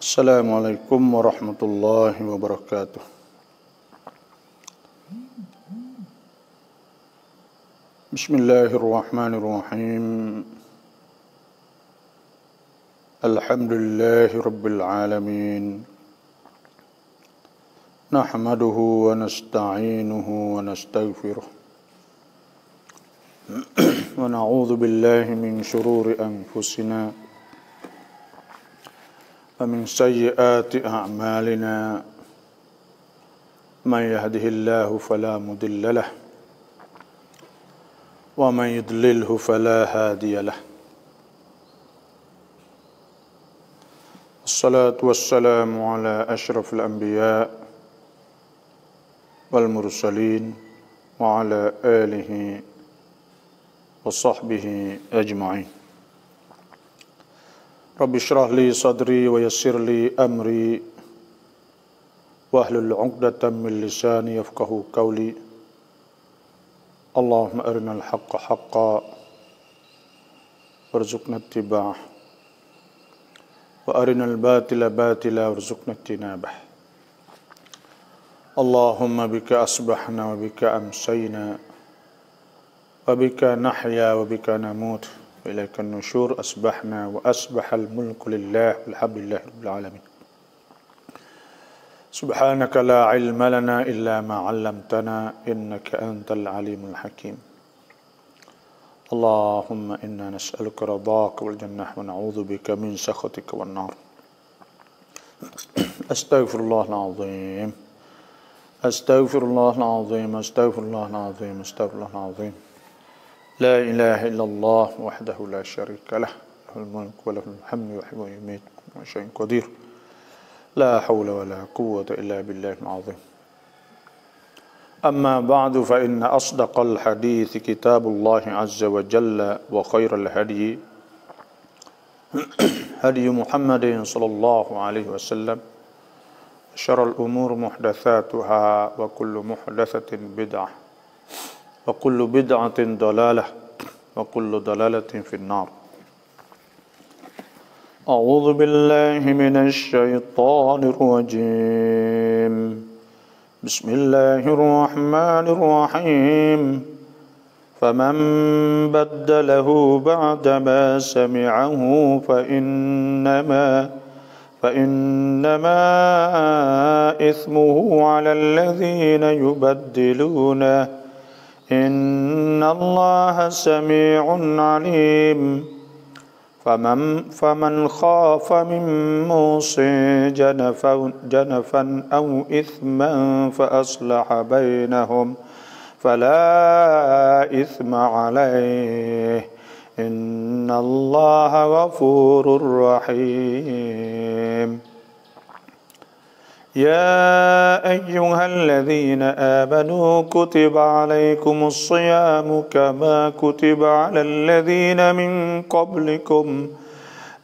Assalamualaikum warahmatullahi wabarakatuh. Bismillahirrahmanirrahim. Alhamdulillahi rabbil alamin. Nahmaduhu wa nasta'inuhu wa nastaghfiruh. Wa na'udzu billahi min shururi anfusina ومن سيئات أعمالنا من يهده الله فلا مضل له ومن يضلله فلا هادي له الصلاة والسلام على أشرف الأنبياء والمرسلين وعلى آله وصحبه أجمعين. Rabbi shrah li sadri wa yassir li amri wahlul 'uqdatam min lisani yafqahu qawli. Allahumma arinal haqqa haqqan warzuqna ittiba'ah wa arinal batila batila warzuqna ijtinabah. Allahumma bika asbahna wa bika amsayna wa bika nahya wa bika namut. Ilaikan nusyur asbahna wa asbahal mulku lillah walhamdulillahi rabbil alamin. Subhanaka la ilma lana illa ma 'allamtana innaka antal alimul hakim. Allahumma inna nas'aluka ridhaka wal jannah wa na'udzu bika min sakhatika wan nar. Astaghfirullahal azim. Astaghfirullahal azim. Astaghfirullahal azim. Astaghfirullahal azim. لا إله إلا الله وحده لا شريك له له الملك وله الحمد يحيي ويميت وهو شيء قدير لا حول ولا قوة إلا بالله العظيم. أما بعد فإن أصدق الحديث كتاب الله عز وجل وخير الهدي هدي محمد صلى الله عليه وسلم شر الأمور محدثاتها وكل محدثة بدعة وكل بدعة ضلالة وكل ضلالة في النار. أعوذ بالله من الشيطان الرجيم. بسم الله الرحمن الرحيم. فمن بدله بعدما سمعه فإنما إثمه على الذين يبدلونه إن الله سميع عليم. فمن خاف من موص جنفا أو إثما فأصلح بينهم فلا إثم عليه إن الله غفور رحيم. يا أيها الذين آمنوا كتب عليكم الصيام كما كتب على الذين من قبلكم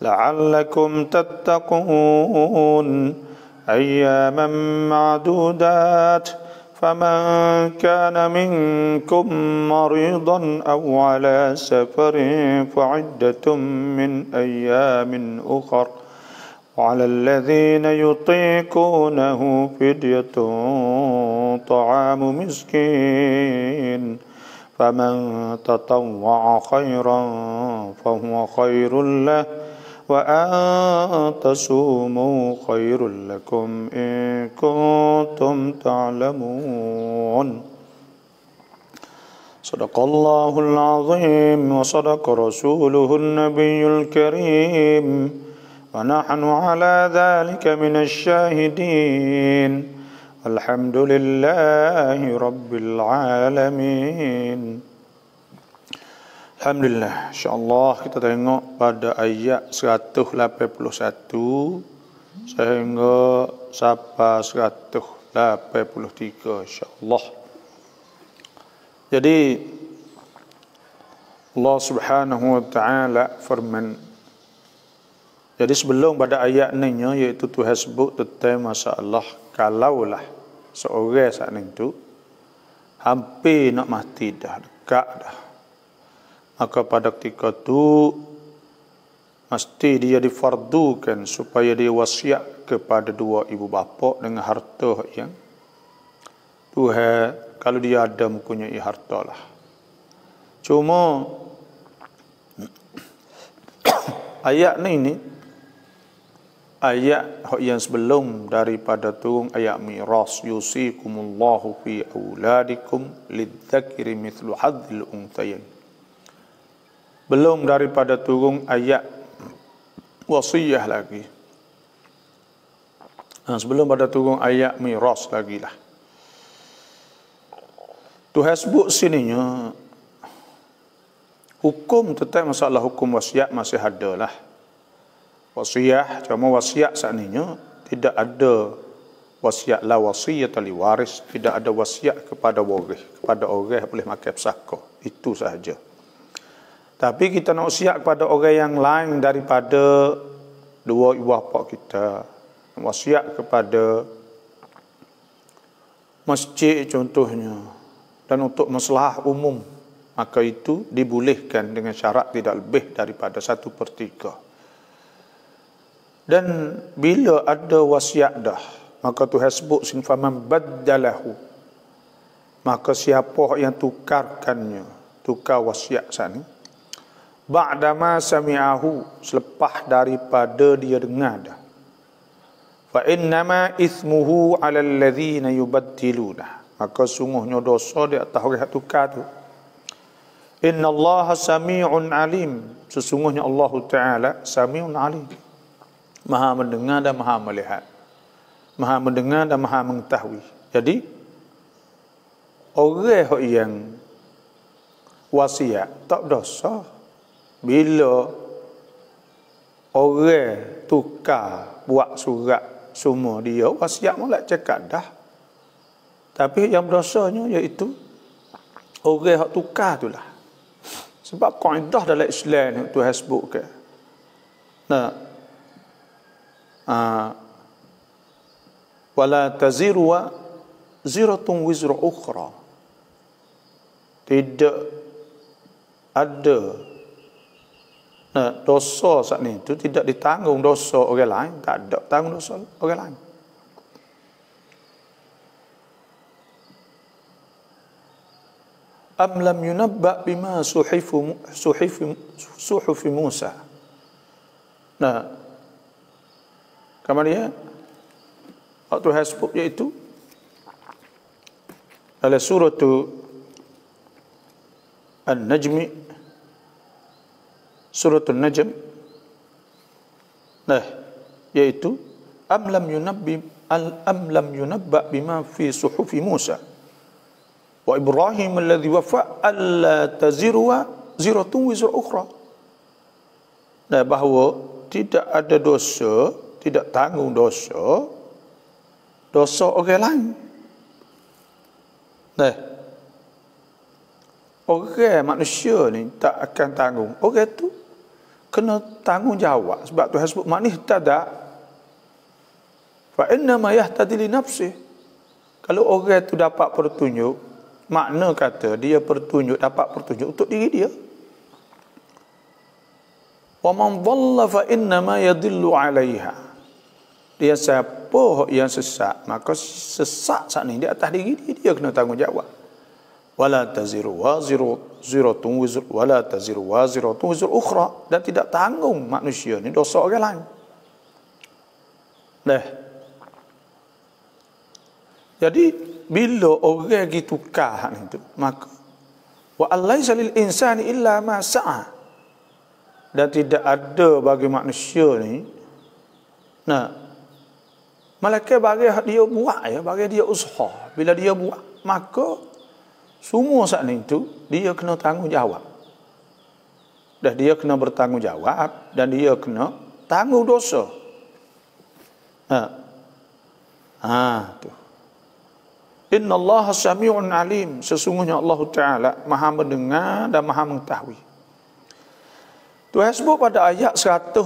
لعلكم تتقون أياما معدودات فمن كان منكم مريضا أو على سفر فعدة من أيام أخر وعلى الذين يطيقونه فدية طعام مسكين فمن تطوع خيرا فهو خير له وأن تصوموا خير لكم إن كنتم تعلمون. صدق الله العظيم وصدق رسوله النبي الكريم ونحن على ذلك من الشاهدين والحمد لله رب العالمين. Alhamdulillah, insyaAllah kita tengok pada ayat 181 sehingga sampai 183 insyaAllah. Jadi Allah subhanahu wa ta'ala firman. Jadi sebelum pada ayat ni iaitu Tuhan sebut tentang masalah kalaulah seorang saat itu hampir nak mati dah, dekat dah, maka pada ketika itu mesti dia difardukan supaya dia wasiat kepada dua ibu bapa dengan harta yang Tuhan, kalau dia ada mempunyai harta lah. Cuma ayat ni ayat yang sebelum daripada turun ayat miras, yusikumullahu fi auladikum lidzakiri mithlu hadzil unthayain. Belum daripada turun ayat wasiyah lagi. Sebelum pada turun ayat miras lagi lah. Tuhan sebut sininya hukum tetap masalah hukum wasiat masih ada lah. Wasiat, cuma wasiat saatnya tidak ada wasiat la wasiyat li waris, tidak ada wasiat kepada waris, kepada orang boleh makan pesaka. Itu sahaja. Tapi kita nak wasiat kepada orang yang lain daripada dua ibu bapa kita. Wasiat kepada masjid contohnya, dan untuk masalah umum, maka itu dibolehkan dengan syarat tidak lebih daripada 1/3. Dan bila ada wasiat dah, maka Tuhan sebut sinfaman baddalahu, maka siapa yang tukarkannya, tukar wasiat sana, ba'dama sami'ahu, selepas daripada dia dengar dah, fa innama ithmuhu 'alal ladzina yubaddiluna, maka sungguhnya dosa di atas orang yang tukar tu. Innallaha sami'un alim, sesungguhnya Allah Taala sami'un alim, maha mendengar dan maha melihat, maha mendengar dan maha mengetahui. Jadi orang yang wasiat tak dosa bila orang tukar buat surat semua dia wasiat malah cakap dah. Tapi yang berdosanya iaitu orang yang tukar itulah. Sebab kaedah dalam Islam ni Tuhan sebut ke. Wala taziru wa ziratun wizra ukhra. Tidak ada dosa saat ni itu tidak ditanggung dosa orang lain, tak ada tanggung dosa orang lain. Am lam yunabba bima suhufi Musa. Kemudian Tuhan sebut iaitu dalam surah An-Najm, suratul Najm, iaitu am lam yunabba bima fi suhufi Musa wa Ibrahim alladhi wafa alla taziru ziratun wizra ukhra. Bahawa tidak ada dosa, tidak tanggung dosa orang lain. Orang manusia ni tak akan tanggung. Orang tu kena tanggung jawab. Sebab Tuhan sebut man ihtada fa innama yahtadi li nafsihi. Kalau orang tu dapat petunjuk, makna kata dia dapat petunjuk untuk diri dia. Wa man dhalla fa innama yadhillu 'alaiha. Dia siapa yang sesat, maka sesat saat ni di atas diri dia kena tanggung jawab. Wala taziru waziratun wizra ukhra, dan tidak tanggung manusia ni dosa orang lain. Jadi bila orang gitu tukar itu, maka wa allaisa lil insani illa ma sa'a, dan tidak ada bagi manusia ni malaikat bagi dia buat bagi dia usaha. Bila dia buat, maka semua saat itu dia kena tanggung jawab. Dan dia kena bertanggung jawab, dan dia kena tanggung dosa. Tu. Innallaha sami'un alim, sesungguhnya Allah Taala maha mendengar dan maha mengetahui. Tuhan sebut pada ayat 182,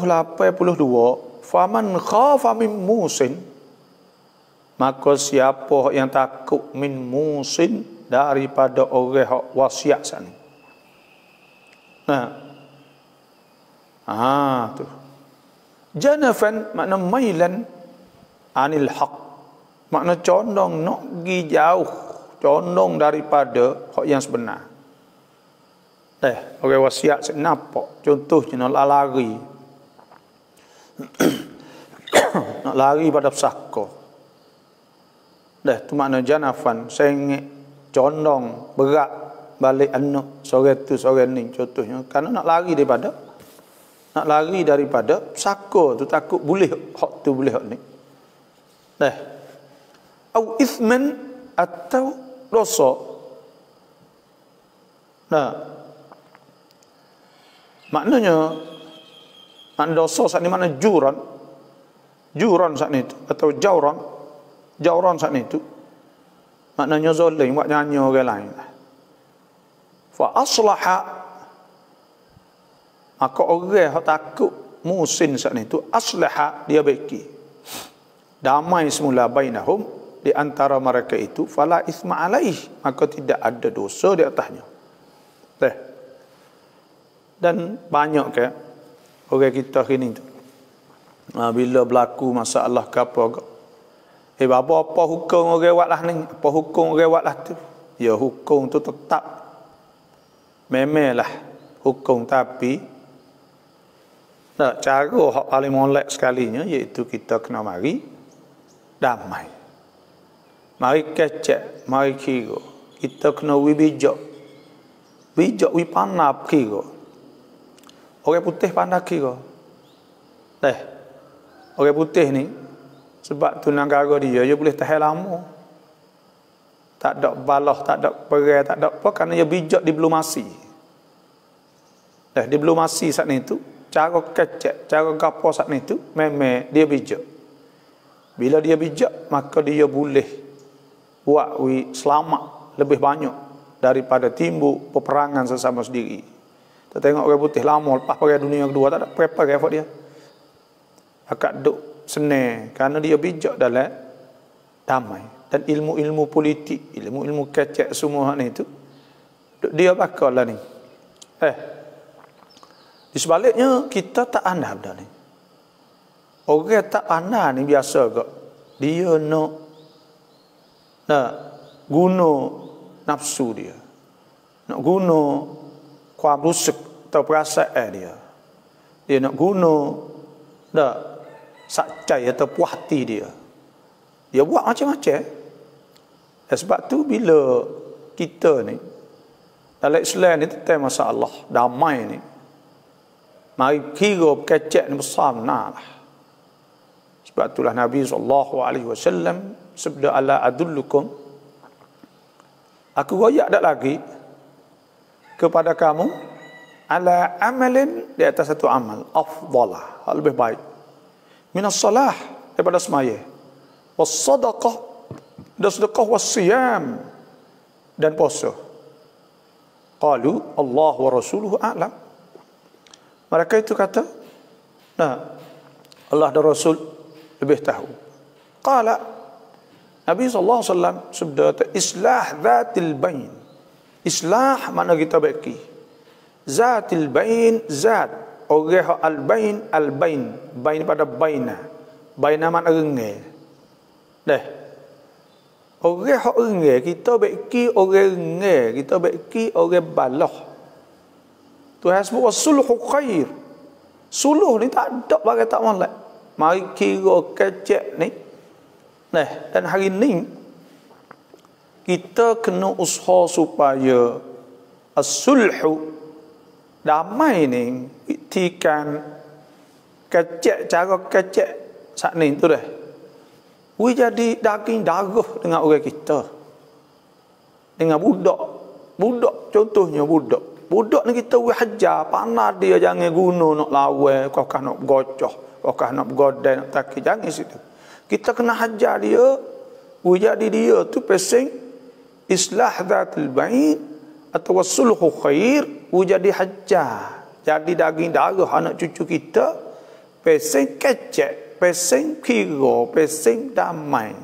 faman khafa min musin, maka siapa yang takut min musin, daripada orang wasiat sana. Tu. Janafan makna mailan anil haq. Makna condong nak pergi jauh, condong daripada hak yang sebenar. Orang wasiat nampak contohnya nak lari. Nak lari pada pesaka. Tu makna janafan, sengit, condong, berat balik anak seorang tu seorang ni contohnya, kerana nak lari daripada pesaka tu, takut boleh hak tu boleh hak ni. Au ithman atau dosa. Maknanya makna dosa saat ni makna juran saat ni tu, atau jauran saat ni tu maknanya zalim, buat nyanyi orang lain. Fa aslaha, maka orang yang takut musin saat ni tu, aslaha, dia baiki, damai semula bainahum, di antara mereka itu, fala isma alaih, maka tidak ada dosa di atasnya. Dan banyak ke orang kita kini tu, bila berlaku masalah ke apa, apa hukum orang buat lah ni, apa hukum orang buat lah tu, ya hukum tu tetap memelah hukum, tapi cara hak paling molek sekalinya iaitu kita kena mari damai, mari kecek, mari kira, kita kena bijak panap kira. Orang putih pandai kira. Orang putih ni sebab tu negara dia boleh tahan lama. Tak ada balah, tak ada perang, tak ada apa, kerana dia bijak diplomasi. Diplomasi saat ni tu, cara kecek, cara gapo saat ni tu, memang dia bijak. Bila dia bijak, maka dia boleh buat selamat lebih banyak daripada timbul peperangan sesama sendiri. Kita tengok orang putih lama lepas perang dunia kedua, tak ada perang apa dia. Akak duk senang, kerana dia bijak dalam damai. Dan ilmu-ilmu politik, ilmu-ilmu kecek semua ni tu, dia bakal lah ni. Di sebaliknya, kita tak pandai benda ni. Orang tak pandai ni biasa ke, dia nak guna nafsu dia, nak guna kuam rusuk atau perasaan dia, dia nak guna sakcai atau puas hati dia, dia buat macam-macam. Sebab tu bila kita ni dalam Islam ni tentang masalah damai ni, mari kira kecek ni besar benar lah. Sebab itulah Nabi SAW sabda, ala adullukum, aku royak tak lagi kepada kamu, ala amalin, di atas satu amal, afdalah, lebih baik, minas salah, daripada semaya, was sadaqah, dan sedekah, was siyam, dan puasa. Qalu Allah wa rasuluhu a'lam. Mereka itu kata, Allah dan Rasul lebih tahu. Qala, Nabi SAW sabda, islah zatil bain. Islah makna kita baiki. Zatil bain, zat. Orang al-bain, al-bain. Bain pada baina. Baina makna rengai. Orang rengai, kita baiki orang rengai. Kita baiki orang balah. Tuhan sebut sulhu khair. Suluh ni tak ada bagai tak molek. Mari kira kecek ni. Dan hari ni kita kena usaha supaya as-sulhu, damai ni, iktikan kecek, cara kecek saat ni tu dah. Jadi daging darah dengan orang kita. Dengan budak. Budak, contohnya budak. Budak ni kita hajar, panah dia, jangan guna nak lawan, kau nak gocoh, kau nak godai, nak takik, jangan situ. Kita kena hajar dia, jadi dia tu pesing islah zatul bain atau sulhu khair, jadi hajar, jadi daging darah anak cucu kita, pesing kecek, pesing kira, pesing damai.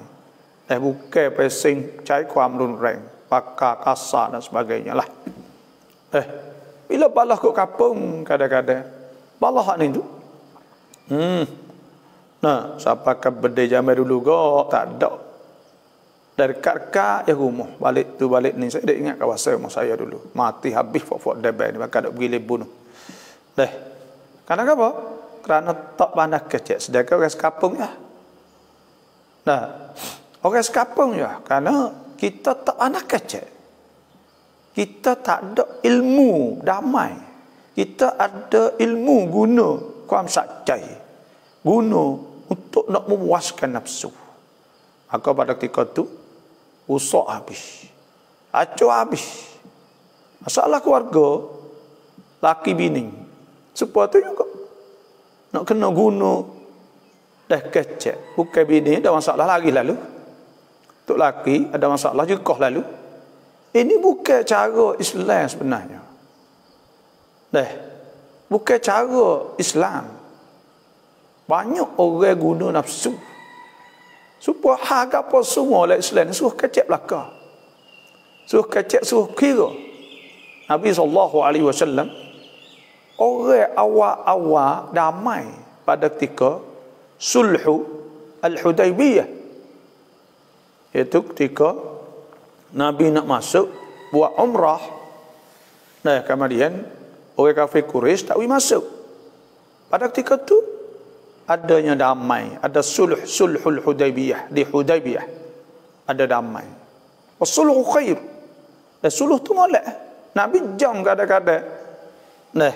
Bukan pesing cai kuam runreng, pakar kasar dan sebagainya lah. Bila balas kat kampung kadang-kadang Balah ni tu. Nah, siapa kan berdaya zaman dulu go tak ada. Dari kakak ya rumah balik ni saya dah ingat kawasan rumah saya dulu. Mati habis fok debai ni maka ada pergi bunuh. Deh. Karena apa? Kerana tak pandai kecek sedangkan orang sekampung ya. Nah, orang sekampung ya karena kita tak pandai kecek. Kita tak ada ilmu damai. Kita ada ilmu guna kuam sakcai. Guna untuk nak memuaskan nafsu. Maka pada ketika tu usak habis. Acuh habis. Masalah keluarga laki bini. Supaya tu juga nak kena guna dah kecek. Bukan bini ada masalah lagi lalu. Untuk laki ada masalah juga lalu. Ini bukan cara Islam sebenarnya. Dah. Bukan cara Islam. Banyak orang guna nafsu. Supaya harga apa semua oleh Islam suruh kecek belakang. Suruh kecek, suruh kira. Nabi SAW orang awal-awal damai pada ketika sulhu Al-Hudaybiyah. Iaitu ketika Nabi nak masuk buat umrah. Nah, kemudian orang kafir Quraisy tak boleh masuk. Pada ketika tu adanya damai, ada sulhul Hudaybiyah, di Hudaybiyah ada damai. Wasulhu khair. Dan suluh tu molek. Nabi jam kadang-kadang. Nah,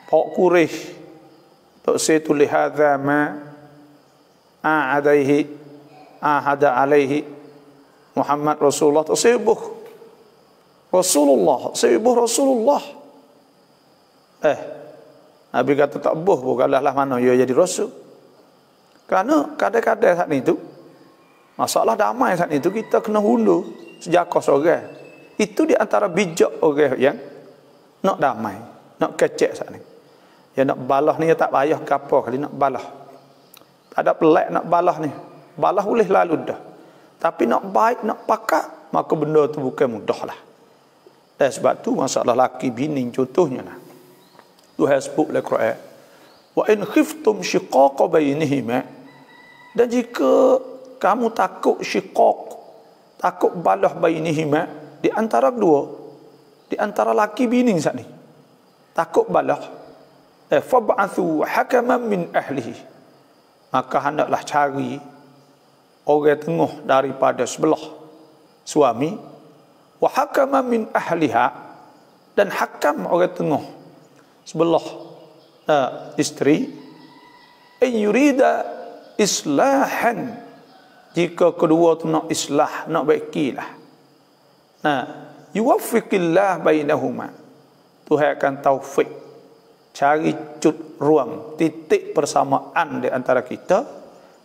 Pak Quraisy tak situ lihadza ma ahada alaihi Muhammad Rasulullah tak sibuh Rasulullah. Nabi kata tak boh, bukanlah mana dia jadi rasul. Kerana kadang-kadang saat itu masalah damai saat itu kita kena hundur sejakah seorang. Itu di antara bijak orang yang nak damai, nak kecek saat ni. Yang nak balah ni tak payah gapo kali nak balah. Tak ada pelik nak balah ni. Balah boleh lalu dah. Tapi nak baik, nak pakak, maka benda tu bukan mudah lah. Dan sebab tu masalah laki bini contohnya lah. Tuhan sebut dalam Quran, wa in khiftum shiqaqa bainihima, dan jika kamu takut shiqaq, takut balah bainihima di antara kedua, di antara laki bini saat ni takut balah, fab'athu hakaman min ahlihi, maka hendaklah cari orang tengah daripada sebelah suami, wa hakaman min ahliha, dan hakam orang tengah sebelah isteri, in yurida islahan, jika kedua tu nak islah, nak baikilah. Yuwaffiqillah bainahuma, Tuhan akan taufik, cari cut ruang, titik persamaan di antara kita,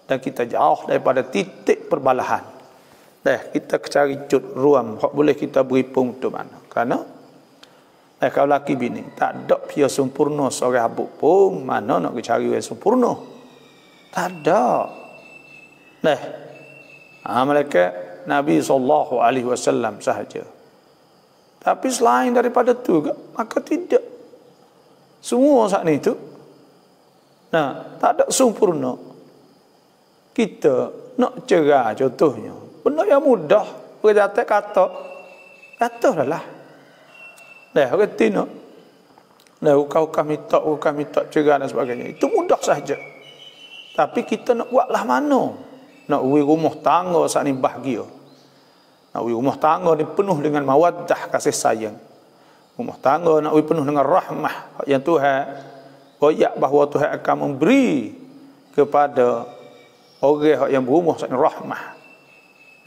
dan kita jauh daripada titik perbalahan. Kita cari cut ruang, boleh kita beri pun tu mana. Kerana kalau laki bini tak ada pia sempurna seorang habuk pun, mana nak cari yang sempurna? Tak ada. Malaikat Nabi SAW sahaja. Tapi selain daripada tu, maka tidak. Semua saat ni tu, tak ada sempurna. Kita nak cerah contohnya. Benda yang mudah, berkata kata lah. Orang tino. Kau minta cerah dan sebagainya. Itu mudah saja. Tapi kita nak buatlah mana? Nak uwi rumah tangga saat ni bahagia. Nak uwi rumah tangga ni penuh dengan mawaddah, kasih sayang. Rumah tangga nak uwi penuh dengan rahmah yang Tuhan royak bahawa Tuhan akan memberi kepada orang yang berumah saat ni rahmah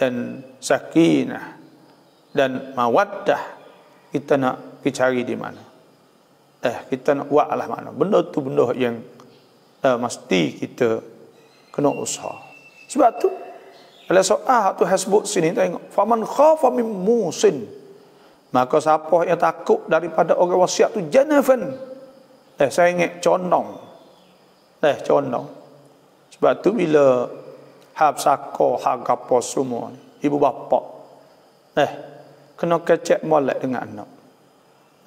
dan sakinah dan mawaddah. Kita nak cari di mana? Kita nak buatlah mana? Benda tu benda yang mesti kita kena usaha. Sebab tu kalau soal tu sebut sini tengok, faman khafa min musin, maka siapa yang takut daripada orang wasiat tu janafan. Saya ingat condong. Condong. Sebab tu bila hab sako harga apa semua ibu bapa kena kecek molek dengan anak.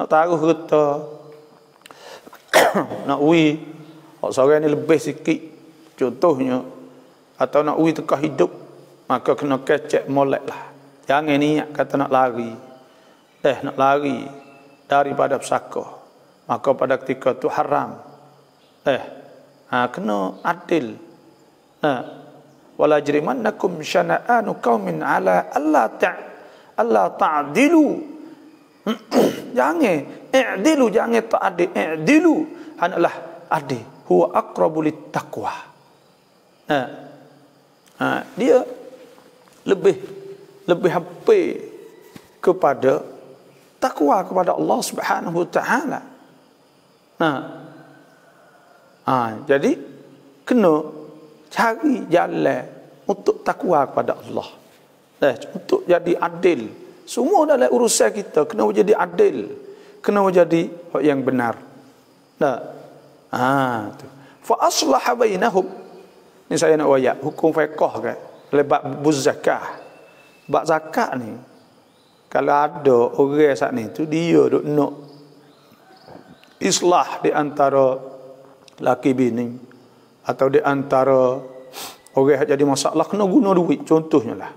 Nak taruh kereta nak uwi hak sore ni lebih sikit contohnya, atau nak uwi tekah hidup, maka kena kecek molek lah. Jangan niat kata nak lari, nak lari daripada pesaka, maka pada ketika tu haram. Kena adil. Wala jrimannakum syana'anu qaumin ala alla ta'dilu. Jangan i'dilu, jangan ta'adil. I'dilu adalah adil. Huwa aqrabu littaqwa. Dia lebih hampir kepada takwa kepada Allah Subhanahu wa taala. Jadi kena cari jalan untuk takwa kepada Allah. Untuk jadi adil. Semua dalam urusan kita kena jadi adil, kena jadi yang benar. Fa aslaha bainahum. Ni saya nak ayat hukum fiqh kan. Lebat buzakah. Bab zakat ni, kalau ada orang saat ni tu dia duk nak islah di antara laki bini, atau di antara orang yang jadi masalah, kena guna duit. Contohnya lah,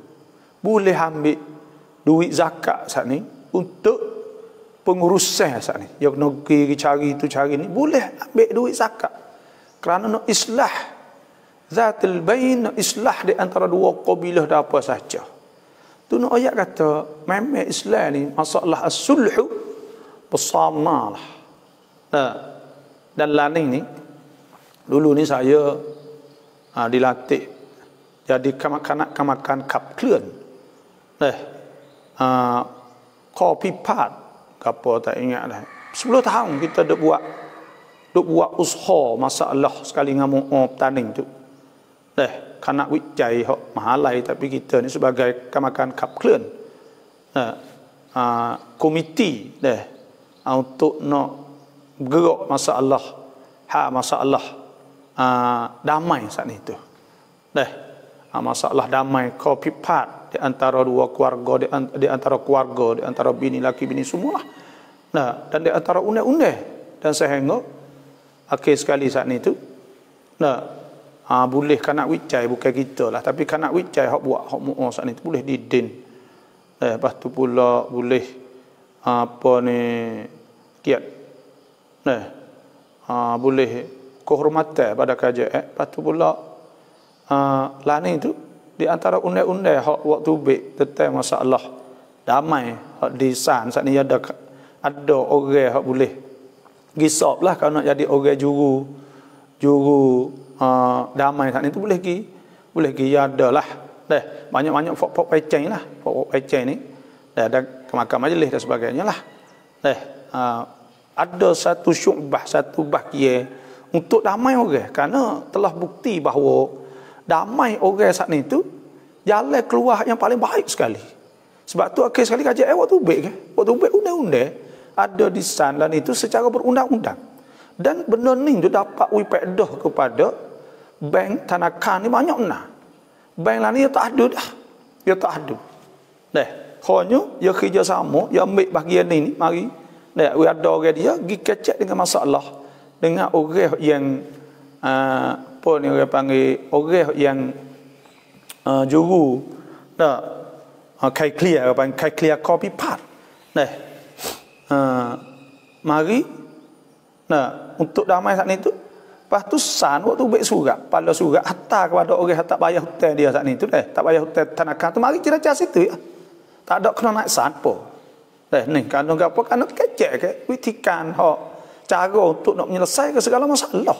boleh ambil duit zakat saat ni untuk pengurusan saat ni. Yang kena pergi cari tu cari ni, boleh ambil duit zakat kerana nak islah zatul bain, islah di antara dua kabilah dan apa saja. Tu nak ayat kata memang Islam ni masalah as-sulhu bersama lah. Dan lain ni dulu ni saya dilatih jadi kanak-kanakan kap kluen. Kopi pat apa tak ingat dah. 10 tahun kita duk buat usaha masalah sekali ngamuk petani tu. Kanak wicai hok mahalai, tapi kita ni sebagai kamakan kap kluen komiti untuk nak gerak masalah damai saat ni tu. Masalah damai kopi pat di antara dua keluarga, di antara keluarga, di antara bini laki bini semualah. Dan di antara undang-undang, dan sehingga akhir sekali saat ni tu boleh kanak wicai, bukan kita lah, tapi kanak wicai hak buat hak mu'ah saat ni tu boleh didin. Lepas tu pula boleh apa ni kiat. Boleh kehormatan pada kerajaan. Lepas tu pula lani tu di antara undang-undang hak waktu baik tentang masalah damai hak di san saat ni ada orang hak boleh gisap lah kalau nak jadi orang juru damai saat ni tu boleh pergi ada lah. Banyak-banyak pok peceng lah. Pok peceng ni ada kemakan majlis dan sebagainya lah. Ada satu syubah, satu bahagian untuk damai orang, kerana telah bukti bahawa damai orang saat ni tu jalan keluar yang paling baik sekali. Sebab tu akhir sekali kajian waktu baik kan. Waktu baik undang-undang ada di sana itu secara berundang-undang. Dan benda ni tu dapat wipedah kepada bank tanakan ni banyak nah. Bank lain dia tak ada dah. Dia tak ada. Hanya dia kerjasama, dia ambil bahagian ni mari. Ada orang dia pergi kecek dengan masalah dengan orang yang apa ni orang panggil orang yang juru kai clear copy part. Mari untuk damai saat ni tu. Lepas tu san waktu baik surat, pada surat hantar kepada orang yang tak bayar hutang dia saat ni tu tak bayar hutang tanakan tu, mari cerita situ ya. Tak ada kena naik san apa. Ni kan apa kan kecek ke witikan hak cara untuk nak menyelesaikan segala masalah.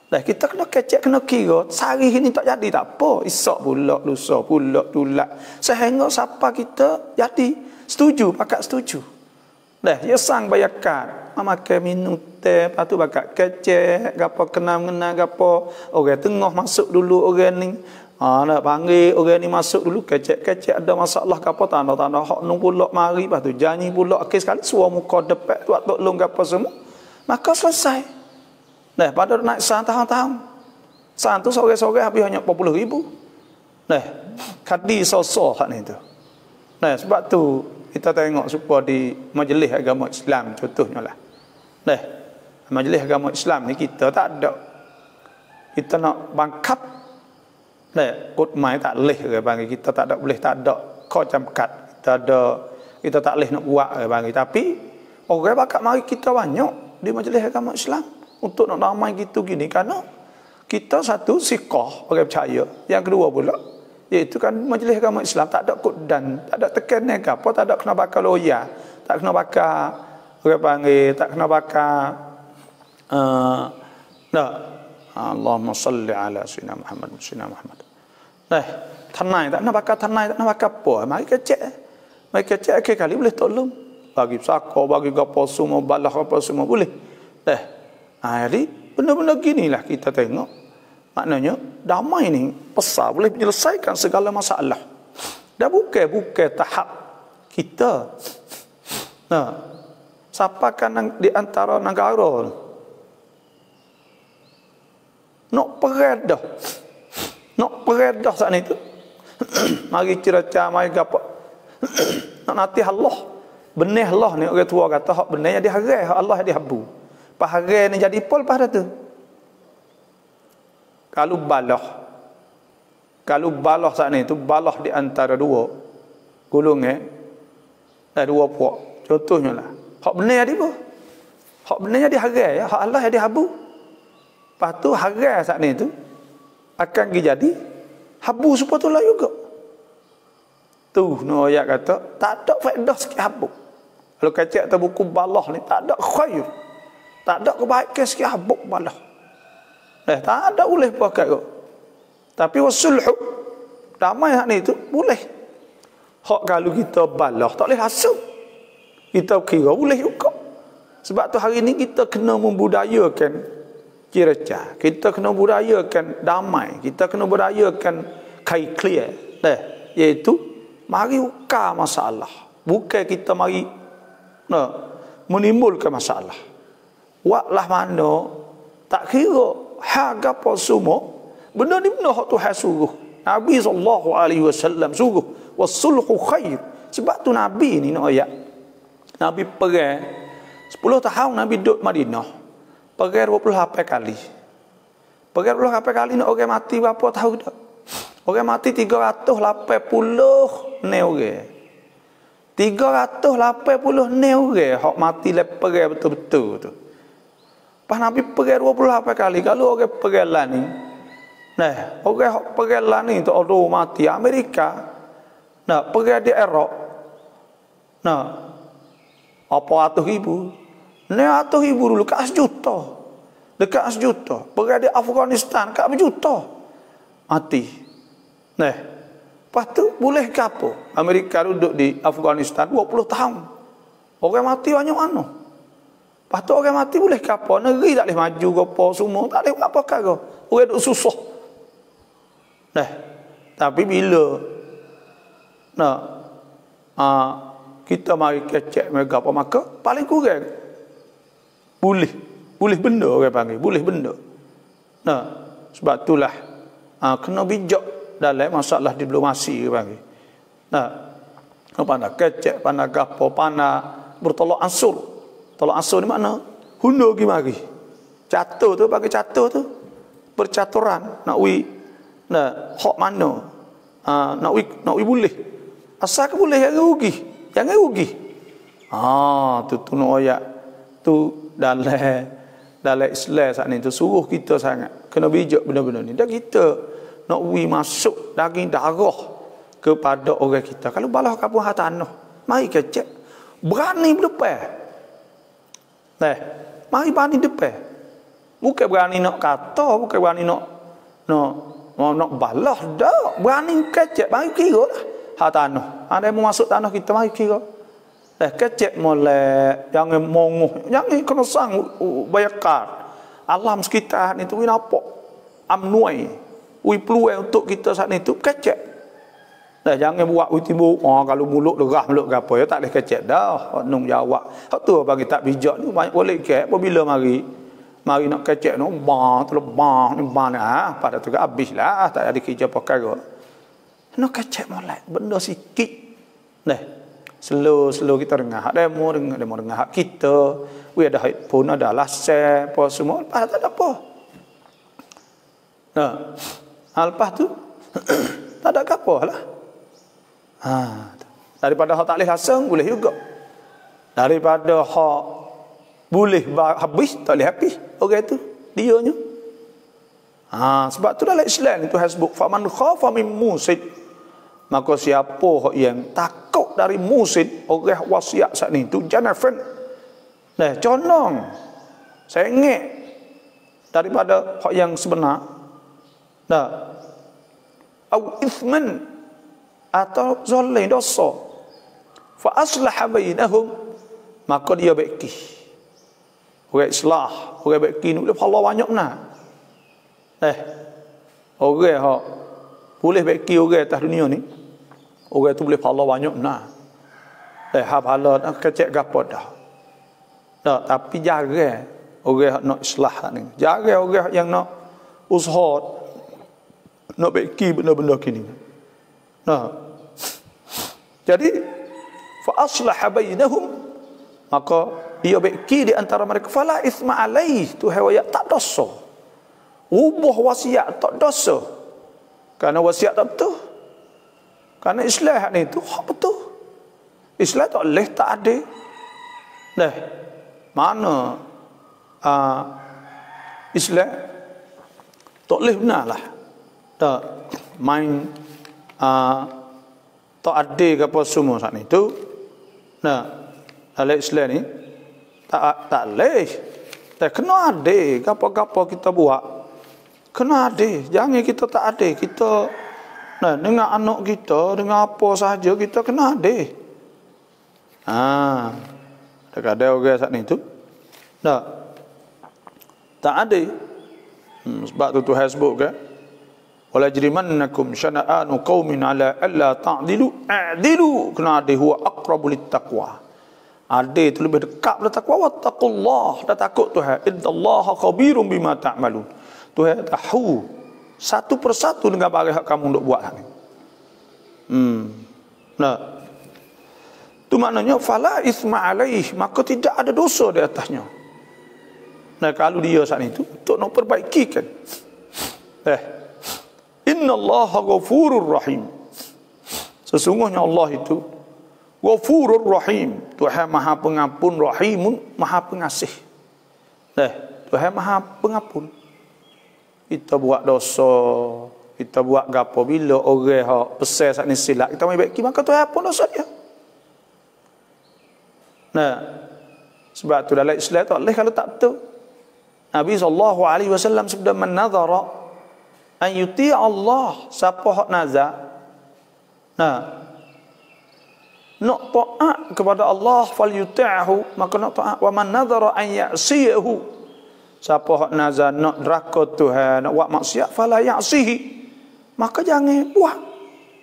Kita kena kecek, kena kira sehari ini tak jadi tak apa, esok pula lusa pula tulak, sehingga siapa kita jadi setuju, pakat setuju. Dia sang bayarkan makan minum teh, lepas tu bakal kecek gapo kenal-kenal gapo, orang tengah masuk dulu orang ni. Nak panggil orang ni masuk dulu, kecek-kecek ada masalah gapo, tanda-tanda hak nung pula mari, lepas tu janji pula akhir sekali suara muka depan buat tolong gapo semua. Maka selesai. Pada naik san tahun-tahun. San tu sore-sore habis hanya 40,000. Kadi sosok hak ni tu. Sebab tu kita tengok supaya di majlis agama Islam contohnya lah. Majlis Agama Islam ni kita tak ada. Kita nak bangkap kod mai tak leh ke bagi kita tak ada boleh tak ada kau jamkat. Kita tak leh nak buat ke bagi tapi orang bakal mari kita banyak di Majlis Agama Islam untuk nak ramai gitu gini kerana kita satu siqah orang percaya. Yang kedua pula iaitu kan Majlis Agama Islam tak ada kodan, tak ada tekanan ke apa, tak ada kena bakal loya, tak kena bakal orang panggil, tak kena bakal Allahumma salli ala sayyidina Muhammad. Tanai tak nak bakal tanai, tak nak bakal apa. Mari kecek kali boleh tolong. Bagi sako, bagi gapo semua, balah apa semua boleh. Jadi benda-benda ginilah kita tengok. Maknanya damai ni besar boleh menyelesaikan segala masalah. Dah bukan tahap kita. Siapakan di antara negara nak peredah saat ni tu. Mari cerita mari gapo. Nak nanti Allah. Benih Allah ni orang tua kata hak benihnya diharai, hak Allah dihabu. Paharai ni jadi pol pada tu. Kalau balah saat ni tu balah di antara dua golongan dua puak. Contohnya lah. Hak benih dia apa? Hak benihnya diharai, hak Allah dihabu. Lepas tu harai saat ni tu akan jadi habu sepatutnya juga. Tu no ayat kata tak ada faedah sikit habu. Kalau kacak atas buku balah ni tak ada khair. Tak ada kebaikan sikit habu balah. Tak ada boleh pakai kok. Tapi wasulhu damai hak ni tu boleh. Hak kalau kita balah tak boleh hasut. Kita kira boleh juga. Sebab tu hari ni kita kena membudayakan kira-kira. Kita kena budayakan damai. Kita kena budayakan kai clear. Iaitu mari ukar masalah. Bukan kita mari menimbulkan masalah. Waklah mana tak kira hak apa semua. Benda ni benda hak Tuhan suruh. Nabi SAW suruh. Wasulhu khair. Sebab tu Nabi ni nak ayat. Nabi perang 10 tahun Nabi duduk Madinah. Perang 28 kali. Perang 28 kali nak orang mati berapa tahu tak? Orang mati 380 ni orang. 380 ni orang hak mati lepas perang betul-betul tu. Pas Nabi perang 28 kali. Kalau orang perang lah ni, orang hak perang lah ni tu orang mati Amerika. Perang di Iraq. Apa 100,000? Ni 100,000 dulu kat sejuta. Dekat sejuta. Perang di Afghanistan kat berjuta. Mati. Lepas tu boleh ke apa? Amerika duduk di Afghanistan 20 tahun. Orang mati banyak mana? Lepas tu orang mati boleh ke apa? Negeri tak boleh maju ke apa semua. Tak boleh apa ke. Orang duduk susah. Tapi bila kita mari kecek mereka apa maka paling kurang boleh benda orang panggil boleh benda. Sebab itulah kena bijak dalam masalah diplomasi orang panggil. Pandai kecek, pandai gapo, pandai bertolak ansur. Tolak ansur ni makna hundur pergi mari. Catur tu bagi catur tu bercaturan nak hak mana. Nak wi boleh. Asal ke boleh yang rugi. Jangan rugi. Tu nak ayat tu dalam Islam saat ni tu suruh kita sangat kena bijak benda-benda ni. Dan kita nak masuk daging darah kepada orang kita. Kalau balah kampung tanah, mari kecek. Berani berdepan. Mari berani depan. Bukan berani nak kata, bukan berani nak balah dah. Berani kecek, mari kira lah. Tanah. Ada yang mau masuk tanah kita, mari kira. Kecek molek, jangan mongoh, jangan kena sang bayar kad. Alam sekitar ni tu nampak amnuai. Peluang untuk kita saat ni tu kecek. Jangan buat timbul kalau mulut derah mulut apa ya tak boleh kecek dah. Nung jawab. Hak tu bagi tak bijak ni banyak boleh kek apabila mari nak kecek no terlebah ni mana pada tu habislah tak ada kerja perkara. Nak kecek molek benda sikit. Slow kita dengar hak demo dengar hak kita. We ada pun ada share apa semua, lepas tak ada apa. Nah, lepas tu tak ada apa lah. Daripada hak tak boleh lasang boleh juga. Daripada hak boleh habis tak boleh habis. Orang tu dianya. Sebab tu dalam Islam itu hasbuk faman khafa min musid. Maka siapa yang takut dari musid, orang wasiat saat ni tu jangan condong saya ingat daripada hak yang sebenar au ithman atau zalim dosa fa aslaha bainahum, maka dia baiki orang islah orang baiki ni boleh pahala banyak benar. Orang hak boleh baiki orang atas dunia ni, orang tu boleh pahala banyak benar. Hak pahala kecek gapo dah. Tapi jaga orang nak islah ni. Jaga orang yang nak usaha nak baiki benda-benda kini. Jadi fa aslaha bainahum, maka dia baiki di antara mereka. Fala itsma alaih, tu hewaya tak dosa. Ubah wasiat tak dosa. Karena wasiat tak betul. Karena islah ni tu hak betul. Islah tak boleh tak ada. Mana Islam tak boleh benar lah. Tak main tak ada ke apa semua saat ni tu. Dalam Islam ni tak boleh. Tak kena ada apa-apa kita buat. Kena ada. Jangan kita tak ada. Kita dengan anak kita, dengan apa sahaja kita kena ada. Kadang orang saat ni tu tak ada. Sebab tu Tuhan sebut kan, wala jrimannakum syana'anu qaumin ala alla ta'dilu a'dilu, kena ada huwa aqrabu littaqwa. Ada itu lebih dekat pada takwa. Wattaqullah, dah takut Tuhan. Innallaha khabirum bima ta'malun. Tuhan tahu satu persatu dengan barang yang kamu nak buat ni. Itu maknanya fala isma alaih, maka tidak ada dosa di atasnya. Kalau dia saat itu untuk nak perbaikikan. Innallaha ghafurur rahim. Sesungguhnya Allah itu ghafurur rahim, Tuhan Maha Pengampun, rahimun Maha Pengasih. Tuhan Maha Pengampun. Kita buat dosa, kita buat gapo, bila orang hak pesan saat ni silap, kita mai baiki, maka Tuhan pun dosa dia. Sebab tu dalam Islam tak boleh kalau tak betul. Nabi SAW sebab man nadhara an yuti' Allah, siapa hak nazar nak taat kepada Allah fal yuti'hu, maka nak taat. Wa man nadhara an ya'siyahu, siapa hak nazar nak neraka Tuhan, nak buat maksiat, fala ya'sihi, maka jangan buat.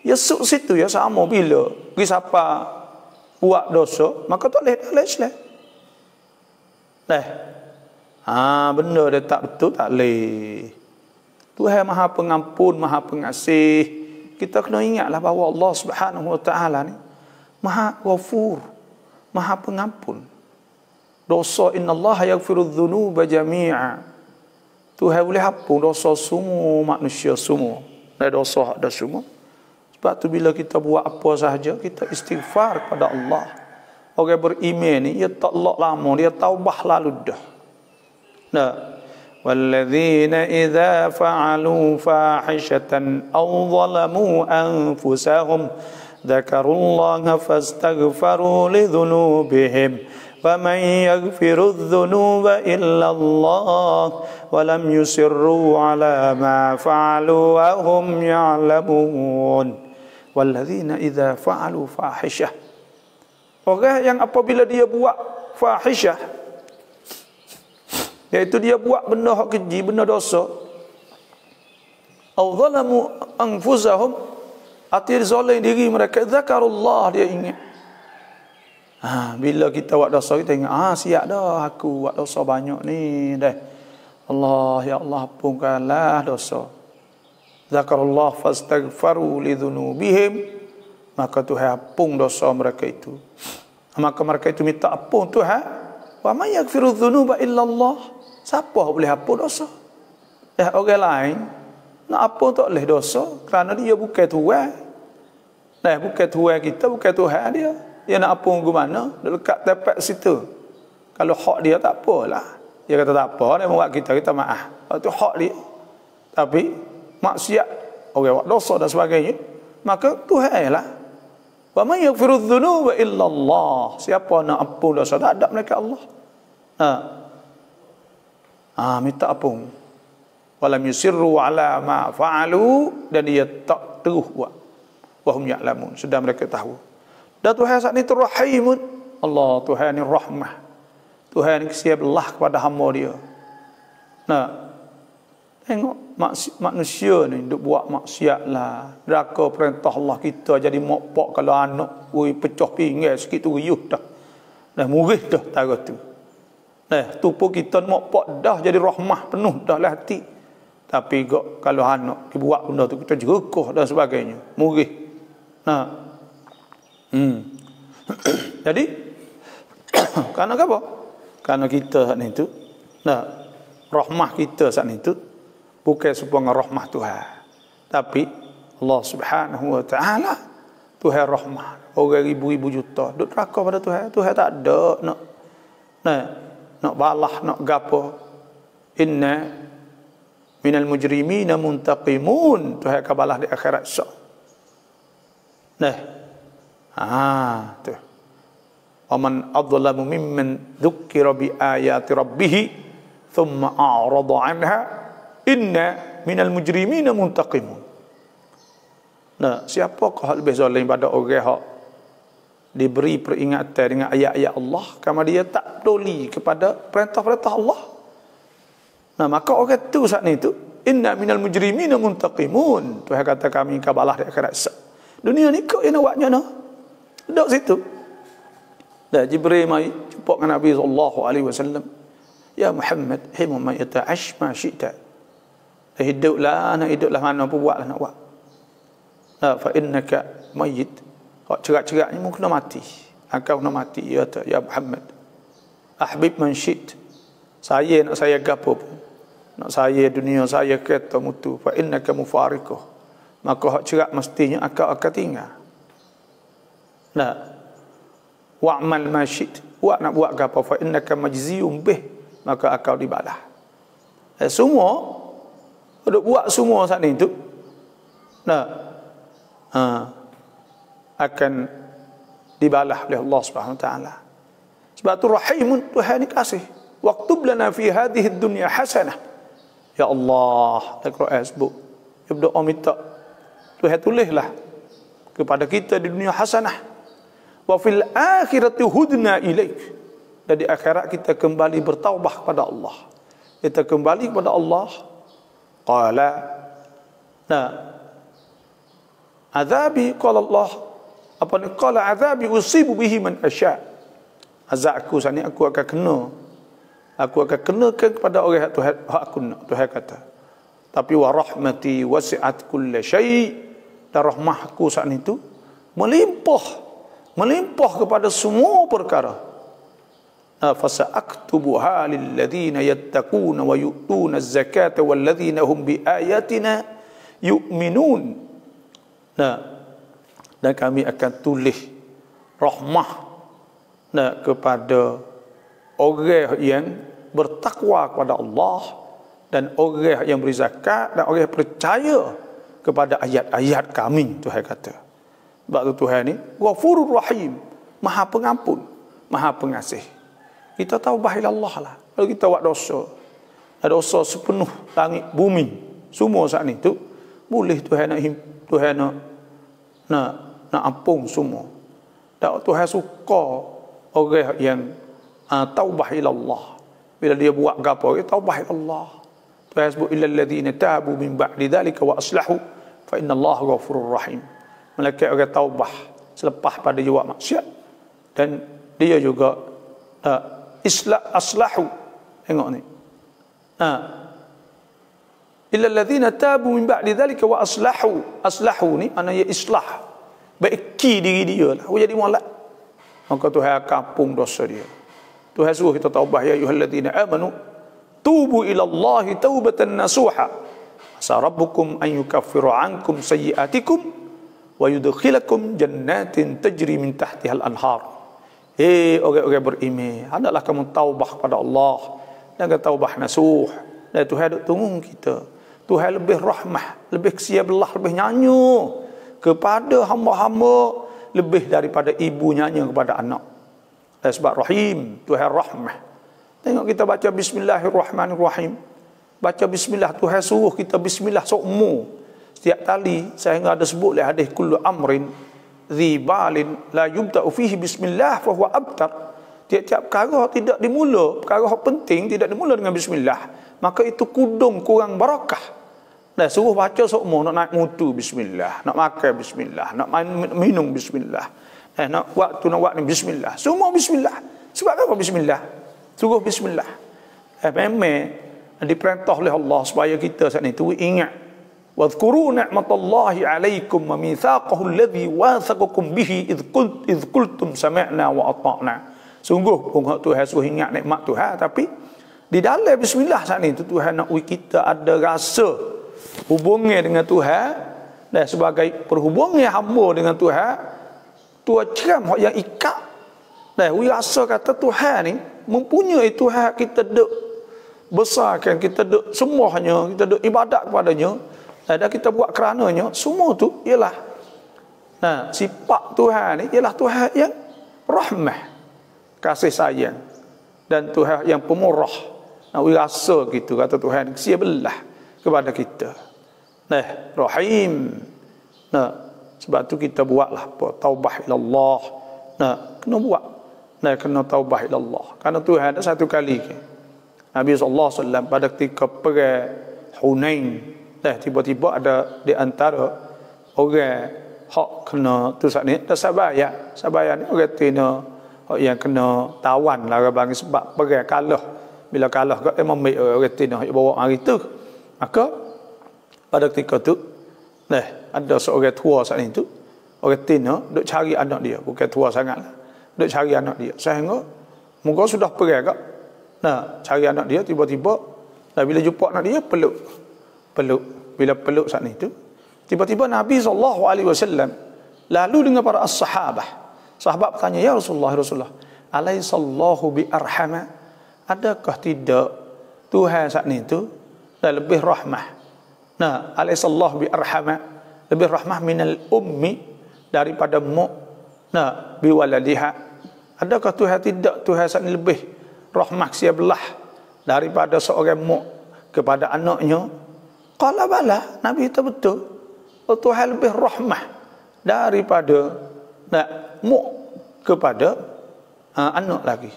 Ya situ ya sama bila siapa buat dosa, maka tak boleh dalam Islam. Benda dia tak betul tak boleh. Tuhan Maha Pengampun, Maha Pengasih. Kita kena ingatlah bahawa Allah Subhanahu Wa Taala ni Maha Ghafur, Maha Pengampun. Dosa innallaha yaghfirudz dzunuba jami'a. Tuhan boleh hapus dosa semua manusia semua. Dosa ada semua. Sebab tu bila kita buat apa sahaja, kita istighfar kepada Allah. Orang beriman ni, dia tak lama, dia taubah lalu dah. Walladzina idza fa'alu fahishatan aw zalamu anfusahum dzakarullaha fastaghfaru lidzunubihim faman yaghfirudz dzunuba illa Allah wa lam yusirru ala ma fa'alu wa hum ya'lamun. Walladzina idza fa'alu fahishah, orang yang apabila dia buat fahishah, iaitu dia buat benda hak keji, benda dosa, au zalamu anfusahum, arti zalim diri mereka, zakarullah, dia ingat. Bila kita buat dosa, kita ingat, siap dah aku buat dosa banyak ni dah. Allah, ya Allah, ampunkanlah dosa. Zakarullah fastaghfaru lidzunubihim, maka Tuhan ampun dosa mereka itu. Maka mereka itu minta ampun Tuhan. Wa may yaghfiru dzunuba illallah. Siapa boleh ampun dosa? Orang lain nak ampun tak boleh dosa kerana dia bukan Tuhan. Bukan Tuhan kita, bukan Tuhan dia. Dia nak ampun ke mana? Dia lekat tepat situ. Kalau hak dia tak apalah. Dia kata tak apa, dia buat kita maaf. Itu hak dia. Tapi maksiat, orang buat dosa dan sebagainya, maka Tuhan lah. Wa may yaghfiru dzunuba illallah. Siapa nak ampun dosa tak ada melainkan Allah. Minta ampun. Walam yusirru ala ma fa'alu, dan dia tak terus buat. Wa hum ya'lamun, sedang mereka tahu. Dan Tuhan saat ini Rahimun. Allah, Tuhan ni rahmah. Tuhan ni kesiap belah kepada hamba dia. Tengok manusia ni duk buat maksiat lah. Deraka perintah Allah kita jadi mokpok kalau anak pecah pinggir sikit tu riuh dah. Dah murih dah tara tu. Tu pun kita mokpok dah jadi rahmah penuh dah lah hati. Tapi kalau anak dibuat benda tu kita jerukuh dan sebagainya. Murih. Jadi kerana apa? Kerana kita saat itu rahmah kita saat itu bukan sebuah rahmah Tuhan, tapi Allah Subhanahu wa taala Tuhan rahmah. Orang ribu-ribu juta duk neraka pada Tuhan. Tuhan tak ada nak balah, nak gapo. Inna minal mujrimina muntaqimun. Tuhan akan balas di akhirat esok. Tu. Waman adzlamu mimman dzukira bi ayati rabbih thumma a'rada anha inna minal mujrimina muntaqimun. Siapakah hak lebih zalim pada orang hak diberi peringatan dengan ayat-ayat Allah kerana dia tak peduli kepada perintah-perintah Allah. Maka orang tu saat ni tu inna minal mujrimina muntaqimun. Tuhan kata kami akan balas di akhirat esok. Dunia ni kau yang nak buatnya duduk situ. Jibril mai jumpa dengan Nabi sallallahu alaihi wasallam. Ya Muhammad, hai Muhammad, yata'ash ma syi'ta. Hiduplah mana pun buatlah nak buat. Fa innaka mayyit. Hak cerak-cerak ni mungkin kena mati. Engkau kena mati ya Muhammad. Ahbib man syi't. Saya nak saya gapo pun. Nak saya dunia saya kereta mutu. Fa innaka mufariquh. Maka hak cerak mestinya akan tinggal. Wa'mal ma syi't. Buat nak buat gapo fa innaka majziyum bih. Maka akan dibalas. Semua duk buat semua saat ni tu akan dibalas oleh Allah Subhanahu wa taala. Sebab tu Rahimun, Tuhan ni kasih. Waktub lana fi hadhihi dunya hasanah. Ya Allah, Al-Quran sebut. Dia berdoa minta Tuhan tulislah kepada kita di dunia hasanah. Wa fil akhirati hudna ilaik. Dan di akhirat kita kembali bertaubat kepada Allah. Kita kembali kepada Allah. Qala azabi qala Allah apa ni qala azabi usibu bihi man asya. Azab aku sani aku akan kenakan kepada orang Tuhan hak aku nak. Tuhan kata tapi wa rahmati wasi'at kulli syai. Dan rahmahku saat itu melimpah kepada semua perkara. Fasa'aktubuha lilladhina yattaquna wa yu'tuna az-zakata walladhina hum biayatina yu'minun. Dan kami akan tulis rahmah kepada orang yang bertakwa kepada Allah dan orang yang beri zakat dan orang yang percaya kepada ayat-ayat kami. Tuhan kata. Sebab tu Tuhan ni Ghafurur Rahim, Maha Pengampun, Maha Pengasih. Kita taubat ila Allah lah. Kalau kita buat dosa, dosa sepenuh langit bumi semua saat ni tu boleh Tuhan nak ampun semua. Dan Tuhan suka orang yang taubat ila Allah. Bila dia buat gapo, dia taubat ila Allah. Tuhan sebut illal ladzina tabu min ba'di dzalika wa aslahu fa innallaha ghafurur rahim. Malaikat orang taubat selepas pada dia buat maksiat dan dia juga aslahu. Tengok ni. Illa alladhina tabu min ba'di dhalika wa aslahu. Aslahu ni maknanya islah. baiki diri dia lah, jadi molek. Maka Tuhan akan ampun dosa dia. Tuhan suruh kita taubah, ya ayyuhalladzina amanu tubu ila Allahi taubatan nasuha asa rabbukum an yukaffiru ankum sayyi'atikum wa yudkhilakum jannatin tajri min tahtihal anhar. Orang-orang beriman, hendaklah kamu taubah kepada Allah dengan taubah nasuh. Dan Tuhan duk tunggu kita. Tuhan lebih rahmah, lebih kesia belah, lebih nyanyi kepada hamba-hamba lebih daripada ibu nyanyi kepada anak. Sebab Rahim, Tuhan rahmah. Tengok kita baca Bismillahirrahmanirrahim. Baca Bismillah, Tuhan suruh kita Bismillah seumur. Setiap kali sehingga ada sebut oleh hadis kullu amrin dhi balin la yubda'u fihi bismillah fa huwa abtar. Tiap-tiap perkara tidak dimula, perkara penting tidak dimula dengan Bismillah, maka itu kudung kurang barakah. Nah, suruh baca seumur, nak naik mutu Bismillah, nak makan Bismillah, nak minum Bismillah. Nak waktu nak buat ni Bismillah. Semua Bismillah. Sebab apa Bismillah? Suruh Bismillah. Memang diperintah oleh Allah supaya kita saat itu ingat. Wadhkuru ni'matallahi 'alaikum wa mitsaqahu alladhi wathaqakum bihi idh qultum sami'na wa ata'na. Sungguh pun Tuhan suruh ingat nikmat Tuhan, tapi di dalam Bismillah saat itu Tuhan nak kita ada rasa hubungan dengan Tuhan, dan sebagai perhubungan hamba dengan Tuhan, Tuhan ceram yang ikat. Nah, we rasa kata Tuhan ni mempunyai Tuhan, kita duk besarkan, kita duk semuanya, kita duk ibadat kepadanya, dan kita buat kerananya. Semua tu ialah sifat Tuhan ni ialah Tuhan yang rahmah, kasih sayang, dan Tuhan yang pemurah. Nah, we rasa gitu kata Tuhan kesia belah kepada kita. Nah, Rahim. Nah, sebab tu kita buatlah taubah ila Allah. Nah, kena buat. Nah, kena taubah ila Allah. Karena Tuhan ada satu kali Nabi SAW pada ketika perang Hunain, tiba-tiba ada di antara orang hak kena tu saat ni Sabaya ni orang tina hak yang kena tawan lah bagi sebab perang kalah. Bila kalah kat ambil orang tina hak bawa hari tu. Maka pada ketika tu ada seorang tua saat itu, orang tina duk cari anak dia, bukan tua sangatlah, duk cari anak dia. Sehingga muka sudah pergi kak. Cari anak dia, tiba-tiba bila jumpa anak dia peluk. Bila peluk saat itu, tiba-tiba Nabi SAW lalu dengan para sahabat bertanya, ya Rasulullah, alaihissallahu bi arhama, adakah tidak Tuhan saat itu lebih rahmah? Alaihissallahu bi arhama, lebih rahmah minal ummi, daripada mu bi waladiha. Adakah Tuhan tidak, Tuhan saat ini lebih rahmah sia belah daripada seorang mu kepada anaknya? Qala bala, Nabi itu betul. Tuhan lebih rahmah daripada mu kepada anak lagi.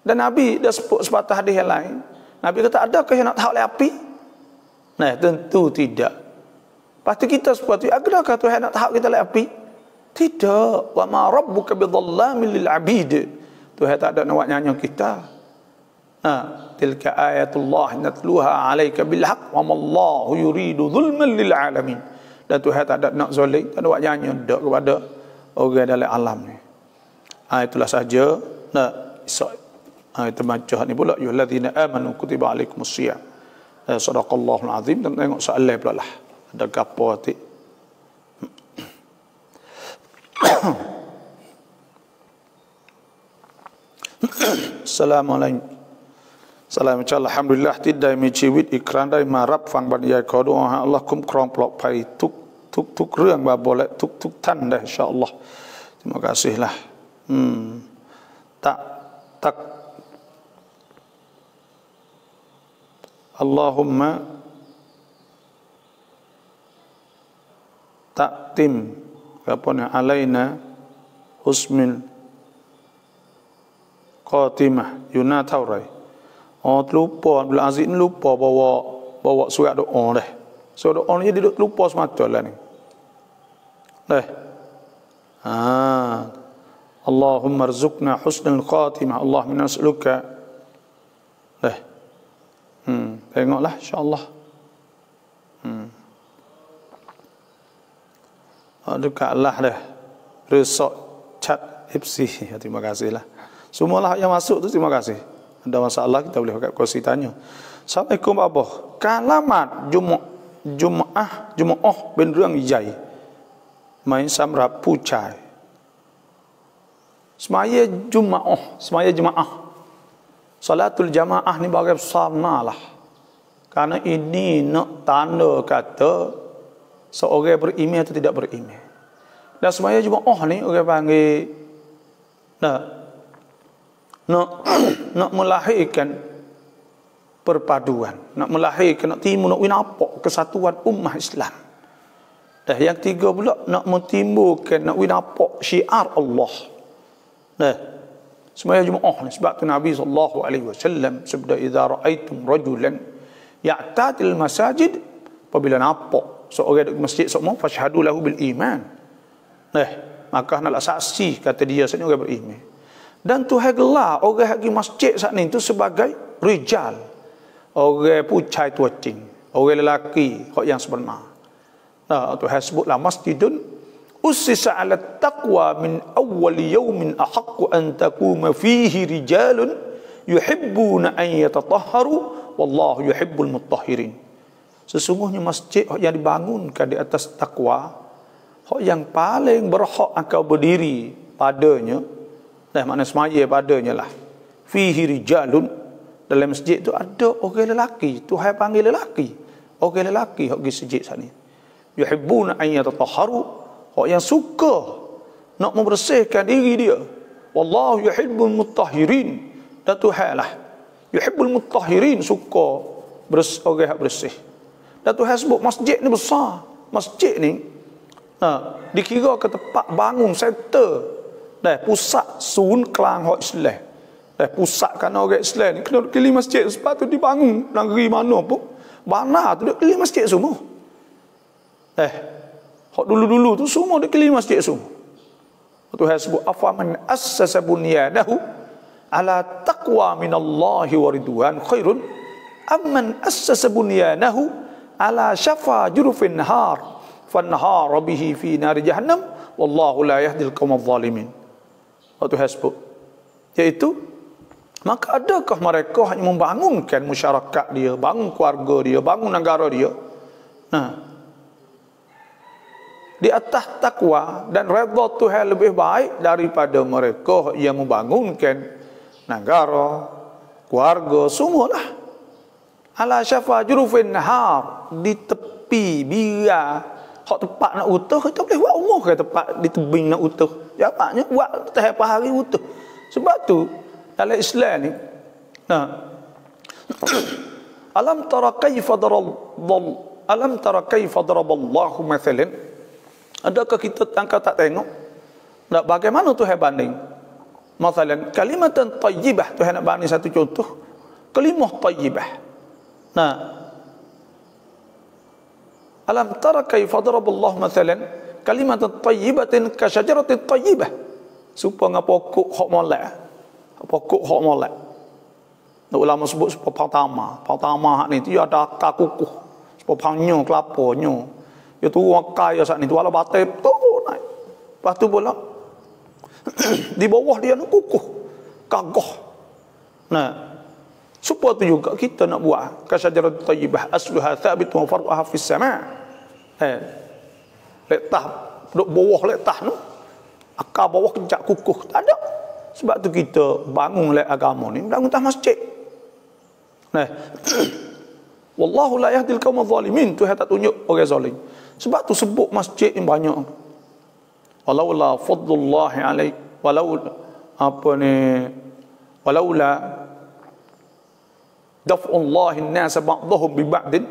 Dan Nabi dah sebut sepatah hadis yang lain. Nabi kata, adakah yang nak tahu oleh api? Tentu tidak. Pasti kita seperti, adakah Tuhan nak tahu kita oleh api? Tidak. Wa ma rabbuka bidhallamin lil abid. Tuhan tak ada nak nyanyi kita. Tilka ayatullah natluha alaika bil haqq wa ma Allahu yuridu zulman lil alamin. Dan Tuhan tak ada nak zalim, tak ada nak nyanyi dak kepada orang dalam alam ni. Itulah saja. Kita baca ni pula, ya allazina amanu kutiba alaikumus shiyam. Sadaqallahul azim. Dan tengok soalan pula lah. Ada gapo hati. Assalamualaikum. Salam alhamdulillah tidakมีชีวิตอีกครั้งได้มารับฟังบรรยายขอดุอาให้อัลเลาะห์คุ้มครองปลอดภัยทุกเรื่องบาปและทุกท่านได้อินชาอัลลอฮ์ terima kasih lah. Tak Allahumma taktim kapona alaina husnul khatimah yuna เท่าไหร่ lupa Abdul Aziz ni lupa bawa surat doa dah. Surat doa ni dia lupa semata lah ni. Allahumma rzuqna husnul khatimah. Allahumma nas'aluka. Tengoklah insya-Allah. Dekat Allah dah. resort chat FC. Terima kasihlah. Semualah yang masuk tu terima kasih. Ada masalah kita boleh pakai kursi tanya. Assalamualaikum Abah. Kalamat Jumaah ben rương dày. Mai samrap pucai. Semaya Jumaah. Salatul jamaah ni bagai samalah. Karena ini nak tanda kata seorang beriman atau tidak beriman. Dan semaya Jumaah ni orang panggil nak melahirkan perpaduan, nak melahirkan, nak timbul, nak winapok kesatuan ummah Islam. Dan yang tiga pula nak mentimbulkan, nak winapok syiar Allah. Nah, semaya Jumaah ni sebab tu Nabi SAW sabda idza raaitum rajulan ya'tadil masajid, apabila nampak seorang di masjid semua fashhadu lahu bil iman. Nah, maka naklah saksi kata dia sebenarnya orang beriman. Dan Tuhan gelar orang pergi masjid saat ni itu sebagai rijal, orang pucai tuacing, orang lelaki yang sebenar. Tuhan sebutlah masjidun ussisa 'ala taqwa min awwal yawmin ahaqqu an taquma fihi rijalun yuhibbuna an yatatahharu wallahu yuhibbul mutahhirin. Sesungguhnya masjid yang dibangunkan di atas takwa, yang paling berhak engkau berdiri padanya, makna semaya padanya lah. Fihi rijalun, dalam masjid tu ada orang lelaki, Tuhan panggil lelaki, orang lelaki hok pergi masjid sana. Yuhibbuna an yatatahharu, yang suka nak membersihkan diri dia. Wallahu yuhibbul mutahhirin, dan Tuhan lah yuhibbul mutahhirin, suka orang bersih. Dan Tuhan sebut masjid ni besar. Masjid ni dikira ke tempat bangun center, pusat sun kelang hak Islam. Pusat kan orang Islam ni kena keliling masjid, sebab tu dibangun negeri mana pun mana tu dia keliling masjid semua. Hak dulu-dulu tu semua dia keliling masjid semua. Tuhan sebut afaman assasa bunyanahu ala taqwa minallahi wa ridwan khairun amman assasa bunyanahu ala syafa jurufin nahar fanhara bihi fi nar jahannam wallahu la yahdil qaumadh zalimin. Tuhan sebut iaitu, maka adakah mereka hanya membangunkan masyarakat dia, bangun keluarga dia, bangun negara dia di atas takwa dan redha Tuhan lebih baik daripada mereka yang membangunkan negara, keluarga, semualah ala syafa jurufin nahar, di tepi biar hak tempat nak utuh, kita boleh buat umur ke tempat di tebing nak utuh, jaraknya buat tahap hari utuh. Sebab tu dalam Islam ni alam tara kaifa daraballahu mathalan, adakah kita tak tengok bagaimana Tuhan banding mathalan kalimatan tayyibah. Tuhan nak banding satu contoh kalimah tayyibah. Alam tara kaifa daraballahu mathalan kalimatan tayyibatin ka syajaratin tayyibah, supaya pokok hak molek, pokok hak molek. Ulama sebut supaya pantama hak ni tu ada akar kukuh, supaya pangnya kelapanya itu akar ya saat ni tu ala batai tu naik. Lepas tu pula di bawah dia nak kukuh kagah. Supaya tu juga kita nak buat ka syajaratin tayyibah asluha thabitun wa far'uha fis sama'. Letak duduk bawah letak tu akar bawah kejak kukuh tak ada. Sebab tu kita bangun lek agama ni bangun atas masjid. Wallahu la yahdil qaumadh zalimin, Tuhan tak tunjuk orang zalim. Sebab tu sebut masjid ni banyak. Walaula fadlullahi alaik walaula daf'ullahi an-nas ba'dahum bi ba'din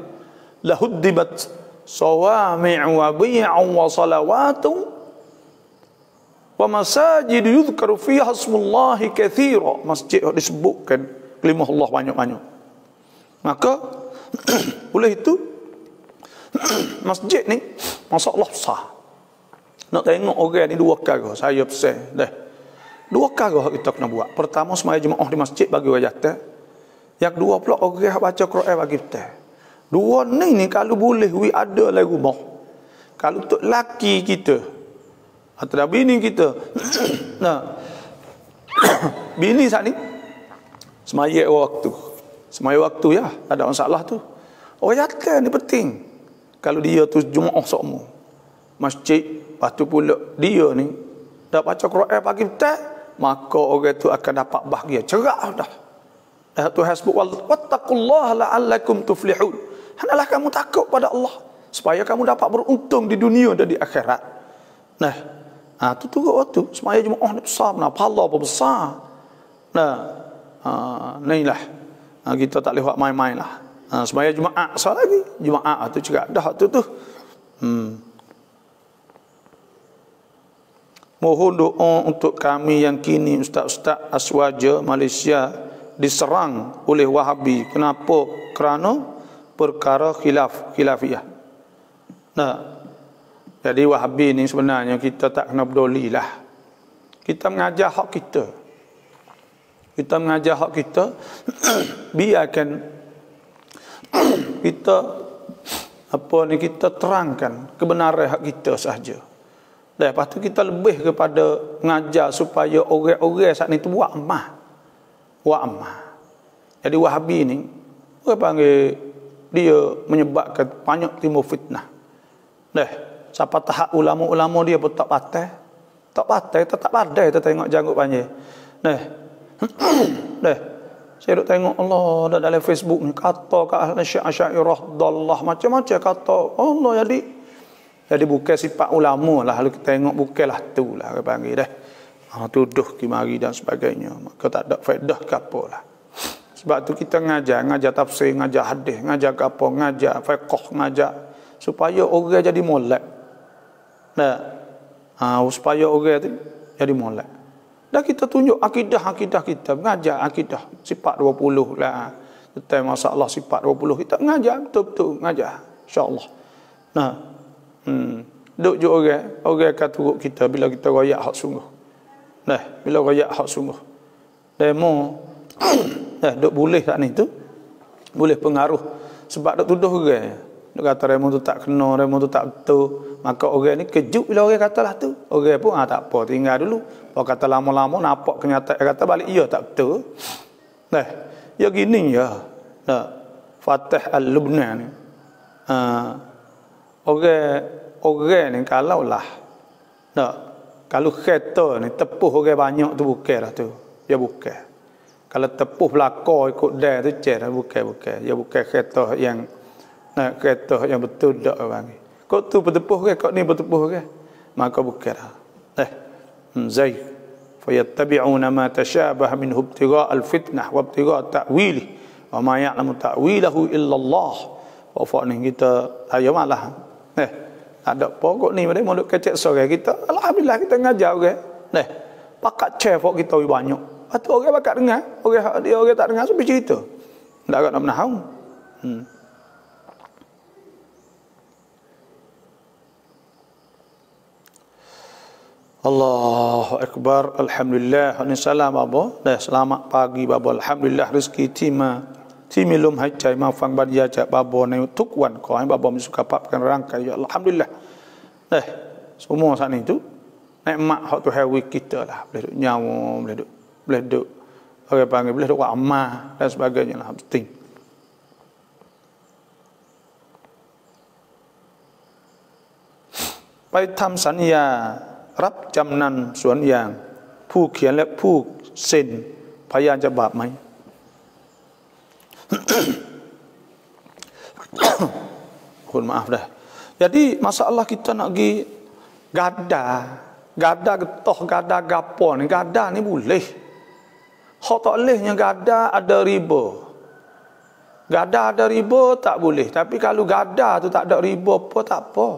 lahuddibat sawami'u wa bi'un wa salawatun wa masajid yudhkaru fiha ismullahi katsira. Masjid disebutkan kalimah Allah banyak-banyak. Maka oleh itu masjid ni masalah besar. Nak tengok orang ni dua perkara saya pesan dah. Dua perkara kita kena buat. Pertama, semaya Jumaah di masjid bagi wajah. Yang kedua pula orang baca Quran bagi kita. Dua ni kalau boleh ada lagi rumah. Kalau untuk laki kita Atau bini kita. Nah, bini saat ni semaya waktu ya, ada masalah tu. Orang kata ni penting. Kalau dia tu Jumaat semua masjid, lepas tu pula dia ni dah baca Quran pagi petang, maka orang tu akan dapat bahagia, cerah dah. Tuhan sebut wattaqullaha la'allakum tuflihun. Hendaklah kamu takut pada Allah supaya kamu dapat beruntung di dunia dan di akhirat. Nah, tu turut waktu semaya Jumaat ni besar, pahala apa besar. Nah, inilah kita tak boleh buat main-main lah. Semaya Jumaat besar lagi. Jumaat tu juga dah tu. Mohon doa untuk kami yang kini ustaz-ustaz Aswaja Malaysia diserang oleh Wahabi. Kenapa? Kerana perkara khilafiyah. Nah, jadi Wahabi ni sebenarnya kita tak kena peduli lah. Kita mengajar hak kita. Biarkan kita kita terangkan kebenaran hak kita sahaja. Dan lepas tu kita lebih kepada mengajar supaya orang-orang saat ni tu buat amal. Jadi Wahabi ni orang panggil dia menyebabkan banyak timbul fitnah. Siapa tahap ulama-ulama dia pun tak patai, tetap ada kita tengok janggut panjang. Saya duk tengok Allah dalam Facebook ni kata ke ahli Asy'ariyah dallah macam-macam kata Allah jadi bukan sifat ulama lah, kalau kita tengok bukanlah tu lah orang panggil dah. Tuduh kimari dan sebagainya, maka tak ada faedah ke apa lah. Sebab tu kita ngajar tafsir, ngajar hadis, ngajar apa, ngajar fiqh, ngajar supaya orang jadi molek. Supaya orang tu jadi molek. Dan kita tunjuk akidah kita, mengajar akidah sifat 20 lah. Tentang masalah sifat 20 kita mengajar betul-betul mengajar insya-Allah. Duk je orang akan turut kita bila kita royak hak sungguh. Bila royak hak sungguh. Demo duk boleh tak ni tu? Boleh pengaruh sebab duk tuduh orang. Duk kata remo tu tak kena, remo tu tak betul. Maka orang ni kejut bila orang katalah tu. Orang pun tak apa, tinggal dulu. Kalau kata lama-lama nampak kenyataan kata balik ya tak betul. Ya gini ya. Fatih Al-Lubnan ni. Orang ni kalau kereta ni tepuh orang banyak tu bukanlah tu. Ya bukan. Kalau tepuh belakang ikut dia tu cer bukan. Ya bukan kereta yang betul dak orang ni. Kau tu bertepuh ke kau ni bertepuh ke? Maka bukanlah. Zai fayattabi'una ma tashabaha minhu ibtigha' al-fitnah wa ibtigha' ta'wilih wa ma ya'lamu ta'wilahu illa Allah. Pokok ni kita ayo malah. Ada pokok ni mereka mondok kecek sore kita. Alhamdulillah kita ngajar orang. Pakat cefok kita banyak. Atau orang pakat dengar, orang tak dengar sampai cerita. Tak agak nak menahau. Allahu Akbar. Alhamdulillah. Salam babo. Selamat pagi babo. Alhamdulillah rezeki Timi lum haiใจมาฟังบรรยายจากบาบอในทุกวันขอให้บาบอมีสุขภาพแข็งแรงกายya alhamdulillah. Semua saat itu nikmat hak tu hawi kita lah, boleh duk nyawa, boleh duk orang panggil boleh duk buat amal dan sebagainya lah penting.ไปทำสัญญารับจำนำสวนยางผู้เขียนและผู้เซ็นพยานจะบาปไหม Mohon maaf dah. Jadi masalah kita nak pergi gada getoh, gada gapo ni, gada ni boleh. Hak tak bolehnya gada ada riba. Gada ada riba tak boleh. Tapi kalau gada tu tak ada riba apa tak apa.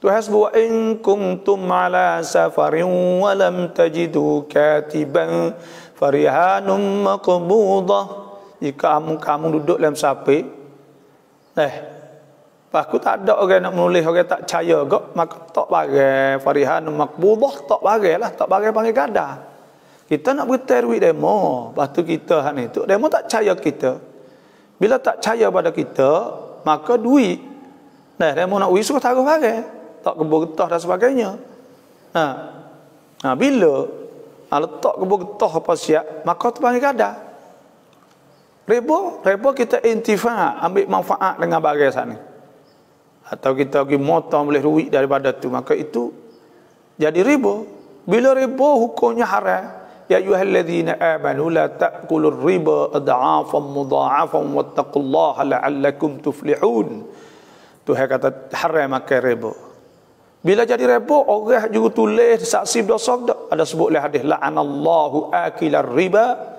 Tuhan sebut in kuntum ala safarin wa lam tajidu katiban farihanum maqbudah. Jika kamu duduk dalam sapi, aku tak ada orang nak menulis, orang tak percaya kok, maka tak bagai farihan makbudah, tak bagai lah, tak bagai panggil gada. Kita nak beritahu duit demo, lepas tu kita hak ni tu, demo tak percaya kita. Bila tak percaya pada kita, maka duit. Demo nak duit suruh taruh bagai, tak kebur getah dan sebagainya. Bila letak kebun getah apa siap, maka tu panggil kadar. Riba kita intifa, ambil manfaat dengan barang sana. Atau kita pergi motong boleh duit daripada tu, maka itu jadi riba. Bila riba hukumnya haram. Ya ayyuhalladzina amanu la ta'kulur riba ad'afan mudha'afan wattaqullaha la'allakum tuflihun. Tuhan kata haram makan riba. Bila jadi riba, orang juga tulis saksi berdosa tak? Ada sebut oleh hadis la'anallahu akilar riba.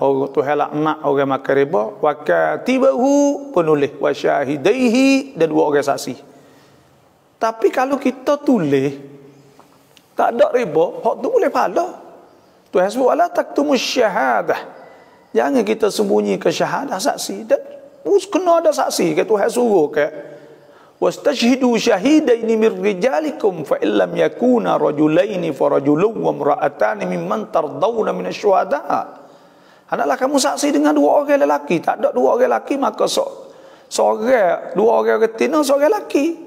Orang Tuhan laknat orang makan riba, wa katibahu penulis, wa syahidaihi dan dua orang saksi. Tapi kalau kita tulis tak ada riba, hak tu boleh pahala. Tuhan sebut wala taktumus syahadah. Jangan kita sembunyikan syahadah saksi. Dan kena ada saksi ke Tuhan suruh ke. Wastashhidu syahidaini mir rijalikum fa illam yakuna rajulaini fa rajulun wa imra'atani mimman tardawna minasyuhada. Hendaklah kamu saksi dengan dua orang lelaki. Tak ada dua orang lelaki maka dua orang betina, seorang lelaki.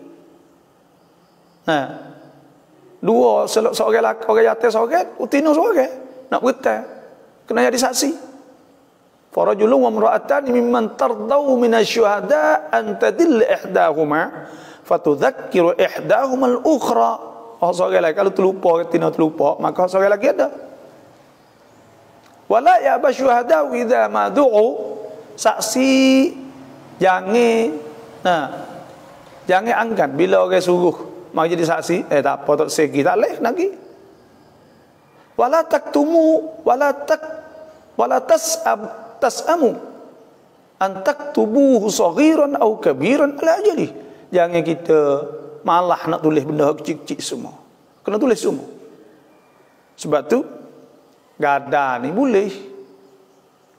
Seorang lelaki, orang yatim seorang, betina seorang. Nak berita kena jadi saksi. Farajulun wa imra'atan mimman tardaw minasyuhada an tadilla ihdahuma fatudhakkiru ihdahuma al-ukhra. Seorang lagi kalau terlupa, betina terlupa, maka seorang lagi ada. Wala ya'ba syuhada idza ma du'u. Saksi jangan angkat bila orang suruh mau jadi saksi, tak apa tak segi tak leh lagi. Wala taktumu wala tasamu an taktubuhu saghiran aw kabiran ala ajali. Jangan kita malah nak tulis benda kecil-kecil semua. Kena tulis semua. Sebab tu gada ni boleh.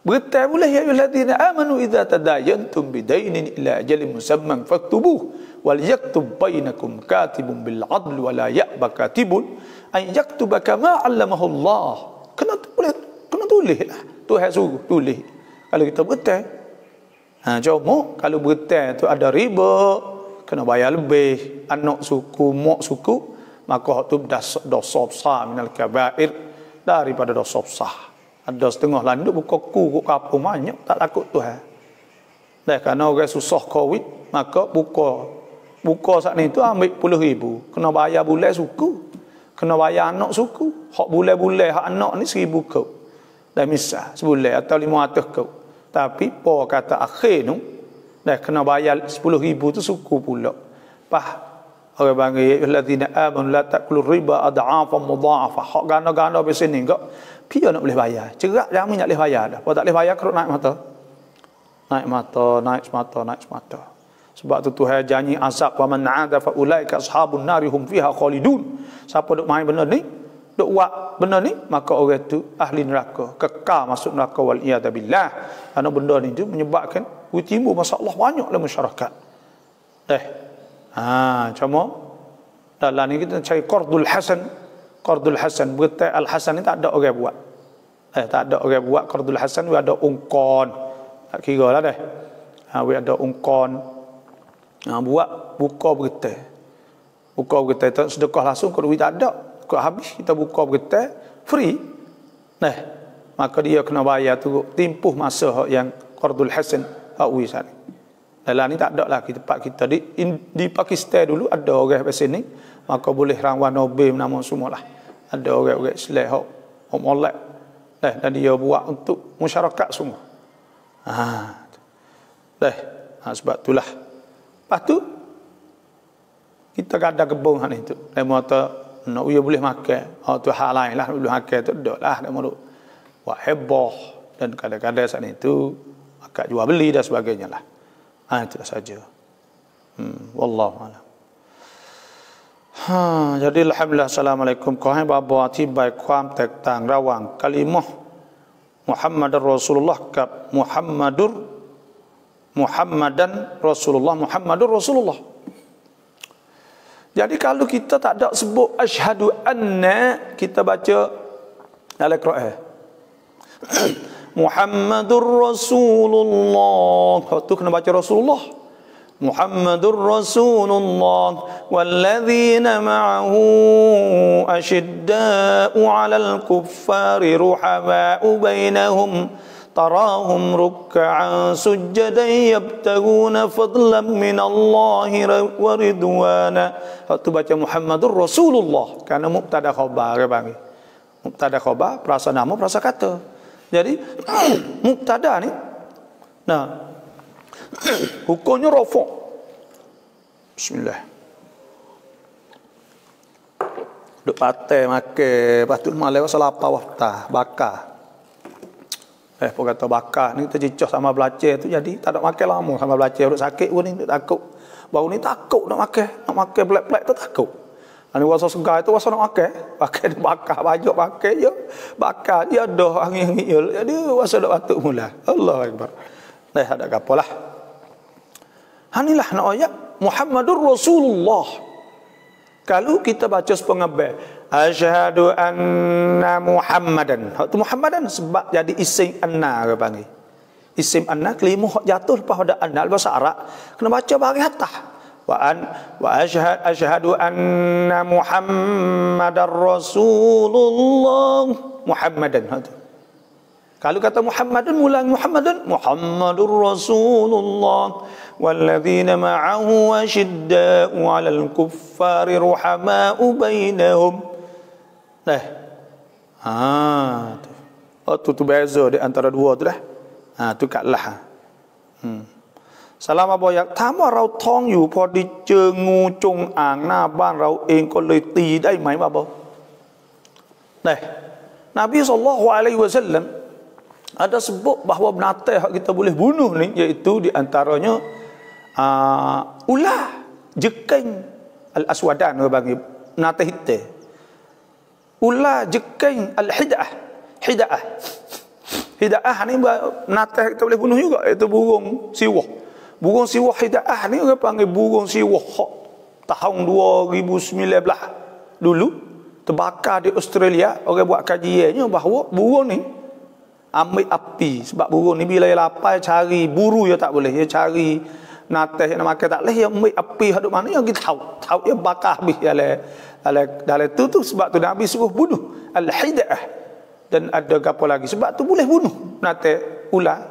Berita boleh ya ayyuhalladzina amanu idza tadayantum bidainin ila ajalin musamman faktubuh wal yaktub bainakum katibun bil adl wa la ya'ba katibun an yaktuba kama 'allamahu Allah. Kena tulis lah. Tuhan suruh tulis. Kalau kita berita, cuma kalau berita tu ada riba, kena bayar lebih. Anak suku, mak suku, maka tu dosa besar minal kabair, daripada dosa besar. Ada setengah landuk buka ku kapung banyak tak takut Tuhan. Dah kerana orang susah Covid, maka buka saat ni tu ambil 10,000, kena bayar bulan suku, kena bayar anak suku. Hak bulan-bulan hak anak ni 1,000 kau. Dah misah sebulan atau 500 kau. Tapi po kata akhir tu dah kena bayar 10,000 tu suku pula. Orang panggil alladzina amanu la ta'kulur riba ad'afan mudha'afa. Hak ganda-ganda di sini kok dia nak boleh bayar. Cerak jamin tak boleh bayar dah. Kalau tak boleh bayar kerut naik mata. Sebab tu Tuhan janji azab wa man 'ada fa ulaika ashabun nari hum fiha khalidun. Siapa duk main benda ni, duk buat benda ni, maka orang tu ahli neraka, kekal masuk neraka wal iyad billah. Kerana benda ni tu menyebabkan timbul masalah banyak dalam masyarakat. Cuma dalam ni kita cari qardul hasan, berita al hasan ni tak ada orang buat. Tak ada orang buat qardul hasan, ada ungkon. Tak kira lah dah. Ada ungkon. Buat buka berita. Tak sedekah langsung, kalau duit tak ada, kalau habis kita buka berita free. Maka dia kena bayar tu tempoh masa yang qardul hasan hak wisan. Dalam ni tak ada lah tempat kita di Pakistan dulu ada orang pasal ni, maka boleh rangkap Nobel nama semualah. Ada orang-orang Islam hok molek dan dia buat untuk masyarakat semua. Sebab itulah. Lepas tu kita ada kebun hak ni tu. Dia mata nak dia boleh makan. Tu hal lain lah, boleh makan tu dak lah dia mahu buat heboh dan kadang-kadang saat itu akak jual beli dan sebagainya lah. Itu saja. Wallahu a'lam. Jadi alhamdulillah, assalamualaikum. ขอให้บาบออธิบายความแตกต่างระหว่างกะลิมะห์มุฮัมมัดรอซูลุลลอฮ์กับมุฮัมมัดันรอซูลุลลอฮ์ Muhammadur Rasulullah. Jadi kalau kita tak ada sebut asyhadu anna, kita baca dalam Quran Muhammadur Rasulullah, tu kena baca Rasulullah. Muhammadur Rasulullah walladzina ma'ahu asyidda'u 'alal kuffari ruhama'u bainahum tarahum ruk'an sujjadan yabtaguna fadlan minallahi wa ridwana. Waktu baca Muhammadur Rasulullah karena mubtada khabar panggil. Mubtada khabar perasa nama perasa kata. Jadi mubtada ni nah hukumnya rafa'. Bismillah. Duk patai makan, lepas tu malam selapa waftah, bakar. Pun kata bakar ni tercicah sama belacar tu jadi tak ada makan lama sama belacar duk sakit pun ni takut. Baru ni takut nak makan pelak-pelak tu takut. Ani wasa segar itu wasa nak makan bakar baju pakai je. Bakar dia dah angin-angin jadi wasa dak batuk mula. Allahu akbar. Dah ada gapalah. Hanilah nak ayat Muhammadur Rasulullah. Kalau kita baca sepengabel asyhadu anna Muhammadan. Hak tu Muhammadan sebab jadi isim anna ke panggil. Isim anna kelimah jatuh lepas ada anna bahasa Arab kena baca bagi atas. Wa asyhadu anna Muhammadar Rasulullah. Muhammadan hak tu. Kalau kata Muhammadun ulang Muhammadur Rasulullah walladzina ma'ahu asyidda'u 'alal kuffari ruhama'u bainahum. Tu beza di antara dua tu dah. Tu kat lah. Salam apa yak ถามว่าเราท้องอยู่พอดีเจองูจงอางหน้าบ้านเราเองก็เลยตีได้ไหมบ่บ่Nabi sallallahu alaihi wasallam ada sebut bahawa binatang yang kita boleh bunuh ni iaitu di antaranya ular, jekeng al-aswadan bagi binatang hitam. Ular, jekeng al-hida'ah. Hida'ah ni binatang kita boleh bunuh juga iaitu burung siwah. Burung siwah hida'ah ni orang panggil burung siwah tahun 2019 dulu terbakar di Australia. Orang buat kajiannya bahawa burung ni ambil api sebab burung ni bila dia lapar cari buru dia tak boleh, dia cari natas yang nak makan tak boleh, dia ambil api hadap mana yang kita tahu dia bakar habis dalam tu sebab tu Nabi suruh bunuh al-hida'ah. Dan ada apa lagi sebab tu boleh bunuh natas ular.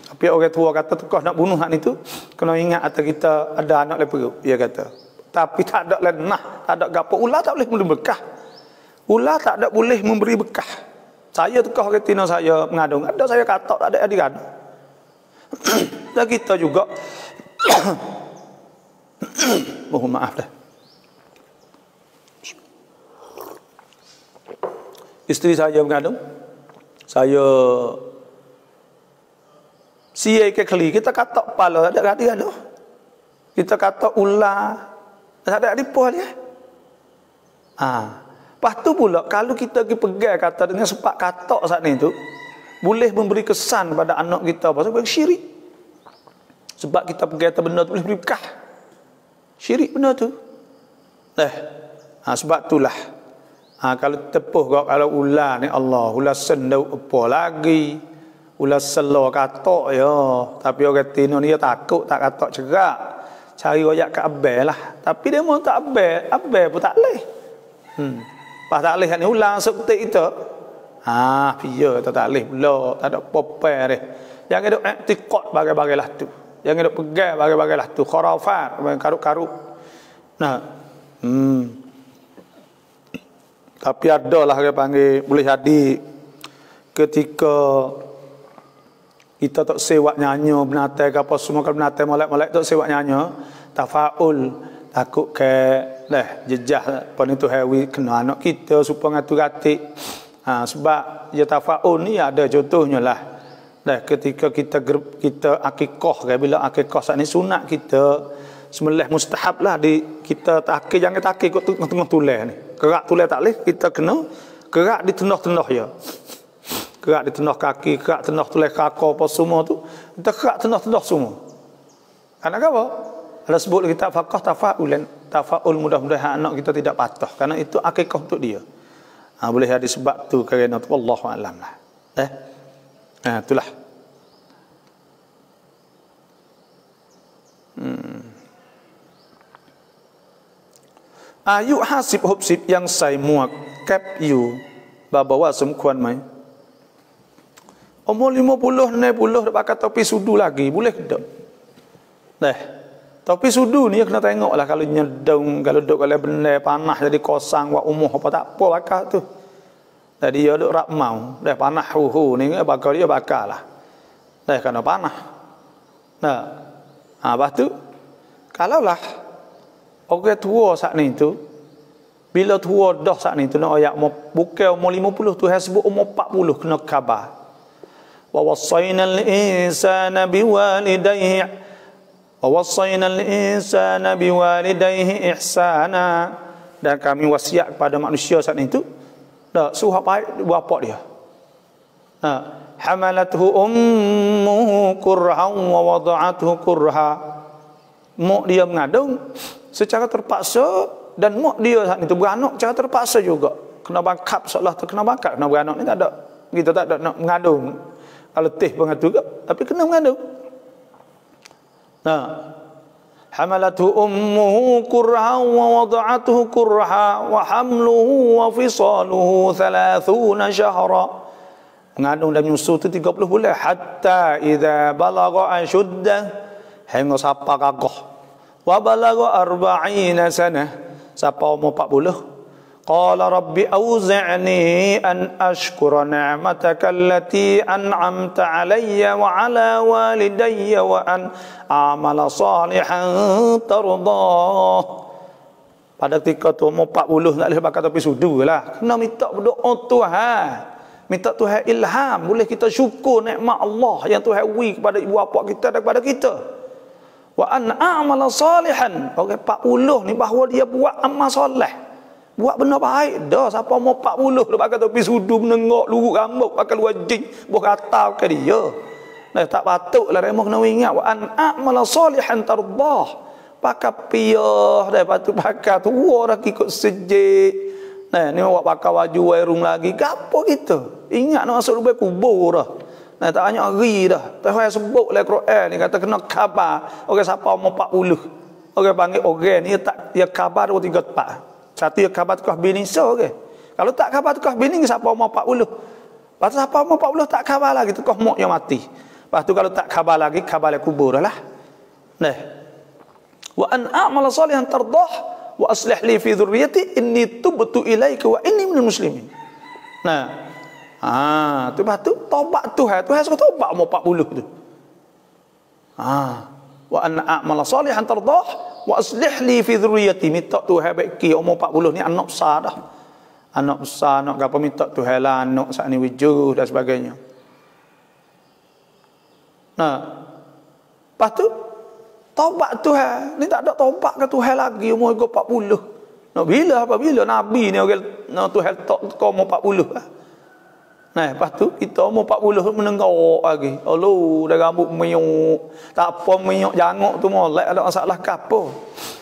Tapi orang tua kata tu kau nak bunuh hak ni tu kena ingat atau kita ada anak lepas perut dia kata. Tapi tak ada lenah, tak ada gapo ular tak boleh memberi bekah. Ular tak ada boleh memberi bekah. Saya tukar retina saya mengandung. Ada saya katak tak ada adik-adik. Dan kita juga mohon maaf dah. Isteri saya mengandung. Saya siai ke keli. Kita katak kepala tak ada adik-adik. Kita katak ular tak ada adik puan dia. Lepas tu pula kalau kita pergi pegang kata dengan sepak katak saat ni tu boleh memberi kesan pada anak kita pasal syirik. Sebab kita pegang kata benda tu boleh beri bekah. Syirik benda tu. Sebab itulah. Kalau tepuh kalau ular ni Allah, ular sendau apa lagi? Ular selo katak ya. Tapi orang Tino ni dia takut tak katak cerak. Cari royak ke abel lah. Tapi dia mau tak abel pun tak boleh. Pas tak boleh ni ulang seketik kita. Pia tak boleh pula. Tak ada popeh dia. Yang ada iktikad bagai-bagai lah tu. Yang ada pegang bagai-bagai lah tu. Khurafat, karut-karut. Tapi ada lah dia panggil boleh jadi ketika kita tak sewak nyanyi binatang ke apa semua kalau binatang molek-molek tak sewak nyanyi tafaul takut ke jejah apa ni tu hewi kena anak kita supaya ngatur-atik sebab ya tafaul ni ada contohnya lah ketika kita akikah bila akikah saat ni sunat kita sembelih mustahab lah kita takik jangan takik kat tengah tulang ni kerak tulang tak boleh kita kena kerak di tengah-tengah ya kerak di tengah kaki, kerak tengah tulang kaki apa semua tu kita kerak tengah-tengah semua. Anak apa? Ada sebut kita faqah tafaul mudah-mudahan anak kita tidak patah kerana itu akikah untuk dia. Boleh ada sebab tu kerana tu wallahu alam lah. Itulah. อายุ50-60ยังใส่หมวกแก๊ปอยู่บอกว่าสมควรไหมumur 50 60 dah pakai topi sudu lagi boleh tak? Dah. Topi sudu ni kena tengoklah kalau nyedung, kalau duk kalau benda panah jadi kosang buat umur apa tak apa pakai tu. Jadi dia duk rak mau, dah panah ni bakal dia bakallah. Dah kena panah. Nah. Lepas tu kalaulah orang tua saat ni tu bila tua dah saat ni tu nak ayat bukan umur 50 tu sebut umur 40 kena khabar. Wa wasainal insana biwalidayhi wa wasainal insana biwalidayhi ihsana, dan kami wasiat kepada manusia saat itu dah suruh baik bapa dia. Hamalathu ummuhu kurhan wa wada'athu kurha, mak dia mengandung secara terpaksa dan mak dia saat itu beranak secara terpaksa juga. Kena bangkap seolah tu kena bangkap, kena beranak ni tak ada, kita tak ada nak mengandung. Kalau teh pengatu ke, tapi kena mengandung. Hamalathu ummuhu kurha wa wada'athu kurha wa hamluhu wa fisaluhu 30 syahra. Mengandung dan menyusu tu 30 bulan hatta idza balagha ashuddah, hingga sampai gagah. Wa balagha 40 sanah, sampai umur 40. Qala rabbi auzi'ni an ashkura ni'mataka allati an'amta alayya wa ala walidayya wa an a'mala salihan tardah. Pada ketika tu umur 40 tak boleh pakai topi sudu lah. Kena minta berdoa Tuhan. Minta Tuhan ilham. Boleh kita syukur nikmat Allah yang Tuhan beri kepada ibu bapa kita dan kepada kita. Wa an a'mala salihan. Orang 40 ni bahawa dia buat amal soleh. Buat benda baik dah. Siapa mau 40 dia pakai topi sudu, menengok, luruk rambut, pakai wajing, buah kata ke dia. Nah, tak patutlah remah kena ingat. Wa an a'mala salihan tardah. Pakai piyah dah, patut pakai tua dah ikut sejik. Nah, ni awak pakai baju wairung lagi. Gapo kita? Ingat nak masuk lubang kubur dah. Nah, tak banyak hari dah. Tuhan sebut dalam Quran ni kata kena khabar. Orang siapa mau 40. Orang panggil orang ni dia khabar 2 3 4. Satu dia khabar tukah bini so ke. Kalau tak khabar tukah bini siapa mau 40. Lepas tu siapa mau 40 tak khabar lagi tukah mak yang mati. Lepas tu kalau tak khabar lagi khabar le kubur lah. Nah. Wa an a'mala salihan tardah wa aslih li fi dhurriyyati inni tubtu ilaika wa inni minal muslimin. Nah. Tu lepas tu taubat Tuhan. Tuhan suruh taubat mau 40 tu. Wa an a'mala salihan tardah wa aslih li fi dhurriyyati, minta Tuhan baiki umur 40 ni anak besar dah. Anak besar nak gapo minta Tuhan lah anak saat ni wujud dan sebagainya. Nah. Lepas tu taubat Tuhan. Ni tak ada taubat ke Tuhan lagi umur 40. Nak bila apabila nabi ni orang nak Tuhan tak kau umur 40 lah. Nah, lepas tu kita umur 40 menenggak lagi. Allah, dah rambut menyuk. Tak apa menyuk jangok tu molek ada masalah ke apa.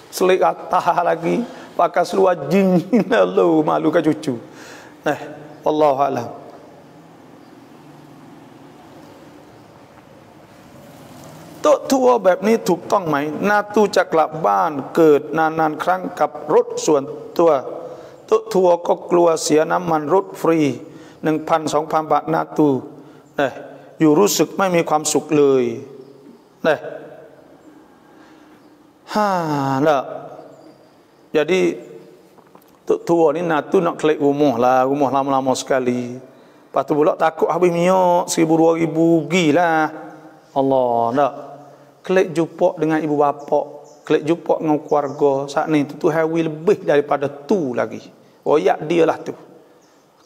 Selik atas lagi, pakai seluar jin. Allah, malu ke cucu. Nah, wallahu a'lam. Tok tua แบบนี้ถูกต้องไหมนาตูจะกลับบ้านเกิดนานๆครั้งกับรถส่วนตัวเtok tuaก็กลัวเสียน้ำมันรถฟรี1,000-2,000 บาทนาตูอยู่รู้สึกไม่มีความสุขเลยnah. Jadi tok tua ni natu nak klik rumah lah, rumah lama-lama sekali. Lepas tu pula takut habis minyak 1,000-2,000 gilah. Allah nak klik jumpa dengan ibu bapa, klik jumpa dengan keluarga. Saat ni tu Tuhan lebih daripada tu lagi. Royak dia lah tu.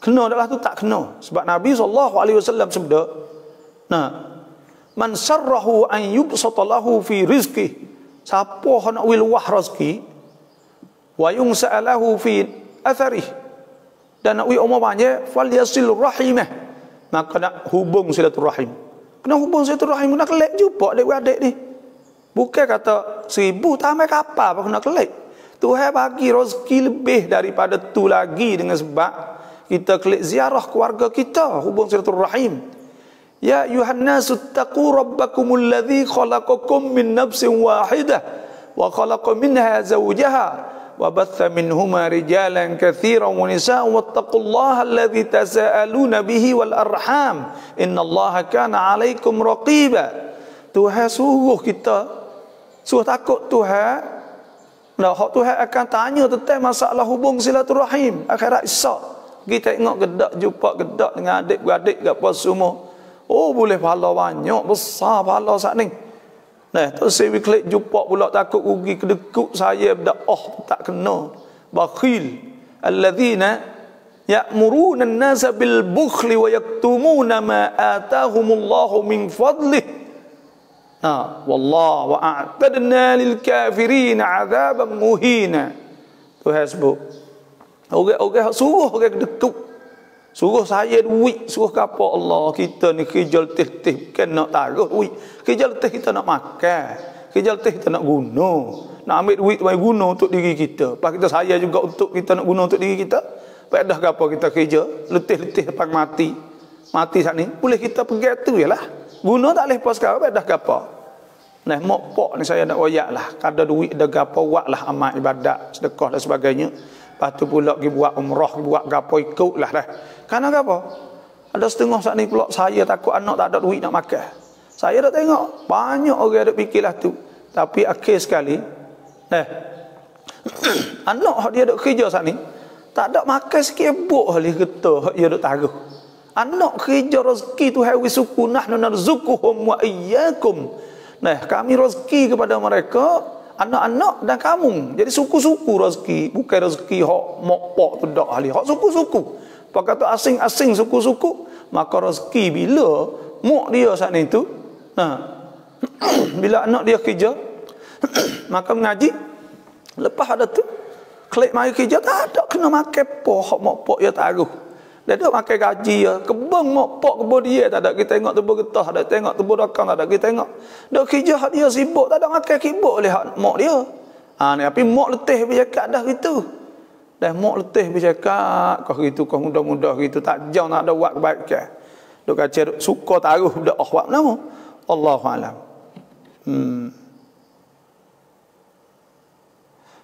Kena adalah tu tak kena. Sebab Nabi SAW sebut, nah, man sarrahu an yubsata lahu fi rizqi, siapa nak wilwah rezeki, wa yungsa'alahu fi athari, dan nak wi umur banyak, fal yasil rahimah, maka nak hubung silaturahim. Kena hubung silaturahim, nak kelek jumpa adik-adik ni. Bukan kata 1000 tambah kapal apa kena kelek. Tuhan bagi rezeki lebih daripada tu lagi dengan sebab kita klik ziarah keluarga kita, hubung silaturahim. Ya ayuhan nasu taqu rabbakumul ladzi khalaqakum min nafsin wahidah wa khalaqa minha zawjaha wa batha minhuma rijalan katsiran wa nisaa'an wattaqullaha alladzi tasaaluna bihi wal arham innallaha kana 'alaikum raqiba. Tuhan suruh kita, suruh takut Tuhan. Nah, Tuhan akan tanya tentang masalah hubung silaturahim akhirat esok. Kita tengok gedak jumpa gedak dengan adik-beradik kat apa semua. Oh, boleh pahala banyak, besar pahala saat ni. Nah, tu saya klik jumpa pula takut rugi kedekut saya dak tak kena. Bakhil alladzina ya'muruna an-nasa bil bukhli wa yaktumuna ma atahumullahu min fadlihi. Wallah wa a'tadna lil kafirin 'adzaban muhina. Tuhan sebut orang suruh orang kedekut, suruh saya duit, suruh apa Allah, kita ni kerja letih-letih bukan nak taruh duit, kerja letih kita nak makan, kerja letih kita nak guna, nak ambil duit mai guna untuk diri kita. Lepas kita saya juga untuk kita nak guna untuk diri kita. Faedah ke apa kita kerja letih-letih lepas mati saat ni boleh kita pergi tu jelah, guna tak leh pas sekarang. Faedah ke apa? Nah, mak pok ni saya nak royak lah, kada duit ada gapo buat lah amal ibadat, sedekah dan sebagainya. Lepas tu pula pergi buat umrah, pergi buat gapo ikut lah dah. Karena apa? Ada setengah saat ni pula saya takut anak tak ada duit nak makan. Saya dah tengok banyak orang ada fikirlah tu. Tapi akhir sekali anak dia ada kerja saat ni tak ada makan sikit buk halih getah dia ada taruh. Anak kerja rezeki tu hawi suku nahnu narzuquhum wa iyyakum. Nah, kami rezeki kepada mereka, anak-anak dan kamu. Jadi suku-suku rezeki, bukan rezeki hak mokpok tu dak ahli, hak suku-suku. Apa kata asing-asing suku-suku, maka rezeki bila mak dia saat itu, bila anak dia kerja, maka mengaji, lepas ada tu, klik mari kerja tak ada kena makan poh hak mokpok dia taruh. Dia tak makan gaji ya. Kebun mokpok kebun dia tak ada kita tengok, tebur getah tak ada tengok, tebur dakang tak ada kita tengok. Dak kerja hak dia sibuk tak ada makan kibuk oleh hak mak dia. Ni tapi mak letih bercakap dah gitu. Dah mak letih bercakap kau gitu, kau mudah-mudah gitu tak jauh nak ada buat kebaikan. Dok kacau suka taruh dak buat nama. Allahu a'lam.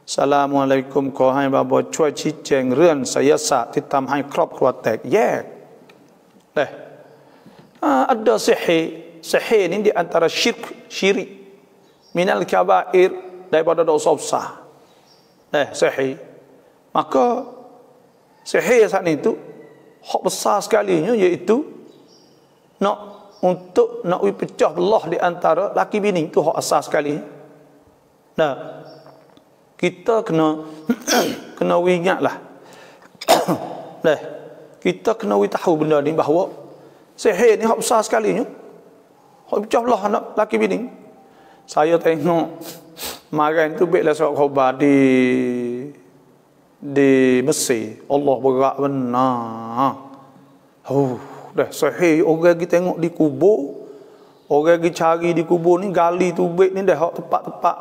Assalamualaikum ขอให้บาบอช่วยชี้แจงเรื่องไสยศาสตร์ที่ทำให้ครอบครัวแตกแยกada sihir ini di antara syirik minal kabair, daripada dosa besar. Sihir, maka sihir saat itu hak besar sekalinya, iaitu nak pecah belah di antara laki bini, itu hak asas sekali. Kita kena ingatlah. Kita kena tahu benda ni, bahawa sihir ni hak besar sekalinya, hak pecah belah anak laki bini. Saya tengok kemarin tu baiklah surat khabar di Mesir, Allah berat benar. Sihir orang pergi tengok di kubur, orang pergi cari di kubur ni, gali tubik ni dah hak tepat-tepat.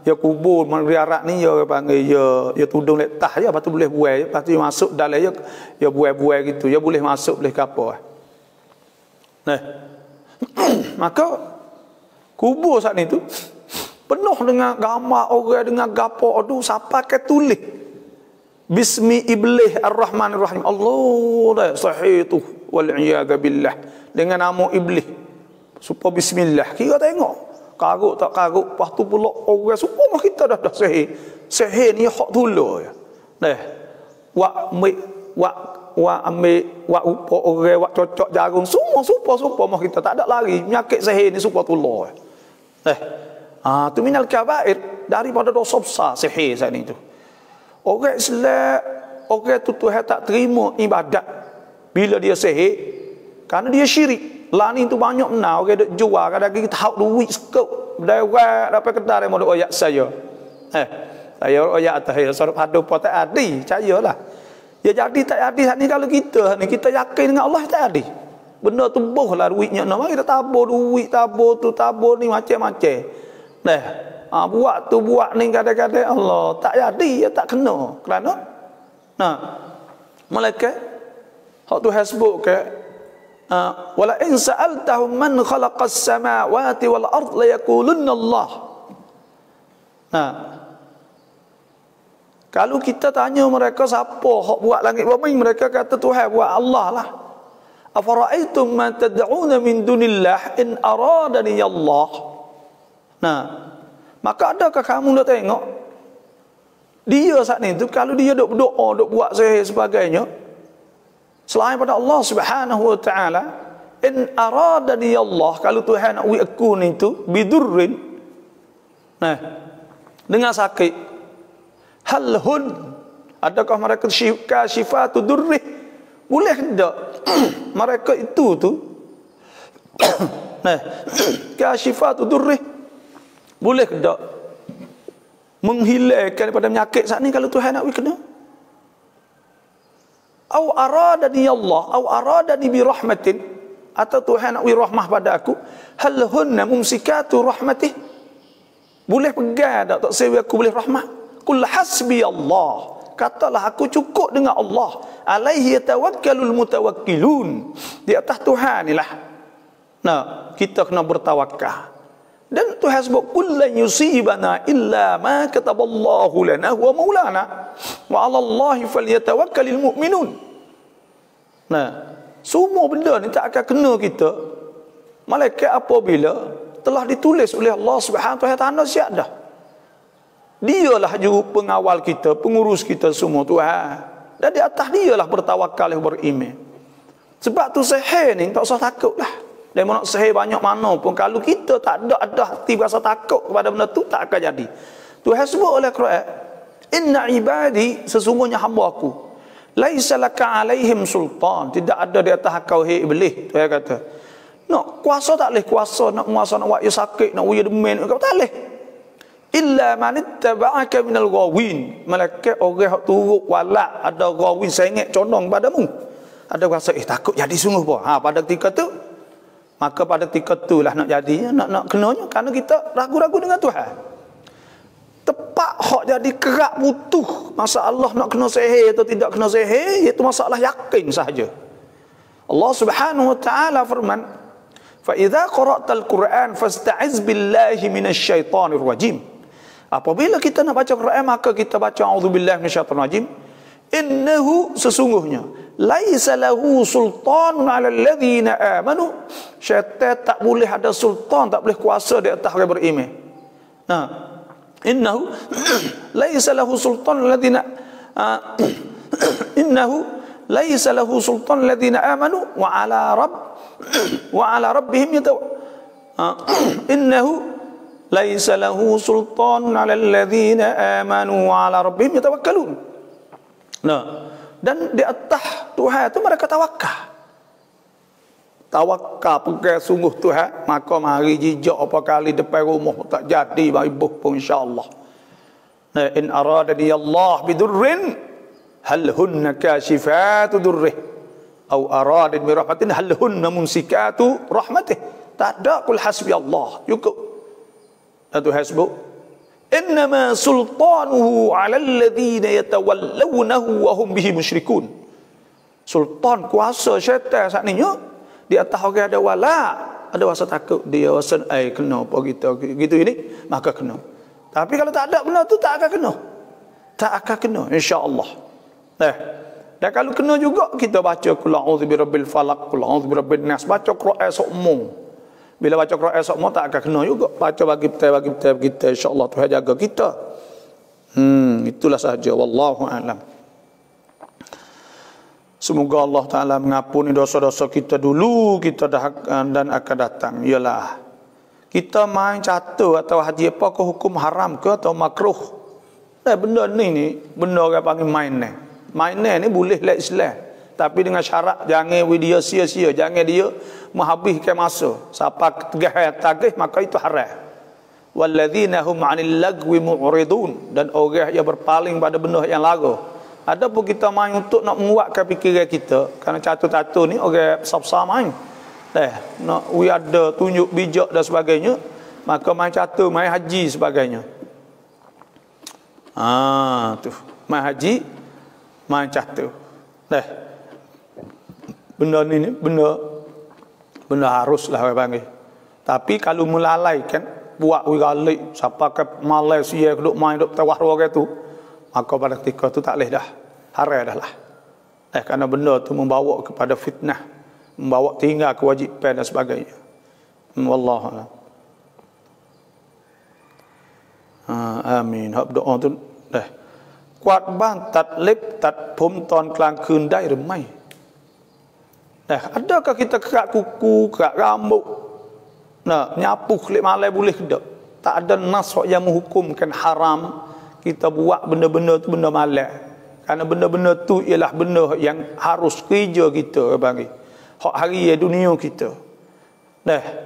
Ya kubur riarat ni ya panggil ya tudung letah je, lepas tu boleh buai, lepas tu masuk dalam ya buai-buai gitu, ya boleh masuk boleh kapal. Maka kubur saat ni tu penuh dengan gambar orang dengan gapo tu, siapa ke tulis bismi iblis ar-rahman ar-rahim, Allah sahih tu wal iyad billah, dengan nama iblis supaya bismillah. Kira tengok karuk tak karuk, lepas tu pula orang semua kita dah sihir ni hak dulu ya. Wak upo orang wak cocok jarum semua supa mah kita tak ada lari penyakit sihir ni supa dulu. Tu minal kabair, daripada dosa besar sihir saat ni tu. Orang Islam, orang tu Tuhan tak terima ibadat bila dia sihir, kerana dia syirik. Lah ni tu banyak menau orang duk jual, kadang-kadang kita hak duit sekop dewek dapat kedai mau duk oyak saya. Saya oyak atas ya sorok padu pot tak adi, percayalah. Ya jadi tak jadi ni kalau kita yakin dengan Allah tak jadi. Benda tu bohlah duitnya nama kita tabur duit, tabur ni macam-macam. Buat tu buat ni kadang-kadang Allah tak jadi, ya tak kena. Kerana malaikat hak tu hasbuk ke wala in sa'altahum man khalaqas samawati wal ard la yaqulunna Allah. Kalau kita tanya mereka siapa hak buat langit bumi, mereka kata Tuhan buat Allah lah. Afara'aitum ma tad'una min dunillah in aradani Allah. Nah, maka adakah kamu dah tengok dia saat ni tu kalau dia duk berdoa, duk buat sihir sebagainya selain pada Allah Subhanahu wa taala, in aradani Allah, kalau Tuhan nak aku ni tu bidurrin, nah, dengan sakit, hal hun, adakah mereka kasyifatu durrih, boleh tak mereka itu tu nah, kasyifatu durrih, boleh tak menghilangkan daripada penyakit saat ni kalau Tuhan nak kena? Au aradani Allah, au aradani bi rahmatin, atau Tuhan nak rahmah pada aku, hal hunna mumsikatu rahmatih, boleh pegang tak sewa aku boleh rahmat? Qul hasbi Allah, katalah aku cukup dengan Allah, alaihi yatawakkalul mutawakkilun, di atas Tuhan inilah nah kita kena bertawakal. Dan Tuhan sebut kullan yusibana illa ma kataballahu lana wa maulana wa 'ala Allahi falyatawakkalul mu'minun. Nah, semua benda ni tak akan kena kita malaikat apabila telah ditulis oleh Allah Subhanahu wa taala siap dah. Dialah juru pengawal kita, pengurus kita semua Tuhan. Dan di atas dialah bertawakal, beriman. Sebab tu sihir ni tak usah takutlah. Dan nak sihir banyak mana pun, kalau kita tak ada hati rasa takut kepada benda tu, tak akan jadi. Tuhan sebut oleh Quran, inna ibadi, sesungguhnya hamba aku, laisa laka alaihim sultan, tidak ada di atas kau hai iblis. Tuhan kata nak kuasa tak boleh kuasa, nak kuasa nak buat dia sakit, nak buat dia demen, kau tak boleh. Illa man ittaba'aka minal ghawin, malaikat orang hak turut walak ada ghawin sengit condong padamu, ada rasa takut jadi sungguh apa pada ketika tu, maka pada ketika itulah nak jadinya, nak kenanya, kerana kita ragu-ragu dengan Tuhan. Tepat hak jadi kerak butuh masalah nak kena sihir atau tidak kena sihir, iaitu masalah yakin sahaja. Allah Subhanahu wa taala firman, fa idza qara'tal Qur'an fasta'iz billahi minasyaitonir rajim. Apabila kita nak baca Quran, maka kita baca auzubillahi minasyaitonir rajim. Innahu, sesungguhnya, laisa lahu sultanun 'alal ladzina amanu, syaitan tak boleh ada sultan, tak boleh kuasa di atas orang beriman. Nah, innahu laisa lahu sultan ladzina innahu laisa lahu sultan ladzina amanu wa 'ala rabbihim innahu laisa lahu sultan 'alal ladzina amanu wa 'ala rabbihim yatawakkalun. Nah, dan di atas Tuhan itu mereka tawakal. Tawakal pegang sungguh Tuhan, maka mari jijak apa kali depan rumah tak jadi ibuh pun insya-Allah. Nah, in aradani Allah bidurrin hal hunna kashifatu durrih au aradani bi rahmatin hal hunna mumsikatu rahmatih. Tak ada kul hasbi Allah, cukup. Dan Tuhan sebut innama sultanuhu 'alal ladzina yatawallawnahu wa hum bihi musyrikun. Sultan kuasa syaitan saat ni di atas orang ada wala, ada rasa takut, dia rasa kena apa kita gitu ini, maka kena. Tapi kalau tak ada benda tu tak akan kena. Tak akan kena insya-Allah. Dan kalau kena juga kita baca qul a'udzu birabbil falaq, qul a'udzu birabbin nas, baca Quran sokmo. Bila baca Quran sokmo tak akan kena juga. Baca bagi kita insya-Allah Tuhan jaga kita. Itulah sahaja, wallahu a'lam. Semoga Allah Ta'ala mengampuni dosa-dosa kita dulu, kita dan akan datang. Ialah kita main catur atau haji apa ke hukum haram ke atau makruh. Benda ni benda orang panggil main ni. Main ni boleh lah Islam, tapi dengan syarat jangan dia sia-sia, jangan dia menghabiskan masa. Siapa tagih maka itu haram. Walladzina hum 'anil lagwi mu'ridun, dan orang yang berpaling pada benda yang lagu. Ada pun kita main untuk nak menguatkan fikiran kita, kerana catur-catur ni orang besar-besar main. Nak ada tunjuk bijak dan sebagainya, maka main catur, main haji sebagainya. Tu main haji, main catur. Benda ni benda haruslah orang panggil. Tapi kalau melalaikan, buat wigalik, siapa ke Malaysia duk main duk tawah orang tu, maka pada ketika tu tak boleh dah. Haram dah lah. Kerana benda tu membawa kepada fitnah, membawa tinggal kewajipan dan sebagainya. Wallahu a'lam. Amin. Hak doa tu dah. กวาดบ้านตัดเล็บตัดผมตอนกลางคืนได้หรือไม่ adakah kita kerak kuku, kerak rambut, nyapu kulit malai boleh tak? Tak ada nas yang menghukumkan haram kita buat benda-benda tu benda malai. Kerana benda-benda tu ialah benda yang harus kerja kita bagi hak hari dunia kita.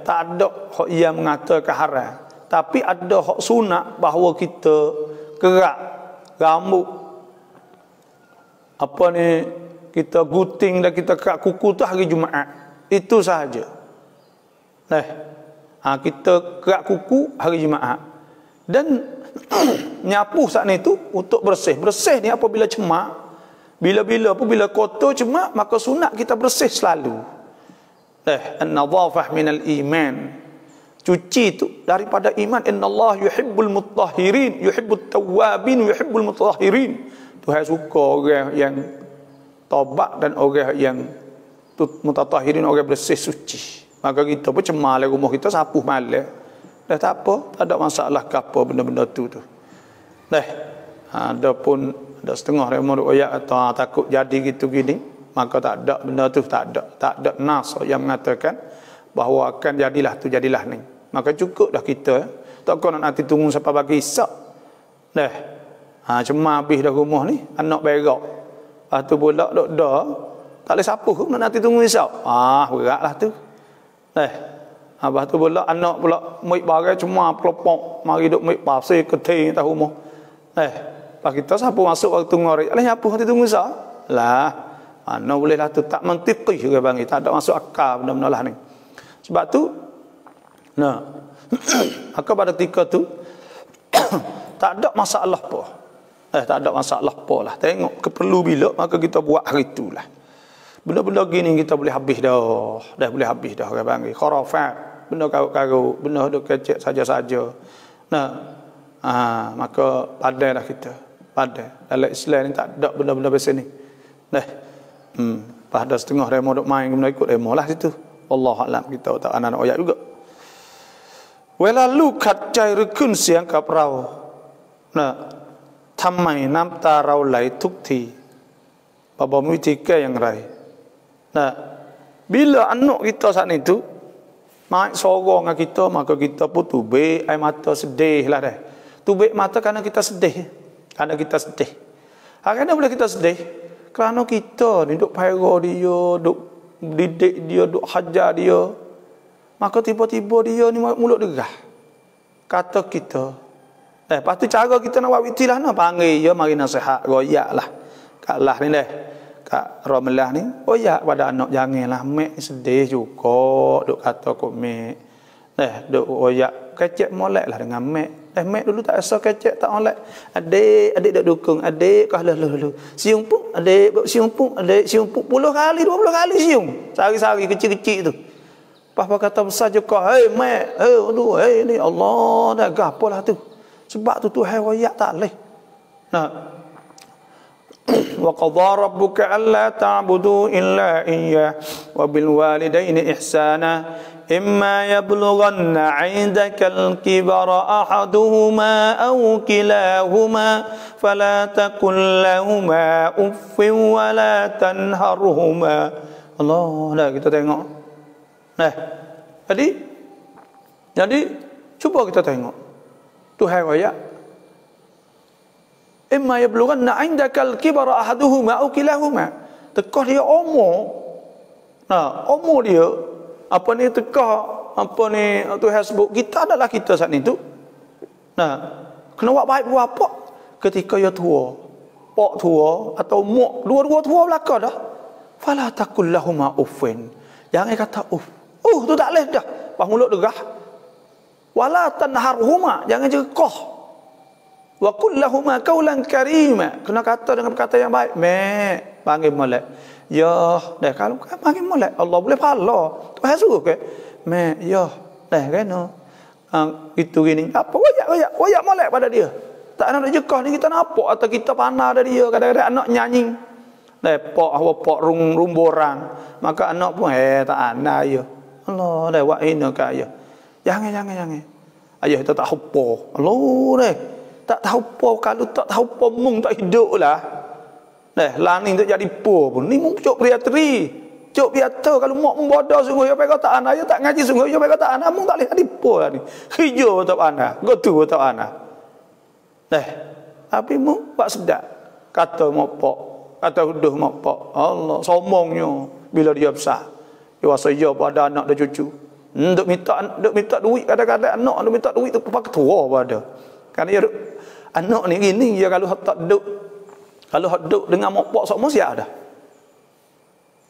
Tak ada hak yang mengatakan haram, tapi ada hak sunat bahawa kita kerak rambut, apa ni, kita gunting dan kita kerak kuku tu hari Jumaat. Itu sahaja. Kita kerak kuku hari Jumaat. Dan nyapu saat ni tu untuk bersih. Bersih ni apabila cemak, bila-bila apabila kotor cemak, maka sunat kita bersih selalu. An-nadhafah minal iman. Cuci tu daripada iman. Innallaha yuhibbul mutahhirin, yuhibbut tawwabin, yuhibbul mutahhirin. Tuhan suka orang yang taubat dan orang yang mutatahhirin, orang bersih suci. Maka kita pun cemal rumah kita, sapuh malam. Dah tak apa, tak ada masalah ke apa benda-benda tu. Ada pun ada setengah orang royak atau takut jadi gitu gini, maka tak ada benda tu, tak ada nas yang mengatakan bahawa akan jadilah ni. Maka cukup dah kita. Tak kau nak nanti tunggu sampai pagi Isyak. Cuma habis dah rumah ni, anak berak. Lepas tu pula dok dah, tak boleh sapuh nak nanti tunggu Isyak. Beratlah tu. Lepas tu pula anak pula muik barai cuma pelopok, mari duk muik pasir keting atas rumah. Lepas kita sapuh masuk waktu ngorek, alih nyapuh nanti tunggu Isyak. Lah, mana boleh lah tu, tak mantiqi juga bang, tak ada masuk akal benda-benda lah ni. Sebab tu maka pada ketika tu tak ada masalah apa. Tak ada masalah apa lah. Tengok keperlu bila, maka kita buat hari itulah. Benda-benda gini kita boleh habis dah. Dah boleh habis dah orang panggil khurafat, benda karut-karut, benda duk kecek saja-saja. Maka padailah kita. Padai. Dalam Islam ni tak ada benda-benda biasa ni. Pada setengah remo duk main, kemudian ikut remo lah situ. Wallahu a'lam, kita tak anak-anak ayat juga. Welalu katใจหรือขึ้นเสียงกับเราทำไมน้ำตาเราไหลทุกทีบอกวิธีแก้อย่างไรbila anak kita saat itu main sorong dengan kita, maka kita pun tubik air mata sedih lah dah. Tubik mata kerana kita sedih. Kerana boleh kita sedih kerana kita ni duk paira dia, duk didik dia, duk hajar dia. Maka tiba-tiba dia ni mulut derah kata kita. Lepas tu cara kita nak buat witilah nak panggil dia mari nasihat, royak lah. Kak Lah ni Kak Romelah ni, royak pada anak janganlah mek sedih juga duk kata kok mek. Duk royak kecek molek lah dengan mek. Mek dulu tak rasa kecek tak molek. Adik duk dukung, adik kah lu. Siung pun adik, siung pun 10 kali 20 kali siung. Sehari-hari kecil-kecil tu. Apa kata besar je kau, hei mek, hei ni Allah dah gapalah tu. Sebab tu Tuhan royak tak leh. Wa qadha rabbuka alla ta'budu illa iyyah wa bil walidaini ihsana imma yablughanna 'indaka al-kibara ahaduhuma aw kilahuma fala taqul lahumā uffin wa la tanharhumā. Allah, dah kita tengok. Jadi cuba kita tengok. Tuhan royak. Imma yablughanna 'indakal kibara ahaduhuma aw kilahuma. Tekah dia umur. Umur dia apa ni tekah apa ni Tuhan sebut kita adalah kita saat itu. Kena buat baik buat apa? Ketika dia tua. Pak tua atau mak dua-dua tua belaka dah. Fala taqul lahumā uffin. Jangan kata tu tak boleh dah. Pas mulut derah. Wala tanharhuma, jangan jekah. Wa qul lahumā qawlan karīma. Kena kata dengan perkataan yang baik. Mek, panggil molek. Ya, dah kalau panggil molek, Allah boleh pahala. Tuhan suruh ke? Mek, ya, dah kena. Itu gini. Apa royak molek pada dia. Tak nak jekah ni kita nampak atau kita panah dari dia. Kadang-kadang anak nyanyi. Lepok pok rumborang. Maka anak pun tak ana ya. Allah dah buat hina kat ayah. Jangan. Ayah kita tak apa. Allah dah. Tak tahu apa. Kalau tak tahu apa mung tak hidup lah. Lani tak jadi po pun. Ni mung cok priatri. Cok biata kalau mak membodoh sungguh ya pekau tak ana. Ya tak ngaji sungguh ya pekau tak ana. Mung tak boleh jadi po lah ni. Hijau tak ana. Gotu tak ana. Tapi mung buat sedap. Kata mopok. Kata huduh mopok. Allah sombongnya bila dia besar. Dia rasa ya pada anak dan cucu. Duk minta duit kadang-kadang anak duk minta duit tu pakai tua pada. Kerana dia anak ni gini dia kalau tak duk dengan mopok semua siap dah.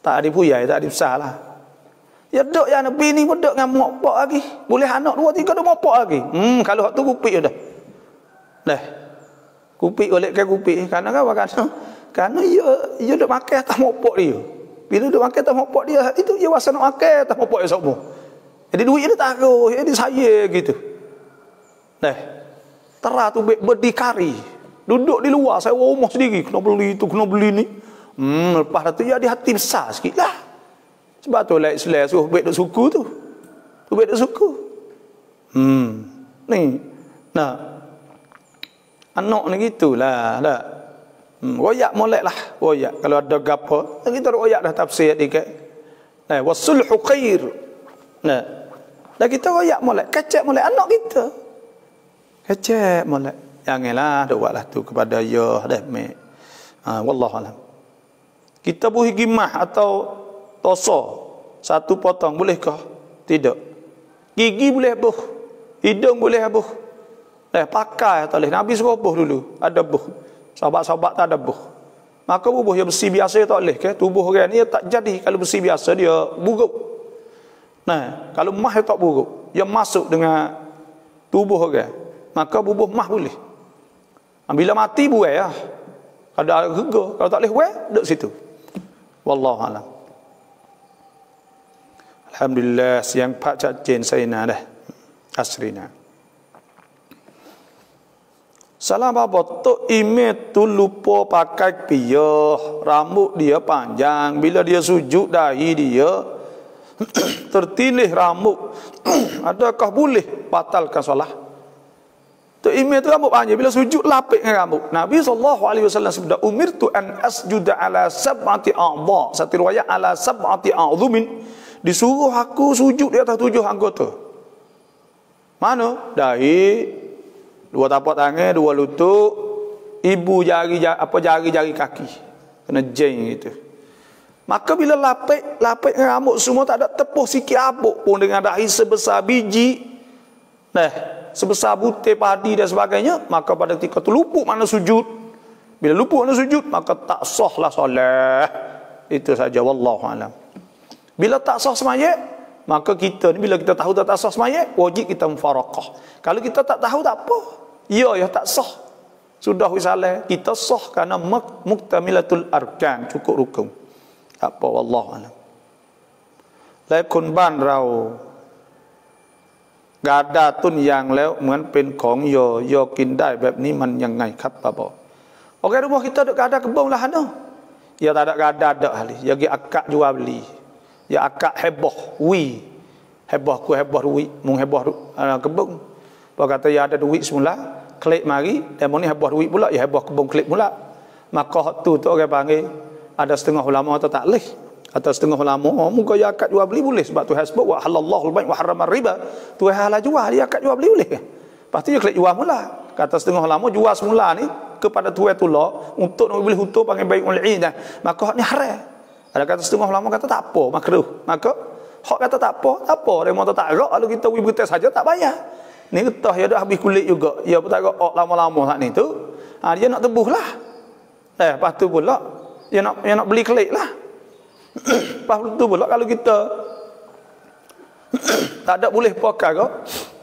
Tak ada puyai, tak ada besar lah. Ya duk yang Nabi ni pun duk dengan mopok lagi. Boleh anak 2 3 duk mopok lagi. Kalau hak tu kupik dah. Kupik oleh ke kupik kerana apa? Kerana dia duk makan atas mopok dia. Bila duk makan atas mopok dia itu dia rasa nak makan atas mopok dia semua. Jadi duit dia taruh, jadi saya gitu. Terah tu berdikari. Duduk di luar, saya rumah sendiri. Kena beli tu, kena beli ni. Lepas tu jadi hati besar sikit lah. Sebab tu like selai suruh baik duk suku tu. Tu baik duk suku. Ni. Nah. Anak ni gitulah. Dah. Royak molek lah. Royak. Kalau ada gapo, kita royak dah tafsir dikit. Wasulhu khair. Dan kita royak molek. Kacak molek anak kita. Kacak molek. Janganlah duk buatlah tu kepada ya dah mek. Wallahualam. Kita buih gimah atau tosa satu potong bolehkah? Tidak. Gigi boleh buh. Hidung boleh buh. Pakai tak boleh. Nabi suruh buh dulu. Ada buh. Sahabat-sahabat tak ada buh. Maka bubuh yang besi biasa tak boleh ke? Tubuh orang ni tak jadi. Kalau besi biasa dia buruk. Kalau mah dia tak buruk. Dia masuk dengan tubuh orang. Maka bubuh mah boleh. Bila mati buai lah. Ada rega. Kalau tak boleh buai, duduk situ. Wallahualam. Alhamdulillah siang pak cacin saya dah. Asrina. Salah apa? Tok Ime tu lupa pakai piyah. Rambut dia panjang. Bila dia sujud dahi dia tertilih rambut. Adakah boleh batalkan solat? Tok Ime tu rambut panjang. Bila sujud lapik dengan rambut. Nabi SAW sebut umirtu an asjuda ala sab'ati a'dha. Satu riwayat ala sab'ati a'dhumin. Disuruh aku sujud di atas 7 anggota. Mana? Dahi, 2 tapak tangan, 2 lutut, ibu jari kaki. Kena jeng gitu. Maka bila lapik rambut semua tak ada tepuh sikit abuk pun dengan dahi sebesar biji. Sebesar butir padi dan sebagainya, maka pada ketika tu luput mana sujud. Bila luput mana sujud, maka tak sahlah solat. Itu saja wallahualam. Bila tak sah semayat, maka kita ni bila kita tahu tak sah semayat, wajib kita mufaraqah. Kalau kita tak tahu tak apa. Ya tak sah. Sudah wisalah kita sah kerana muktamilatul arkan, cukup rukun. Tak apa wallahualam. Lai kun banเรากาดาต้นยางแล้วเหมือนเป็นของโยกินได้แบบนี้มันยังไงครับป้าบอกOkey rumah kita ada gada kebun lah ada. Ya tak ada gada dak ahli. Ya gi akak jual beli. Ya akak heboh wi. Heboh ku heboh duit, mung heboh kebun. Apa kata ya ada duit semula, klik mari, dan mun ni heboh duit pula, ya heboh kebun klik pula. Maka hak tu orang panggil ada setengah ulama atau tak leh. Atau setengah ulama muka ya akak jual beli boleh sebab Tuhan sebut wa halallahu al-bai' wa harrama riba. Tuhan halal jual, dia akak jual beli boleh. Pasti dia klik jual mula. Kata setengah ulama jual semula ni kepada tuai tula untuk nak beli hutang panggil bai'ul 'ina, maka hak ni haram. Ada kata setengah ulama kata tak apa, makruh. Maka hak kata tak apa, dia mau tak rak kalau kita beri betul saja tak bayar. Ni getah ya dah habis kulit juga. Ya tak rak lama-lama hak ni tu. Dia nak tebuslah. Lepas tu pula dia nak beli klik lah. Lepas tu pula kalau kita tak ada boleh pakai ke,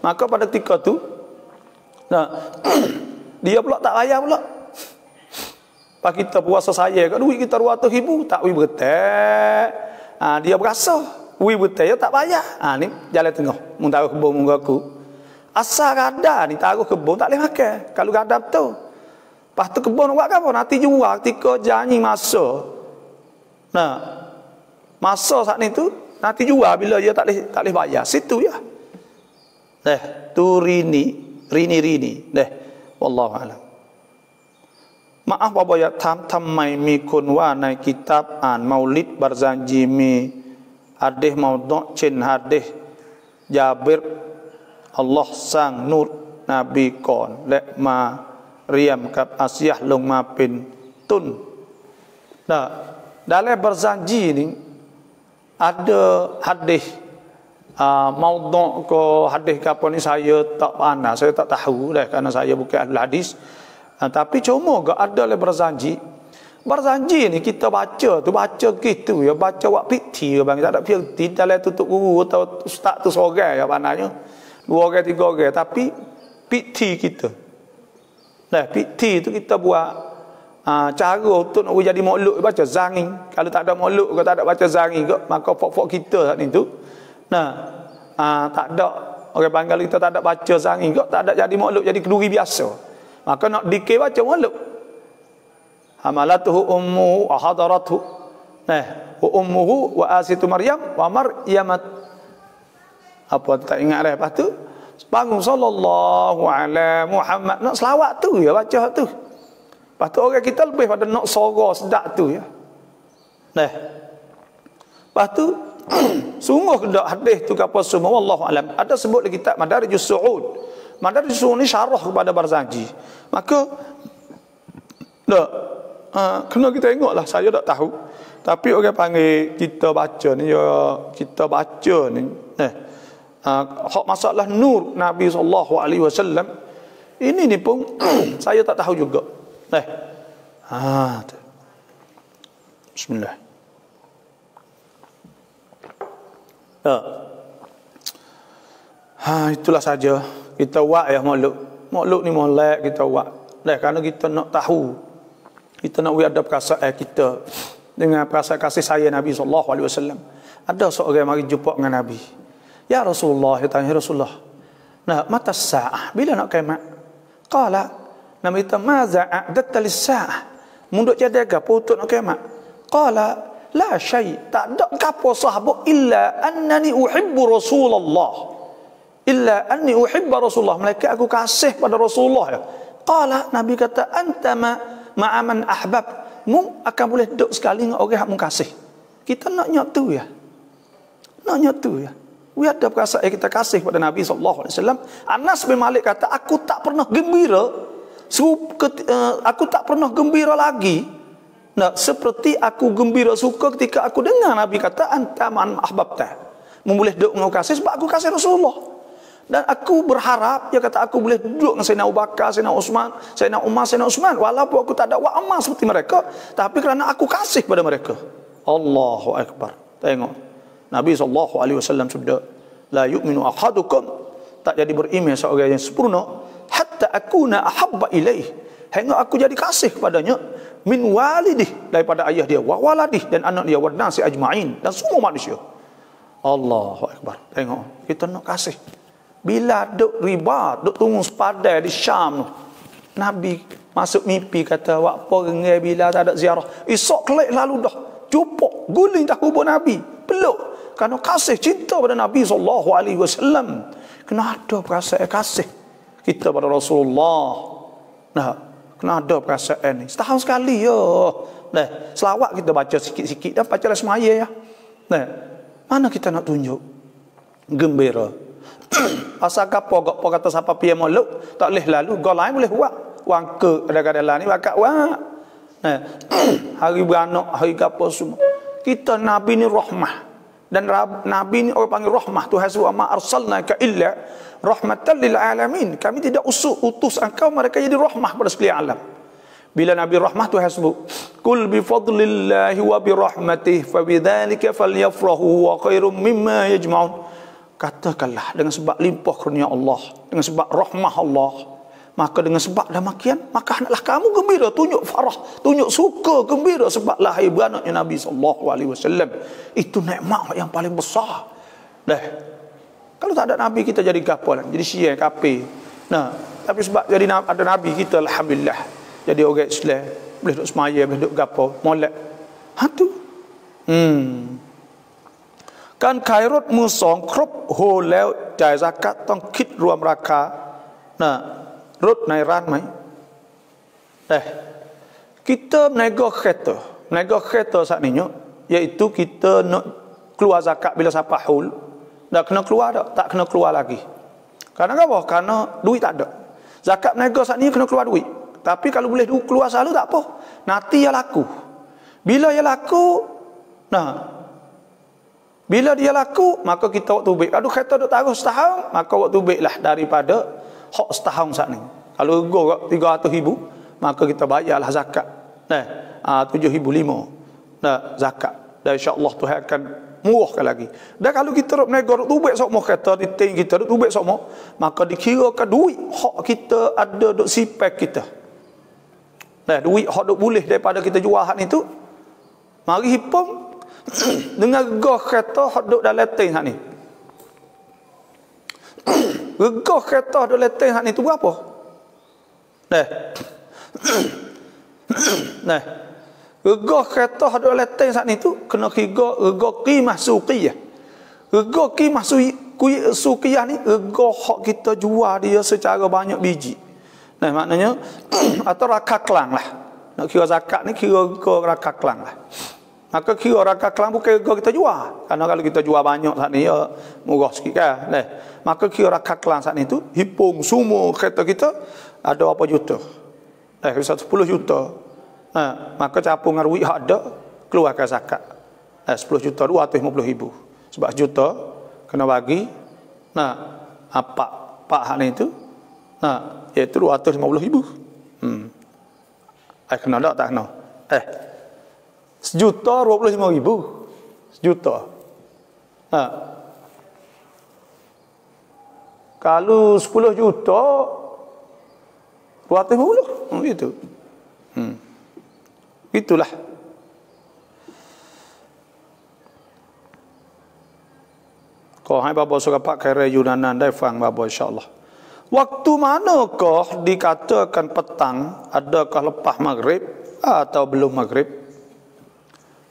maka pada ketika tu dia pula tak bayar pula. Pas kita puasa saya kat duit kita 200,000 tak wi betul. Dia berasa wi betul tak bayar. Ni jalan tengah. Mun tahu kebun mun aku. Asal kada ni taruh kebun tak boleh makan. Kalau kada betul. Lepas tu kebun buat apa? Nanti jual ketika janji masa. Nah, masa saat ni tu nanti jual bila dia tak boleh bayar. Situ ya. Tu rini. Wallahu a'lam. Maaf Bapak ya, thamai mi kun waในkitab อ่านเมาลิดบารซานจีมีhadis maudhu' เช่น hadis ญาบิรอัลลอฮ์สร้างนูรนบีก่อนและมาเรียมกับอาสยะห์ลงมาเป็นต้น Nah, dalam berjanji ni ada hadis maudhu' ke hadis ke apa ni saya tak pandai, saya tak tahu dah kerana saya bukan ahli hadis. Tapi cuma ke ada le berjanji. Berjanji ni kita baca gitu ya, baca wak piti bang, tak ada piti dalam tutup guru atau ustaz tu seorang ya pandainya. 2 orang 3 orang, tapi piti kita. Nah, piti tu kita buat cara untuk nak jadi makhluk baca zangi. Kalau tak ada makhluk ke tak ada baca zangi ke, maka fok-fok kita saat ni tu. Nah, tak ada orang panggil kita tak ada baca zangi ke, tak ada jadi makhluk, jadi keduri biasa. Maka nak dikir baca makhluk. Hamalatuhu ummuhu wa hadarathu. Nah, wa ummuhu wa asitu Maryam wa Maryamat. Apa tak ingat dah. Lepas tu bangun sallallahu alaihi Muhammad. Nak selawat tu ya baca tu. Lepas tu orang kita lebih pada nak sorang sedap tu ya. Nah. Lepas tu sungguh kedak hadis tu apa semua wallahu alam. Ada sebut di kitab Madarijus Su'ud. Madarijus Su'ud ni syarah kepada Barzanji. Maka kena kita tengoklah, saya tak tahu. Tapi orang panggil kita baca ni ya, kita baca ni. Hak masalah nur Nabi sallallahu alaihi wasallam ini ni pun saya tak tahu juga. Bismillah. Itulah saja. Kita buat ya makhluk ni molek kita buat. Kerana kita nak tahu, kita nak ada perasaan kita dengan perasaan kasih sayang Nabi sallallahu alaihi wasallam. Ada seorang mari jumpa dengan Nabi. Ya Rasulullah, dia tanya Rasulullah. Nah, mata sa'ah, bila nak kiamat? Qala, Nabi kata, "Maza a'datta lis-sa'ah?" Munduk jadi apa untuk nak kiamat? Qala, "La syai', tak ada apa sahabat illa annani uhibbu Rasulullah." Illa anni uhibbu Rasulullah, malaikat aku kasih pada Rasulullah ya. Qala, Nabi kata, "Anta ma'a man ahbab." Mu akan boleh duduk sekali dengan orang yang mu kasih. Kita nak nyatu ya. Nak nyatu ya. We ada perasaan kita kasih pada Nabi sallallahu alaihi wasallam. Anas bin Malik kata, aku tak pernah gembira, aku tak pernah gembira lagi. Nah, seperti aku gembira suka ketika aku dengar Nabi kata anta man ahbabta. Boleh duduk dengan kasih sebab aku kasih Rasulullah. Dan aku berharap, dia kata aku boleh duduk dengan Sayyidina Abu Bakar, Sayyidina Utsman, Sayyidina Umar, Sayyidina Utsman, walaupun aku tak ada wak amal seperti mereka, tapi kerana aku kasih pada mereka. Allahu Akbar. Tengok. Nabi SAW sudah, la yu'minu ahadukum, tak jadi beriman seorang yang sempurna, hatta akuna ahabba ilaih, hingga aku jadi kasih kepadanya, min walidih, daripada ayah dia, wa waladih, dan anak dia, wa nasi ajma'in, dan semua manusia. Allahu Akbar. Tengok, kita nak kasih. Bila duk riba, duk tunggu sepadan di Syam, Nabi masuk mimpi kata, "Wak apa rengai bila tak ada ziarah." Esok kelak lalu dah jumpa, guling dah kubur Nabi, peluk. Kerana kasih cinta pada Nabi sallallahu alaihi wasallam. Kena ada perasaan kasih kita pada Rasulullah. Nah, kena ada perasaan ni. Setahun sekali ya. Nah, selawat kita baca sikit-sikit dan baca semaya ya. Nah, mana kita nak tunjuk gembira? Asal apa kata siapa piye molek tak boleh lalu, gol lain boleh buat. Wang ke kadang-kadang ni bakat wak. Hari beranak, hari apa semua. Kita Nabi ni rahmah. Dan Nabi ni orang panggil rahmah. Tuhan sebut, "Ma arsalnaka illa rahmatan lil alamin." Kami tidak utus engkau mereka jadi rahmah pada sekalian alam. Bila Nabi rahmah, Tuhan sebut, "Qul bi fadlillahi wa bi rahmatihi fa bidzalika falyafrahu wa khairum mimma yajma'un." Katakanlah dengan sebab limpah kurnia Allah, dengan sebab rahmah Allah, maka dengan sebab demikian, maka hendaklah kamu gembira, tunjuk farah, tunjuk suka, gembira sebab lahir beranaknya Nabi sallallahu alaihi wasallam. Itu nikmat yang paling besar. Dah. Kalau tak ada Nabi kita jadi gapo lah, jadi Syiah kafir. Nah, tapi sebab jadi ada Nabi kita alhamdulillah jadi orang Islam, boleh duk semaya, boleh duk gapo, molek. Ha tu. Kan khairut mu 2 ครบโฮแล้วจ่ายซะกัตต้องคิดรวมราคาnah rutในร้านไหมkita nego kereta saat ni iaitu kita nak keluar zakat bila sampai haul dah kena keluar tak kena keluar lagi. Karena apa? Karena duit tak ada. Zakat nego saat ni kena keluar duit. Tapi kalau boleh keluar selalu tak apa. Nanti ya laku. Bila ya laku, bila dia laku, maka kita waktu baik. Aduh kereta duk taruh setahun, maka waktu baik lah daripada hak setahun saat ni. Kalau go 300,000, maka kita bayarlah zakat. 7,500. Zakat. Dan insya-Allah Tuhan akan murahkan lagi. Dan kalau kita nak nego tu baik sok mo kereta di ting kita tu baik sok mo, maka dikirakan duit hak kita ada duk sipek kita. Duit hak duk boleh daripada kita jual hak ni tu. Mari hipung dengan regah kereta hak duk dalam ting hak ni. Regah kereta duk dalam ting hak ni tu berapa? Regah kereta hak duk dalam ting hak ni tu kena kira regah qimah suqiyah. Regah qimah suqiyah ni regah hak kita jual dia secara banyak biji. Maknanya atau raka kelang lah. Nak kira zakat ni kira raka kelang lah. Maka kira raka kelang bukan kita jual. Karena kalau kita jual banyak saat ni ya murah sikit kan. Maka kira raka kelang saat ni tu hipung semua kereta kita ada berapa juta. 10 juta. Maka capung dengan duit hak ada keluarkan zakat. 10 juta 250,000. Sebab juta kena bagi pak hak ni tu iaitu 250,000. Kena tak kena? Sejuta 25,000. Sejuta. Kalau 10 juta 250. Gitu. Itulah. Kau hai bapa suka pak kira Yunanan dai fang bapa insya-Allah. Waktu manakah dikatakan petang? Adakah lepas maghrib atau belum maghrib?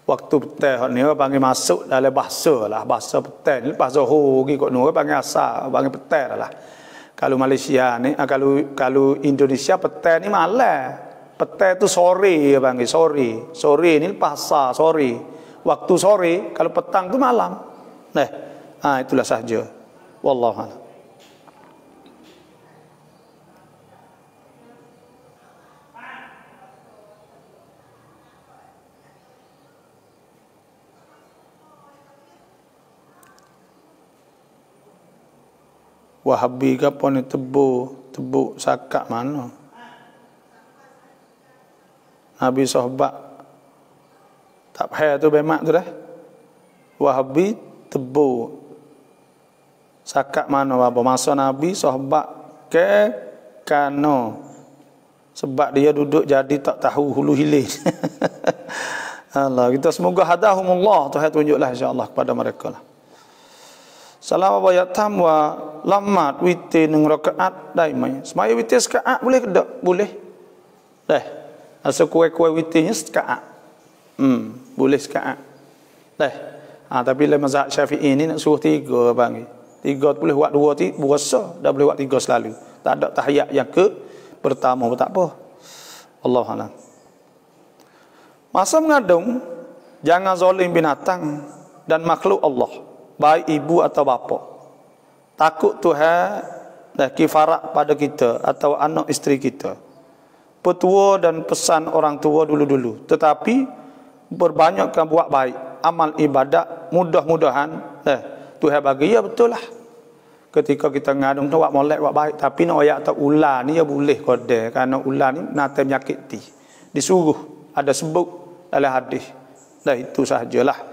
Waktu petang ni orang panggil masuk dalam bahasa lah. Bahasa petang ni lepas zuhur pergi kot ni panggil asar, panggil petang lah. Kalau Malaysia ni, kalau Indonesia petang ni malam. Petang tu sore panggil sore. Sore ni lepas asar, sore. Waktu sore, kalau petang tu malam. Itulah sahaja. Wallahu a'lam. Wahabi ke apa ni tebuk sakat mana? Nabi sahabat tak payah tu bemak tu dah. Wahabi tebuk sakat mana apa masa Nabi sahabat ke kano sebab dia duduk jadi tak tahu hulu hilir. Allah kita semoga hadahumullah Tuhan tunjuklah insya-Allah kepada mereka lah. Salam wa yatam wa lamat witir nang rakaat dai mai. Semaya witir sekaat boleh ke tak? Boleh. Asal kuai-kuai witirnya sekaat. Boleh sekaat. Tapi dalam mazhab Syafi'i ni nak suruh 3 panggil. 3 boleh buat 2 puasa, dah boleh buat 3 selalu. Tak ada tahiyat yang ke pertama pun tak apa. Allahu a'lam. Masa mengandung jangan zalim binatang dan makhluk Allah. Baik ibu atau bapa. Takut Tuhan dah kifarat pada kita atau anak isteri kita. Petua dan pesan orang tua dulu-dulu. Tetapi berbanyakkan buat baik. Amal ibadat mudah-mudahan Tuhan bagi ya betul lah. Ketika kita ngandung tu buat molek buat baik. Tapi nak ayat atau ular ni ya boleh kode. Kerana ular ni nanti menyakiti. Disuruh. Ada sebut dalam hadis. Itu sahajalah.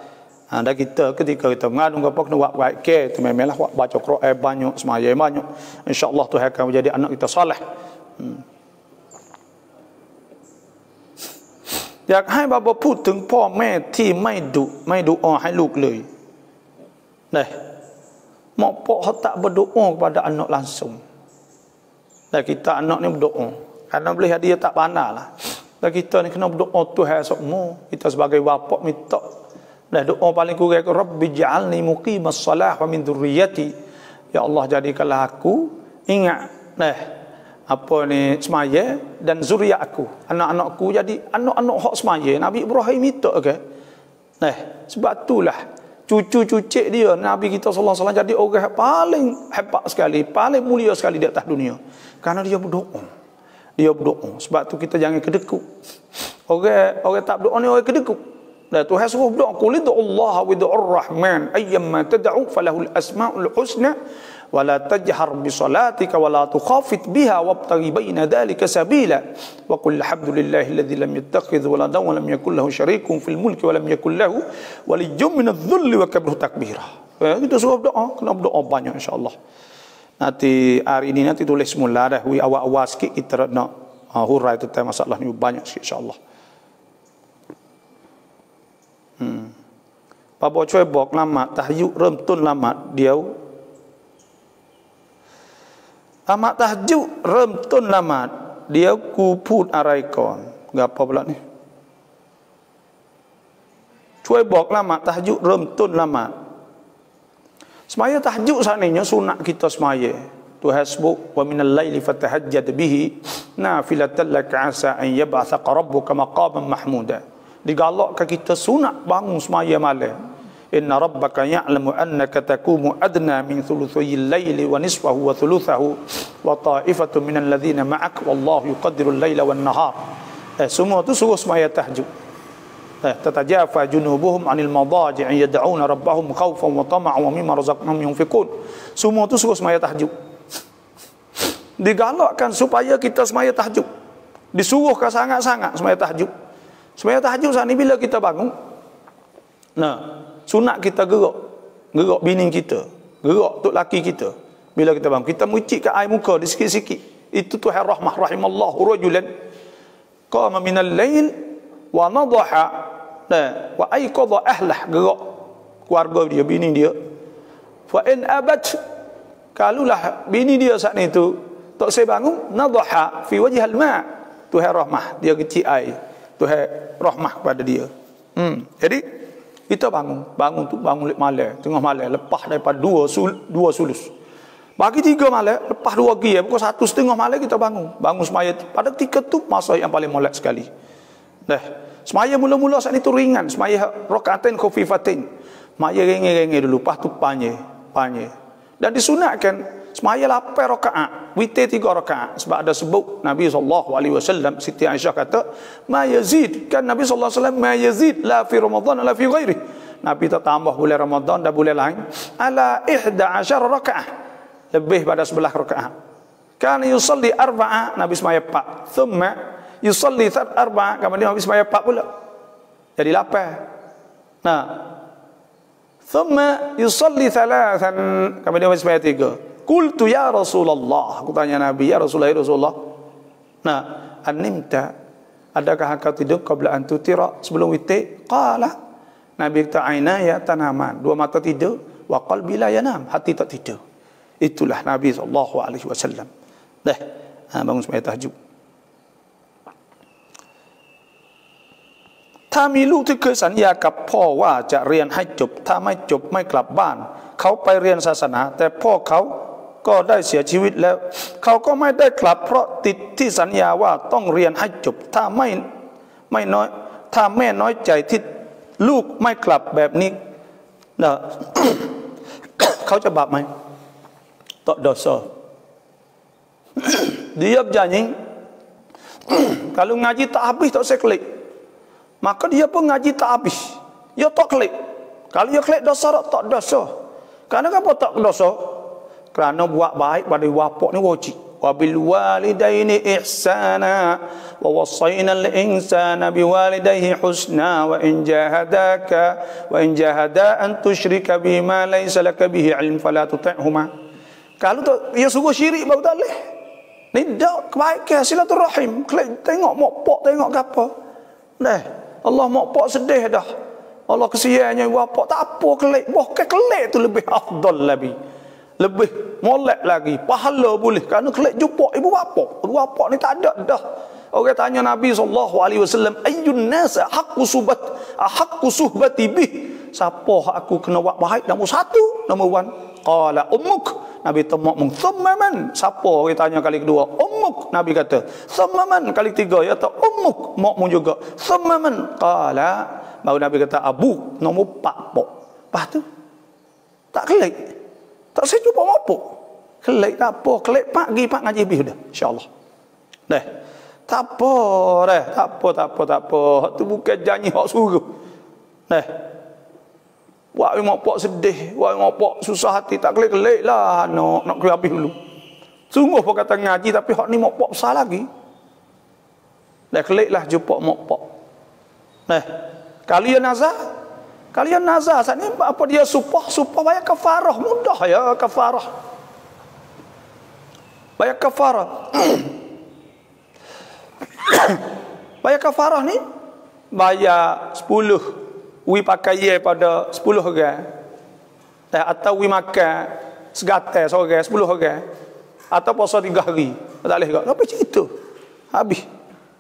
Dan kita ketika kita mengandung apa kena buat baik ke tu memanglah buat baca Quran banyak sembahyang banyak insya-Allah Tuhan akan menjadi anak kita soleh.อยากให้บาบาพูดถึงพ่อแม่ที่ไม่ดุไม่ดุให้ลูกเลย mak pak hak tak berdoa kepada anak langsung. Dan kita anak ni berdoa. Karena boleh hadiah tak pandai lah. Dan kita ni kena berdoa Tuhan semua. Kita sebagai bapa minta. Dan doa paling kurang ke Rabbi ja'alni muqimas salah wa min dzurriyyati. Ya Allah jadikanlah aku ingat apa ni semaya dan zuriat aku. Anak-anakku jadi anak-anak hak semaya. Nabi Ibrahim minta ke? Sebab itulah cucu-cucuk dia Nabi kita sallallahu alaihi wasallam jadi orang paling hebat sekali, paling mulia sekali di atas dunia. Karena dia berdoa. Dia berdoa. Sebab tu kita jangan kedekut. Orang tak berdoa ni orang kedekut. Dan Tuhan suruh berdoa, qul Allah wa Ar-Rahman ayyamma tad'u falahul asmaul husna wa la tajhar bi salatika wa la tukhafit biha wabtaghi baina dhalika sabila wa qul alhamdulillahi alladhi lam yattakhidh waladan wa lam yakul lahu sharikun fil mulki wa lam yakul lahu waliyyun min adh-dhulli wa kabirhu takbira. Kita suruh berdoa, kena berdoa banyak insya-Allah. Nanti hari ini nanti tulis semula dah, awal-awal sikit kita nak hurai tentang masalah ni banyak sikit insya-Allah. Papa Choi บอกละหมาดตะฮัจญุดเริ่มต้นละหมาดเดี๋ยวละหมาดตะฮัจญุดเริ่มต้นละหมาดเดี๋ยวกูพูดอะไรก่อนenggak apa pula ni ช่วยบอกละหมาดตะฮัจญุดเริ่มต้นละหมาด semaya tahajud seandainya sunat kita semaya Tuhan sebut wa minal laili fatahajjad bihi nafilatan laka asa an yab'athaka rabbuka maqaman mahmuda. Digalakkan kita sunat bangun semaya malam. Inna rabbaka ya'lamu annaka taqumu adna min thuluthayil laili wa nisfahu wa thuluthahu wa ta'ifatu minal ladzina ma'ak wallahu yuqaddirul laila wan nahar. Semua tu suruh semaya tahajud. Tatajafa junubuhum 'anil madaji'i yad'una rabbahum khaufan wa tama'an wa mimma razaqnahum yunfiqun. Semua tu suruh semaya tahajud. Digalakkan supaya kita semaya tahajud. Disuruhkan sangat-sangat semaya tahajud. Semaya tahajud saat ni bila kita bangun, sunat kita gerak bini kita, gerak tok laki kita. Bila kita bangun, kita mucikkan air muka di sikit-sikit. Itu Tuhan rahmah rahimallahu rajulan qama minal lail wa nadaha wa ayqadha ahlah, gerak keluarga dia, bini dia. Fa in abat, kalulah bini dia saat ni tu tak saya bangun, nadaha fi wajhil ma, Tuhan rahmah, dia kecil air, Tuhan rahmah kepada dia. Jadi kita bangun malam, tengah malam, lepas daripada dua sulus. Bagi 3 malam, lepas 2 pagi, pukul 1:30 malam kita bangun semaya. Pada ketika tu masa yang paling molek sekali. Semaya mula-mula saat itu ringan, semaya rakaatain khafifatain. Semaya ringan-ringan dulu, lepas tu panjang. Dan disunatkan semaya 8 rakaat, witir 3 rakaat. Sebab ada sebut Nabi SAW, Siti Aisyah kata, ma yazid, kan Nabi SAW, ma yazid la fi Ramadan la fi ghairi. Nabi tak tambah bulan Ramadan dan bulan lain, ala 11 rakaat, lebih pada 11 rakaat. Kan yusalli 4, Nabi semaya 4. Thumma yusalli 4, kemudian Nabi semaya 4 pula. Jadi 8. Thumma yusalli 3, kemudian Nabi semaya 3. Qultu ya Rasulullah, aku tanya Nabi, ya Rasulullah. An-nimta, adakah engkau tidur qabla an tutira, sebelum witir? Qala, Nabi kata ainaya tanaman, 2 mata tidur, wa qalbi la yanam, hati tak tidur. Itulah Nabi SAW. Bangun sembahyang tahajud.ถ้ามีลูกที่เคยสัญญากับพ่อว่าจะเรียนให้จบถ้าไม่จบไม่กลับบ้านเขาไปเรียนศาสนาแต่พ่อเขาก็ได้เสียชีวิตแล้วเขาก็ไม่ได้กลับเพราะติดที่สัญญาว่าต้องเรียนให้จบถ้าแม่น้อยใจที่ลูกไม่กลับแบบนี้เขาจะบาปไหมtak dosa. Dia berjanji kalau ngaji tak habis tak saya klik, maka dia pun ngaji tak habis, dia tak klik. Kalau dia klik dosa tak dosa. Karena apa tak dosa? Kerana buat baik pada bapak ni wajib. Wabil walidaini ihsana wa wasainal insana biwalidayhi husna wa in jahada an tusyrika bima laysa laka bihi ilm fala tuti'huma. Kalau dia suruh syirik baru tak boleh. Ni dak kebaikan silaturahim. Tengok mak pak tengok gapo. Allah mak pak sedih dah. Allah kesiannya bapak tak apa kelik. Bahkan kelik tu lebih afdal lagi. lebih molek lagi, pahala boleh kerana kelak jumpa ibu bapa. Ibu bapa ni tak ada dah. Orang tanya Nabi SAW, ayyun nas haqqu suhbati bih. Siapa aku kena buat baik? Nombor satu, nombor one. Qala ummuk. Nabi temak mung thumma man. Siapa orang tanya kali kedua? Ummuk. Nabi kata thumma man. Kali tiga ya tak ummuk, mak mu juga. Thumma man. Qala, baru Nabi kata abu, nombor 4 pok. Lepas tu tak kelik. Tak saya jumpa apa. Kelik tak apa, kelik pagi pak ngaji bih dah insya-Allah. Dah. Tak apa dah, tak apa. Tu bukan janji hak suruh. Dah. Wak mak pak sedih, wak mak pak susah hati, tak kelik-kelik lah nak kena habis dulu. Sungguh pun kata ngaji tapi hak ni mak pak besar lagi. Dah keliklah jumpa mak pak. Nah, kalian nazar saat ni apa dia supah bayar kafarah, mudah ya kafarah. Bayar kafarah. Bayar kafarah ni bayar 10 wi pakai ye pada 10 orang. Atau wi makan segatai seorang 10 orang. Atau puasa 3 hari. Tak boleh kau. Apa cerita? Habis.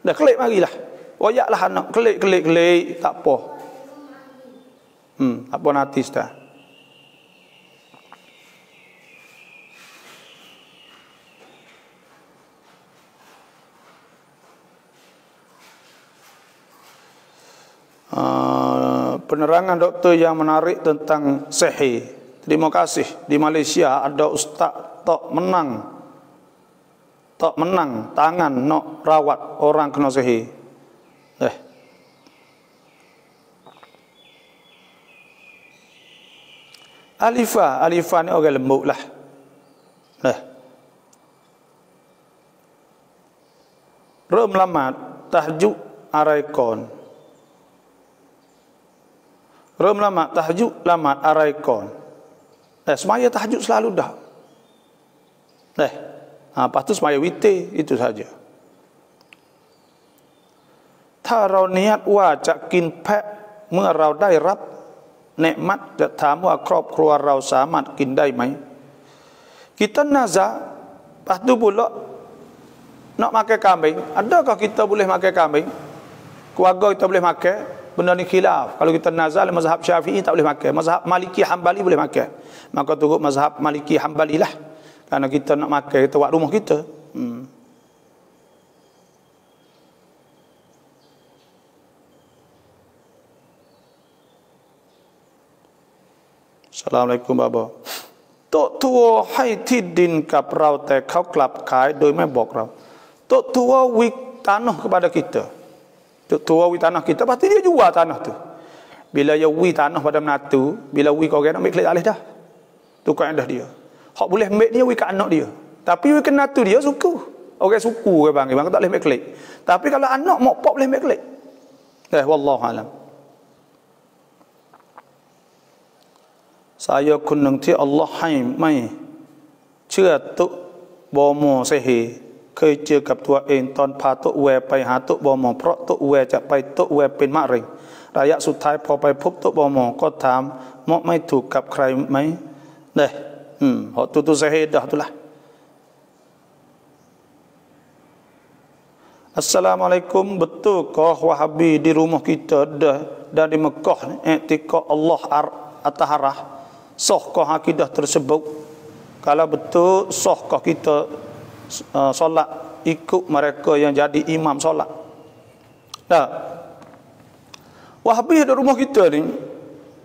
Dah kelik marilah. Royaklah anak kelik tak apa. Tak apa nanti dah. Penerangan doktor yang menarik tentang sihir. Terima kasih. Di Malaysia ada ustaz tak menang tangan nak rawat orang kena sihir. Alifah ni orang lembut lah. Rom lamat tahjuk araikon. Rom lamat tahjuk lamat araikon. Semaya tahjuk selalu dah. Lepas tu semaya witir itu saja. Tarau niat wa cakin pek merauได้รับ nikmat จะถามว่าครอบครัวเราสามารถกินได้ไหม Kita nazar, lepas tu pula nak makan kambing. Adakah kita boleh makan kambing? Keluarga kita boleh makan? Benda ni khilaf. Kalau kita nazar mazhab Syafi'i tak boleh makan. Mazhab Maliki Hambali boleh makan. Maka turut mazhab Maliki Hambali lah. Kerana kita nak makan, kita buat rumah kita. Assalamualaikum Baba. โต๊ะทัวให้ที่ดินกับเราแต่เขากลับขายโดยไม่บอกเราโต๊ะทัววิtanah kepada kita. Tok tua wi tanah kita, pasti dia jual tanah tu. Bila dia wi tanah pada menatu, bila wi kau nak ambil klik alih dah. Tu kaedah dia. Hak boleh ambil dia wi ke anak dia. Tapi wi ke natu dia suku. Orang suku ke bang tak boleh ambil klik. Tapi kalau anak mak pak boleh ambil klik. Wallahu alam. Saya kunung ti Allah ให้ไม่เชื่อตุบอมอเสหีเคยเจอกับตัวเองตอนพาตุแวไปหาตุบอมอเพราะตุแวจะไปตุแวเป็นมะเร็งระยะสุดท้ายพอไปพบตุบอมอก็ถามเหมาะไม่ถูกกับใครไหมหอตุเสหีdah itulah. Assalamualaikum, betulkah Wahabi di rumah kita dan di Mekah i'tikad Allah at-taharah? Sahkah akidah tersebut? Kalau betul, sahkah kita solat ikut mereka yang jadi imam solat? Wahabi di rumah kita ni,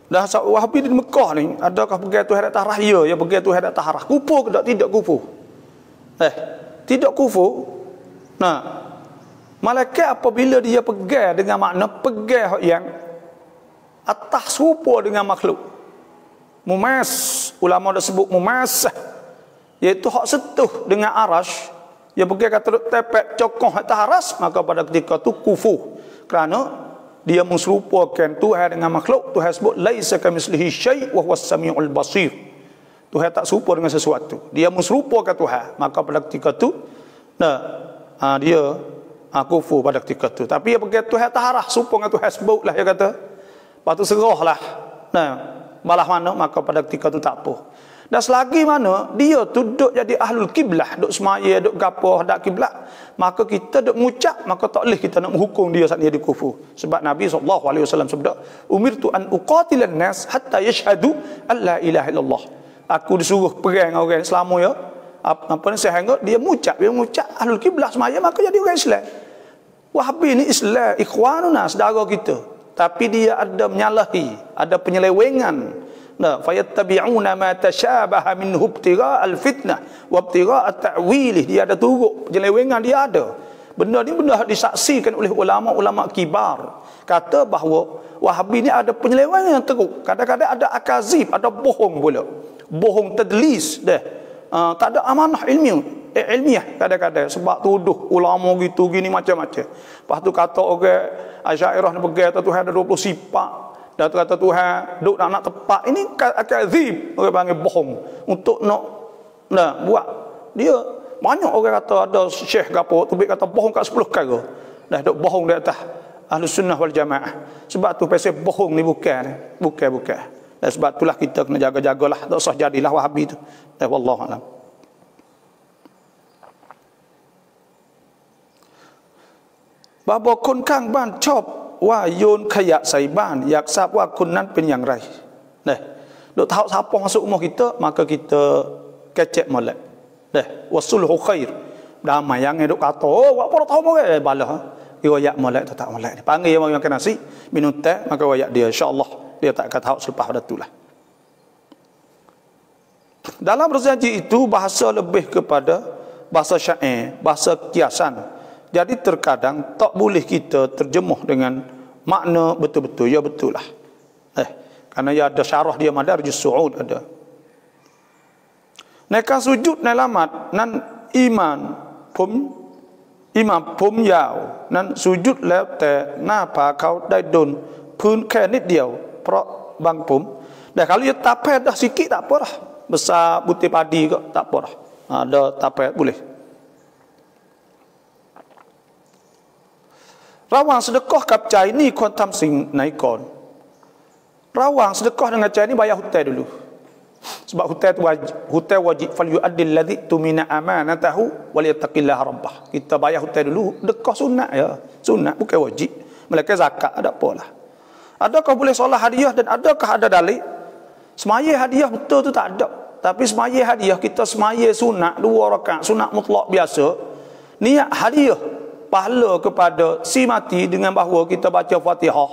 dah Wahabi di Mekah ni, adakah pergi Tuhan at-taharah? Ya, pergi Tuhan at-taharah. Kufur ke tak? Tidak kufur. Tidak kufur. Malaikat apabila dia pegang dengan makna pegang yang atas serupa dengan makhluk. Mumas, ulama dah sebut mumas, iaitu hak setuh dengan arash. Dia pegang kata tepek cokoh atas aras, maka pada ketika itu kufur. Kerana dia menserupakan Tuhan dengan makhluk. Tuhan sebut laisa kamitslihi syai' wa huwas samiul basir. Tuhan tak serupa dengan sesuatu. Dia menserupakan Tuhan, maka pada ketika itu dia kufur pada ketika itu. Tapi dia pergi Tuhan taharah, serupa dengan Tuhan sebutlah dia kata. Lepas tu serahlah. Balah mana, maka pada ketika itu tak apa. Dan selagi mana dia tu duk jadi ahlul kiblah, duk semaya, duk gapo hadap kiblat, maka kita duk mengucap, maka tak boleh kita nak menghukum dia saat dia kufur. Sebab Nabi SAW sabda, umirtu an uqatilan nas hatta yashhadu an la ilaha illallah. Aku disuruh perang orang Islam ya. Apa ni sehingga dia mengucap ahlul kiblah semaya, maka jadi orang Islam. Wahabi ni Islam, ikhwanuna, saudara kita. Tapi dia ada menyalahi, ada penyelewengan. Nah, fayattabi'una ma tashabaha minhu ibtigha' al-fitnah wa ibtigha' at-ta'wilih. Dia ada turut penyelewengan, dia ada. Benda ni benda disaksikan oleh ulama-ulama kibar. Kata bahawa Wahabi ni ada penyelewengan yang teruk. Kadang-kadang ada akazib, ada bohong pula. Bohong tadlis dah. Tak ada amanah ilmiah kadang-kadang, sebab tuduh ulama gitu gini macam-macam. Lepas tu kata orang Asy'ariyah ni pegang Tuhan ada 20 sifat. Dan kata Tuhan duk nak tepat. Ini akazib, orang panggil bohong. Untuk nak buat dia banyak orang kata ada syekh gapo tu kata bohong kat 10 perkara. Dah duk bohong di atas Ahlus Sunnah wal Jamaah. Sebab tu pasal bohong ni bukan. Dan sebab itulah kita kena jaga-jagalah, tak usah jadilah Wahabi tu. Wallahu a'lam. Babo kun kang ban ชอบว่าโยนขยะใส่บ้านอยากทราบว่าคนนั้นเป็นอย่างไรnah dok tahu siapa masuk rumah kita maka kita kecek molek wasulhu khair damai yang dok kata oh apa tahu molek balah riwayat molek tak molek ni panggil yang makan nasi minum teh maka riwayat dia insyaallah dia tak akan tahu selepas pada itulah. Dalam berjanji itu bahasa lebih kepada bahasa syair, bahasa kiasan. Jadi terkadang tak boleh kita terjemuh dengan makna betul-betul. Ya betul lah. Karena ya ada syarah dia Madarijus Su'ud ada. Neka sujud nelamat nan iman pum yao nan sujud แล้วแต่หน้าผาเขาได้โดนพื้นแค่นิดเดียวเพราะบางผมแต่kalau dia tapet dah sikit tak apa lah. Besar butir padi ke tak apa lah. Ada tapet boleh. Rawang sedekahกับใจนี่ควรทำสิ่งไหนก่อน Rawang sedekah denganใจนี่bayar hutang dulu. Sebab hutang wajib fal yu'addil ladzi tumina amanatahu wal yattaqillaha rabbah. Kita bayar hutang dulu, sedekah sunat ya. Sunat bukan wajib. Melainkan zakat ada apalah. Adakah boleh solat hadiah dan adakah ada dalil? Semaya hadiah betul tu tak ada. Tapi semaya hadiah kita semaya sunat 2 rakaat sunat mutlak biasa. Niat hadiah pahala kepada si mati dengan bahawa kita baca Fatihah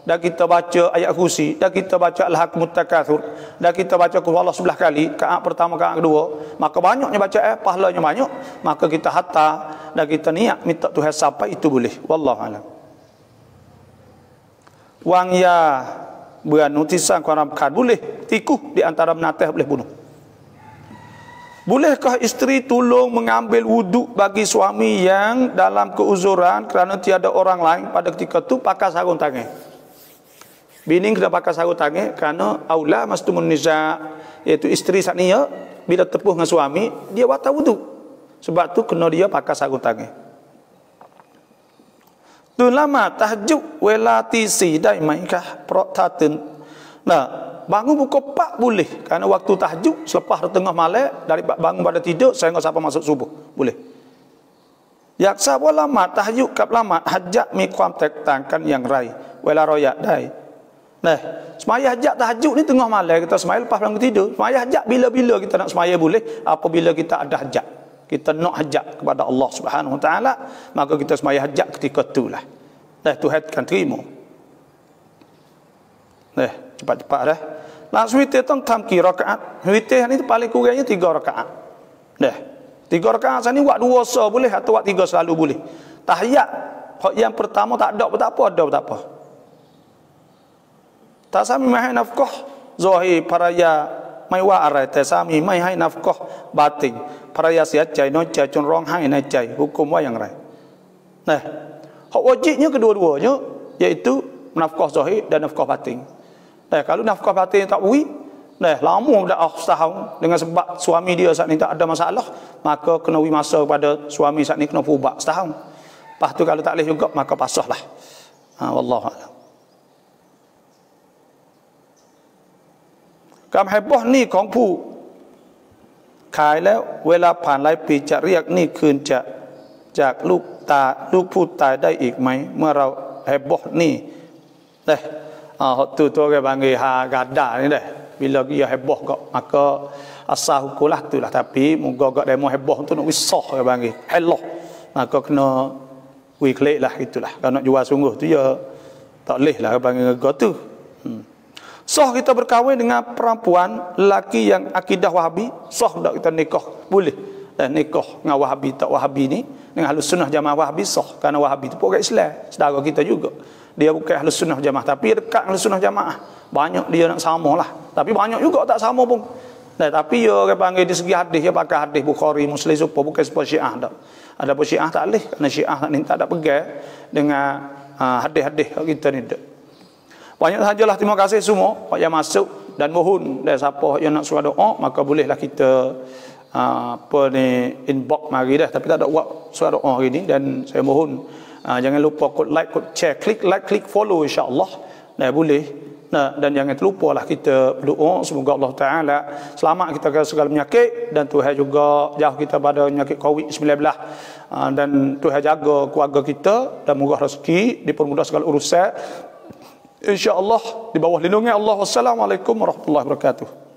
dan kita baca ayat kursi dan kita baca Al-Hakumut Takatsur dan kita baca Qul Huwallahu 11 kali, rakaat pertama rakaat kedua, maka banyaknya baca pahalanya banyak, maka kita hatta dan kita niat minta Tuhan sampai itu boleh. Wallahu a'lam. Wang ya beranu tisan kuaramkan boleh tikuh di antara menatih boleh bunuh. Bolehkah isteri tolong mengambil wuduk bagi suami yang dalam keuzuran kerana tiada orang lain pada ketika itu pakai sarung tangan? Bini kena pakai sarung tangan kerana aula mastumun niza, iaitu isteri saat ni ya, bila tepuh dengan suami dia batal wuduk. Sebab tu kena dia pakai sarung tangan. Tu lama tahajud welati si dai maikah protaten. Nah, bangun pukul 4 boleh kerana waktu tahajud selepas tengah malam dari bangun pada tidur sehingga sampai masuk subuh boleh. Yaksa lama tahajud kap lama hajat mi ความแตกต่างกันอย่างไรเวลารออยากได้ Nah, semaya hajat tahajud ni tengah malam kita semaya lepas bangun tidur. Semaya hajat bila-bila kita nak semaya boleh, apabila kita ada hajat. Kita nak hajat kepada Allah Subhanahu Wa Taala, maka kita semaya hajat ketika itulah. Dah Tuhan akan terima. Cepat-cepat dah. Langsung witir tu tam ki rakaat. Witir ni paling kurangnya 3 rakaat. Dah. 3 rakaat sini buat 2 sah boleh atau buat 3 selalu boleh. Tahiyat yang pertama tak ada tak apa, ada tak apa. Tak sami mai nafkah zahir paraya mai wa araiแต่สามีไม่ให้ nafkah batin ภรรยาเสียใจน้อยใจจนร้องไห้ในใจ hukum ว่าอย่างไร Nah, hak wajibnya kedua-duanya iaitu nafkah zahir dan nafkah batin. Nah, kalau nafkah batin tak beri, lama dah setahun dengan sebab suami dia saat ni tak ada masalah, maka kena beri masa kepada suami saat ni kena ubah setahun. Lepas tu kalau tak boleh juga maka pasahlah. Wallahu a'lam. Kam heboh ni ของผู้ ขายแล้วเวลาผ่านหลายปีจะเรียกหนี้คืนจากลูกผู้ตายได้อีกไหมเมื่อเราheboh ni deh tu ke panggil gada ni deh bila dia heboh kok maka asal hukulah tu lah tapi moga gak demo heboh tu nak wisah ke panggil helloh maka kena wiklik lah itulah kalau nak jual sungguh tu ya tak leh lah ke panggil gak tu sah kita berkahwin dengan perempuan lelaki yang akidah Wahabi sah tak kita nikah boleh dan nikah dengan Wahabi tak Wahabi ni dengan Ahlus Sunnah Jamaah Wahabi sah kerana Wahabi itu pun orang Islam saudara kita juga dia bukan Ahlus Sunnah Jamaah tapi dekat Ahlus Sunnah Jamaah banyak dia nak sama lah tapi banyak juga tak sama pun tapi dia orang panggil di segi hadis dia pakai hadis Bukhari Muslim supaya bukan sebuah Syiah tak ada pun Syiah tak boleh kerana Syiah tak ada pegang dengan hadis-hadis kita ni tak banyak sajalah terima kasih semua yang masuk dan mohon dan siapa yang nak suruh doa maka bolehlah kita inbox mari dah tapi tak ada buat suara doa hari ni dan saya mohon jangan lupa klik like klik share klik like klik follow insya-Allah boleh dan jangan terlupalah kita berdoa semoga Allah Taala selamat kita dari segala penyakit dan Tuhan juga jauh kita pada penyakit COVID-19 dan Tuhan jaga keluarga kita dan murah rezeki dipermudah segala urusan insya-Allah di bawah lindungan Allah. Wassalamualaikum warahmatullahi wabarakatuh.